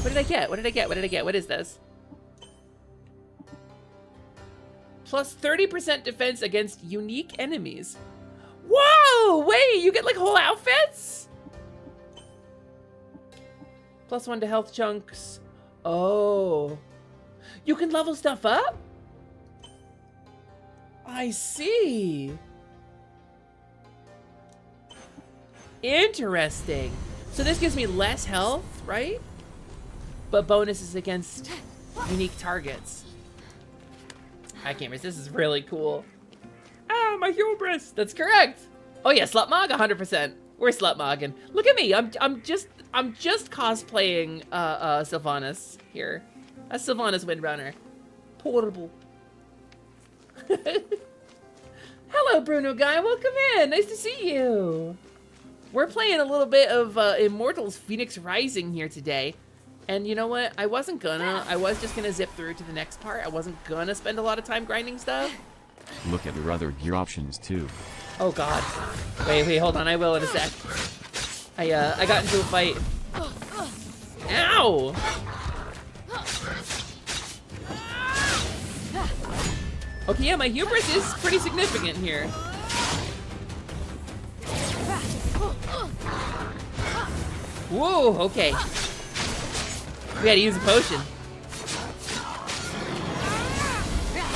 What did I get? What did I get? What did I get? What is this? Plus 30% defense against unique enemies. Whoa! Oh, wait, you get like whole outfits? +1 to health chunks. Oh. You can level stuff up? I see. Interesting. So this gives me less health, right? But bonuses against unique targets. I can't miss. This is really cool. Ah, my hubris. That's correct. Oh yeah, Slutmog, 100%. We're Slutmogging. Look at me. I'm just cosplaying Sylvanas here. A Sylvanas Windrunner. Portable. Hello, Bruno guy. Welcome in. Nice to see you. We're playing a little bit of Immortals Phoenix Rising here today. And you know what? I was just gonna zip through to the next part. I wasn't gonna spend a lot of time grinding stuff. Look at your other gear options too. Oh god. Wait, hold on. I will in a sec. I got into a fight. Ow! Okay, yeah, my hubris is pretty significant here. Whoa, okay. We had to use a potion.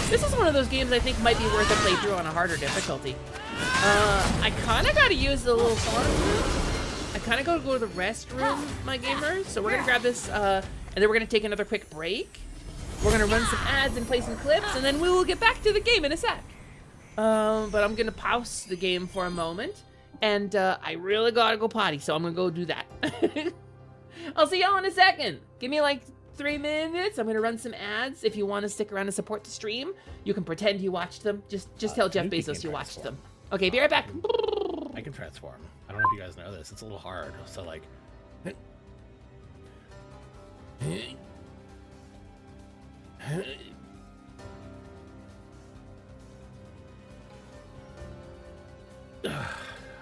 This is one of those games I think might be worth a playthrough on a harder difficulty. I kind of got to use the little phone. I kind of got to go to the restroom, my gamers. So we're going to grab this, and then we're going to take another quick break. We're going to run some ads and play some clips, and then we will get back to the game in a sec. But I'm going to pause the game for a moment, and I really got to go potty, so I'm going to go do that. I'll see y'all in a second. Give me like 3 minutes. I'm gonna run some ads. If you want to stick around and support the stream, you can pretend you watched them. Just tell Jeff Bezos you watched them. Okay, be right back. I can transform. I don't know if you guys know this. It's a little hard. So like.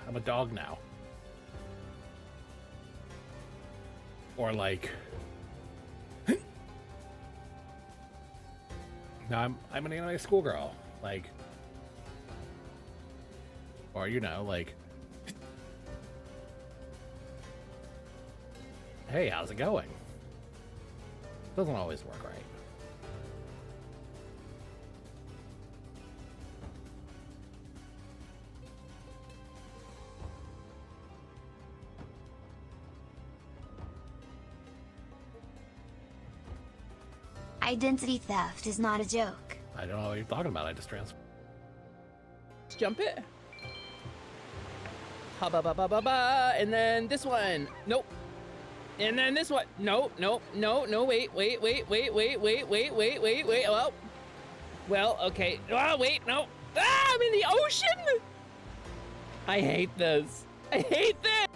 I'm a dog now. Or like. Now I'm an anime schoolgirl, like, or you know, like, hey, how's it going? Doesn't always work right. Identity theft is not a joke. I don't know what you're talking about. I just transferred. Let's jump it. Ha ba ba ba ba ba. And then this one. Nope. And then this one. Nope. Nope. No. No. Wait. Well. Okay. Oh, wait. No. Ah, I'm in the ocean. I hate this. I hate this.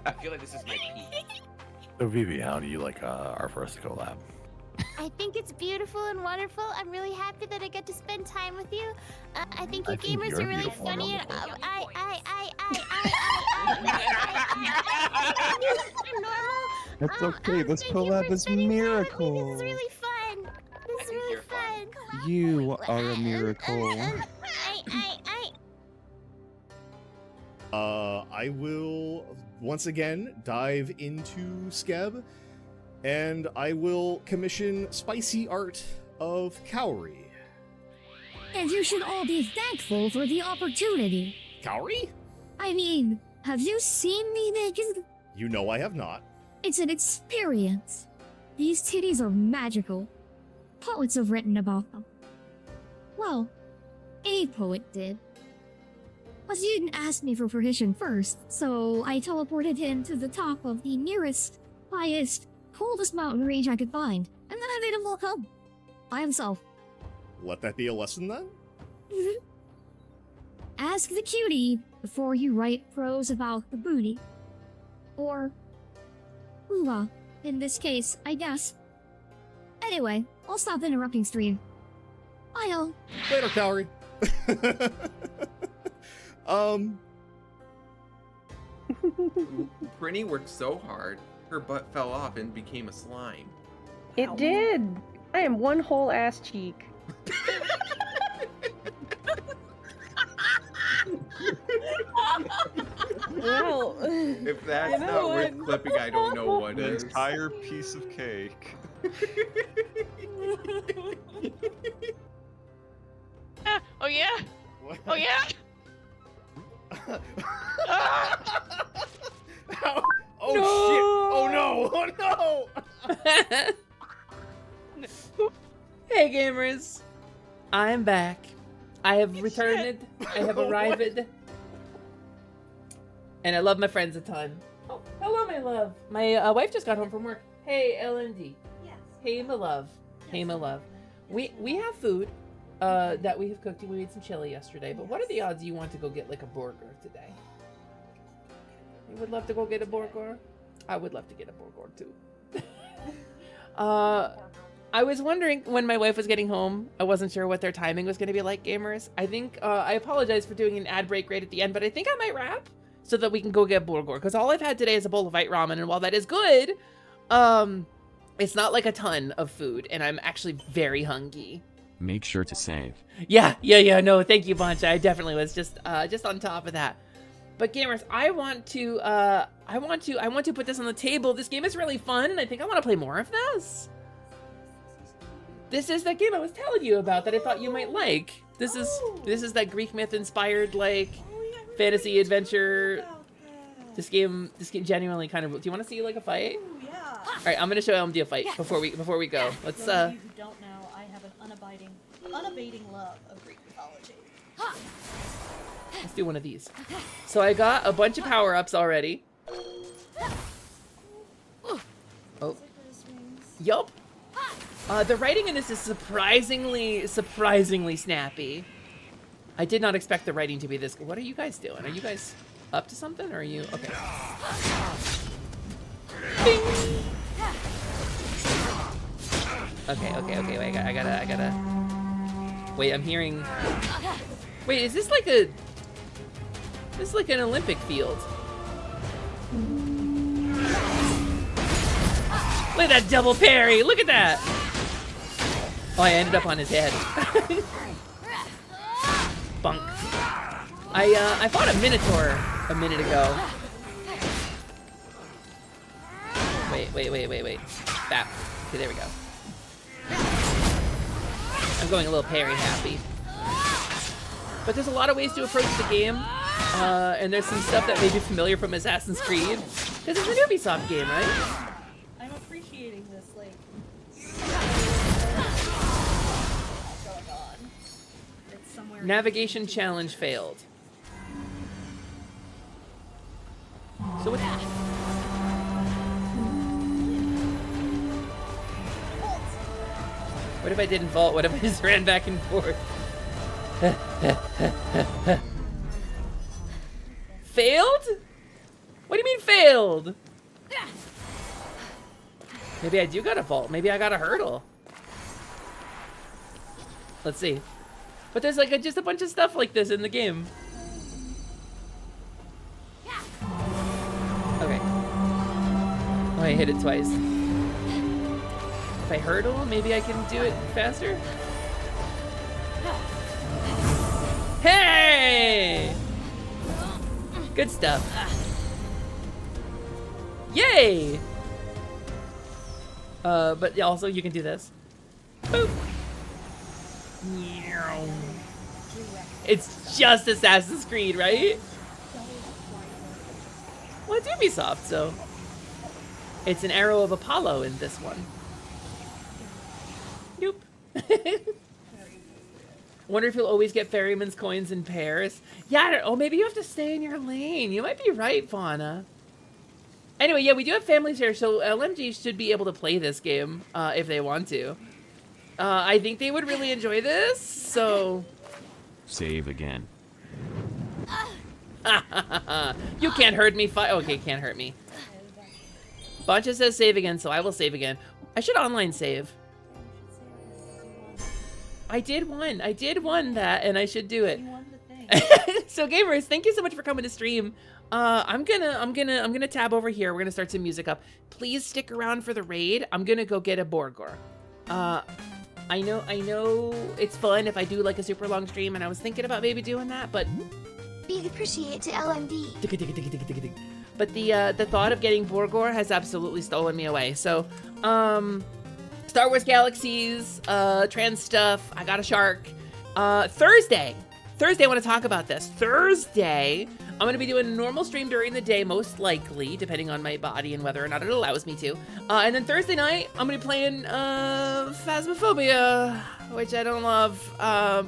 I feel like this is my peak. So Vivi, how do you like our first collab? I think it's beautiful and wonderful. I'm really happy that I get to spend time with you. I think you gamers are really funny and I'm normal. It's okay. This collab is miracle. This is really fun. This is really fun. You are a miracle. I will once again dive into Skeb, and I will commission spicy art of Cowrie. And you should all be thankful for the opportunity. Cowrie? I mean, have you seen me naked? You know I have not. It's an experience. These titties are magical. Poets have written about them. Well, a poet did. But you didn't ask me for permission first, so I teleported him to the top of the nearest, highest, coldest mountain range I could find, and then I made him walk home. By himself. Let that be a lesson then? Ask the cutie before you write prose about the booty. Or hoo-ha, in this case, I guess. Anyway, I'll stop interrupting stream. Bye, all. Later, Cowrie. Brittany worked so hard, her butt fell off and became a slime. It did. I am one whole ass cheek. Well, If that's you know not worth what? clipping, I don't know what An is. entire piece of cake. Oh yeah. What? Oh yeah. Oh shit! Oh no! Oh no! Hey gamers, I'm back. I have returned. I have arrived. And I love my friends a ton. Oh, hello, my love. My wife just got home from work. Hey, LND. Yes. Hey, my love. Hey, my love. We have food that we have cooked. We made some chili yesterday. But what are the odds you want to go get like a burger today? You would love to go get a burger? I would love to get a burger too. I was wondering when my wife was getting home, I wasn't sure what their timing was going to be like, gamers. I think, I apologize for doing an ad break right at the end, but I think I might wrap so that we can go get burger. Because all I've had today is a bowl of white ramen, and while that is good, it's not like a ton of food, and I'm actually very hungry. Make sure to save. Yeah, no, thank you, Boncha. I definitely was just on top of that. But gamers, I want to put this on the table. This game is really fun, and I think I want to play more of this. This is that game I was telling you about that I thought you might like. This is that Greek myth inspired like fantasy adventure. This game genuinely kind of. Do you want to see like a fight? Ooh, yeah. All right, I'm gonna show LMD a fight before we go. Let's For those of you who don't know, I have an unabating love of Greek mythology. Let's do one of these. So I got a bunch of power-ups already. Oh. Yup. The writing in this is surprisingly snappy. I did not expect the writing to be this good. What are you guys doing? Are you guys up to something, or are you... Okay. Bing! Okay, wait, I gotta... Wait, I'm hearing... Wait, is this like a... This is like an Olympic field. Look at that double parry! Look at that! Oh, I ended up on his head. Bunk. I fought a Minotaur a minute ago. Wait. Bap. Okay, there we go. I'm going a little parry happy. But there's a lot of ways to approach the game. And there's some stuff that may be familiar from Assassin's Creed. Because it's an Ubisoft game, right? I'm appreciating this, like... going on. It's somewhere... Navigation challenge failed. So what? What if I didn't vault? What if I just ran back and forth? Failed? What do you mean failed? Maybe I do got a vault. Maybe I got a hurdle. Let's see. But there's like just a bunch of stuff like this in the game. Okay. Oh, I hit it twice. If I hurdle, maybe I can do it faster. Hey! Good stuff. Yay! But also you can do this. Boop. It's just Assassin's Creed, right? Well, it's Ubisoft, so it's an arrow of Apollo in this one. Nope. Wonder if you'll always get ferryman's coins in pairs. Yeah, I don't, oh, maybe you have to stay in your lane. You might be right, Fauna. Anyway, yeah, we do have families here, so LMG should be able to play this game if they want to. I think they would really enjoy this, so... Save again. You can't hurt me. Okay, can't hurt me. Boncha says save again, so I will save again. I should online save. I did one that, and I should do it. So gamers, thank you so much for coming to stream. I'm gonna tab over here. We're gonna start some music up. Please stick around for the raid. I'm gonna go get a Borgor. I know it's fun if I do like a super long stream, and I was thinking about maybe doing that, but Big appreciate to LMD. But the thought of getting Borgor has absolutely stolen me away. So, Star Wars Galaxies, trans stuff. I got a shark. Thursday, I want to talk about this. Thursday, I'm going to be doing a normal stream during the day, most likely, depending on my body and whether or not it allows me to. And then Thursday night, I'm going to be playing Phasmophobia, which I don't love,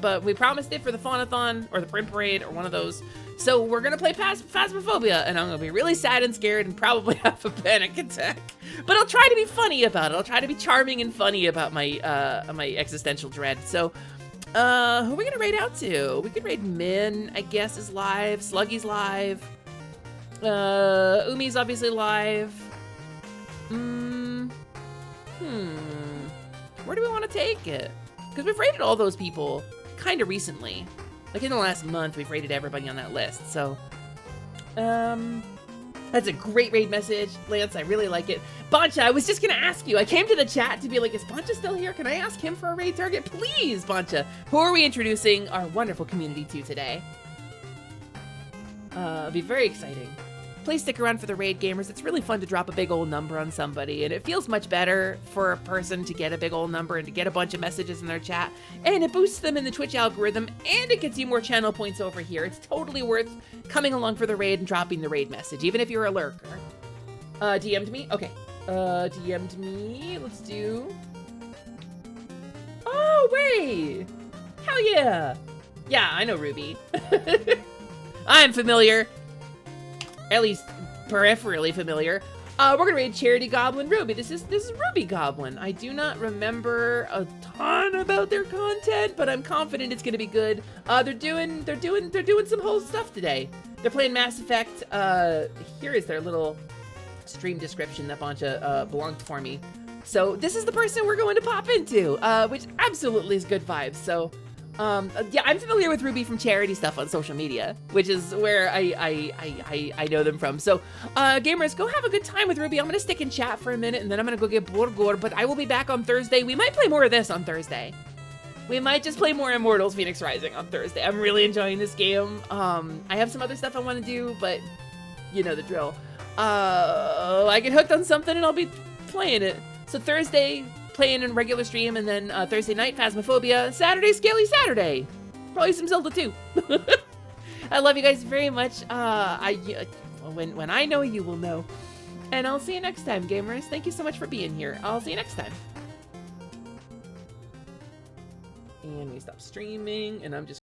but we promised it for the Faunathon or the Print Parade or one of those. So we're going to play Phasmophobia, and I'm going to be really sad and scared and probably have a panic attack. But I'll try to be funny about it. I'll try to be charming and funny about my my existential dread. So, who are we gonna raid out to? We could raid Min, I guess, is live. Sluggy's live. Umi's obviously live. Where do we want to take it? Because we've raided all those people kind of recently. Like in the last month, we've raided everybody on that list. So, that's a great raid message, Lance. I really like it. Bancha, I was just gonna ask you. I came to the chat to be like, is Bancha still here? Can I ask him for a raid target? Please, Bancha. Who are we introducing our wonderful community to today? It'll be very exciting. Please stick around for the raid, gamers. It's really fun to drop a big old number on somebody, and it feels much better for a person to get a big old number and to get a bunch of messages in their chat, and it boosts them in the Twitch algorithm, and it gets you more channel points over here. It's totally worth coming along for the raid and dropping the raid message, even if you're a lurker. DM'd me? Okay. DM'd me. Let's do... Oh, wait! Hell yeah! Yeah, I know Ruby. I'm familiar. At least peripherally familiar. We're gonna raid Charity Goblin Ruby. This is Ruby Goblin. I do not remember a ton about their content, but I'm confident it's gonna be good. They're doing some whole stuff today. They're playing Mass Effect. Here is their little stream description that Bancha belonged for me. So this is the person we're going to pop into, which absolutely is good vibes. So. Yeah, I'm familiar with Ruby from charity stuff on social media, which is where I know them from. So, gamers, go have a good time with Ruby. I'm gonna stick in chat for a minute, and then I'm gonna go get Borgor, but I will be back on Thursday. We might play more of this on Thursday. We might just play more Immortals Phoenix Rising on Thursday. I'm really enjoying this game. I have some other stuff I want to do, but you know the drill. I get hooked on something, and I'll be playing it. So Thursday, playing in regular stream, and then Thursday night, Phasmophobia. Saturday, Scaly Saturday. Probably some Zelda too. I love you guys very much. When I know, you will know. And I'll see you next time, gamers. Thank you so much for being here. I'll see you next time. And we stop streaming, and I'm just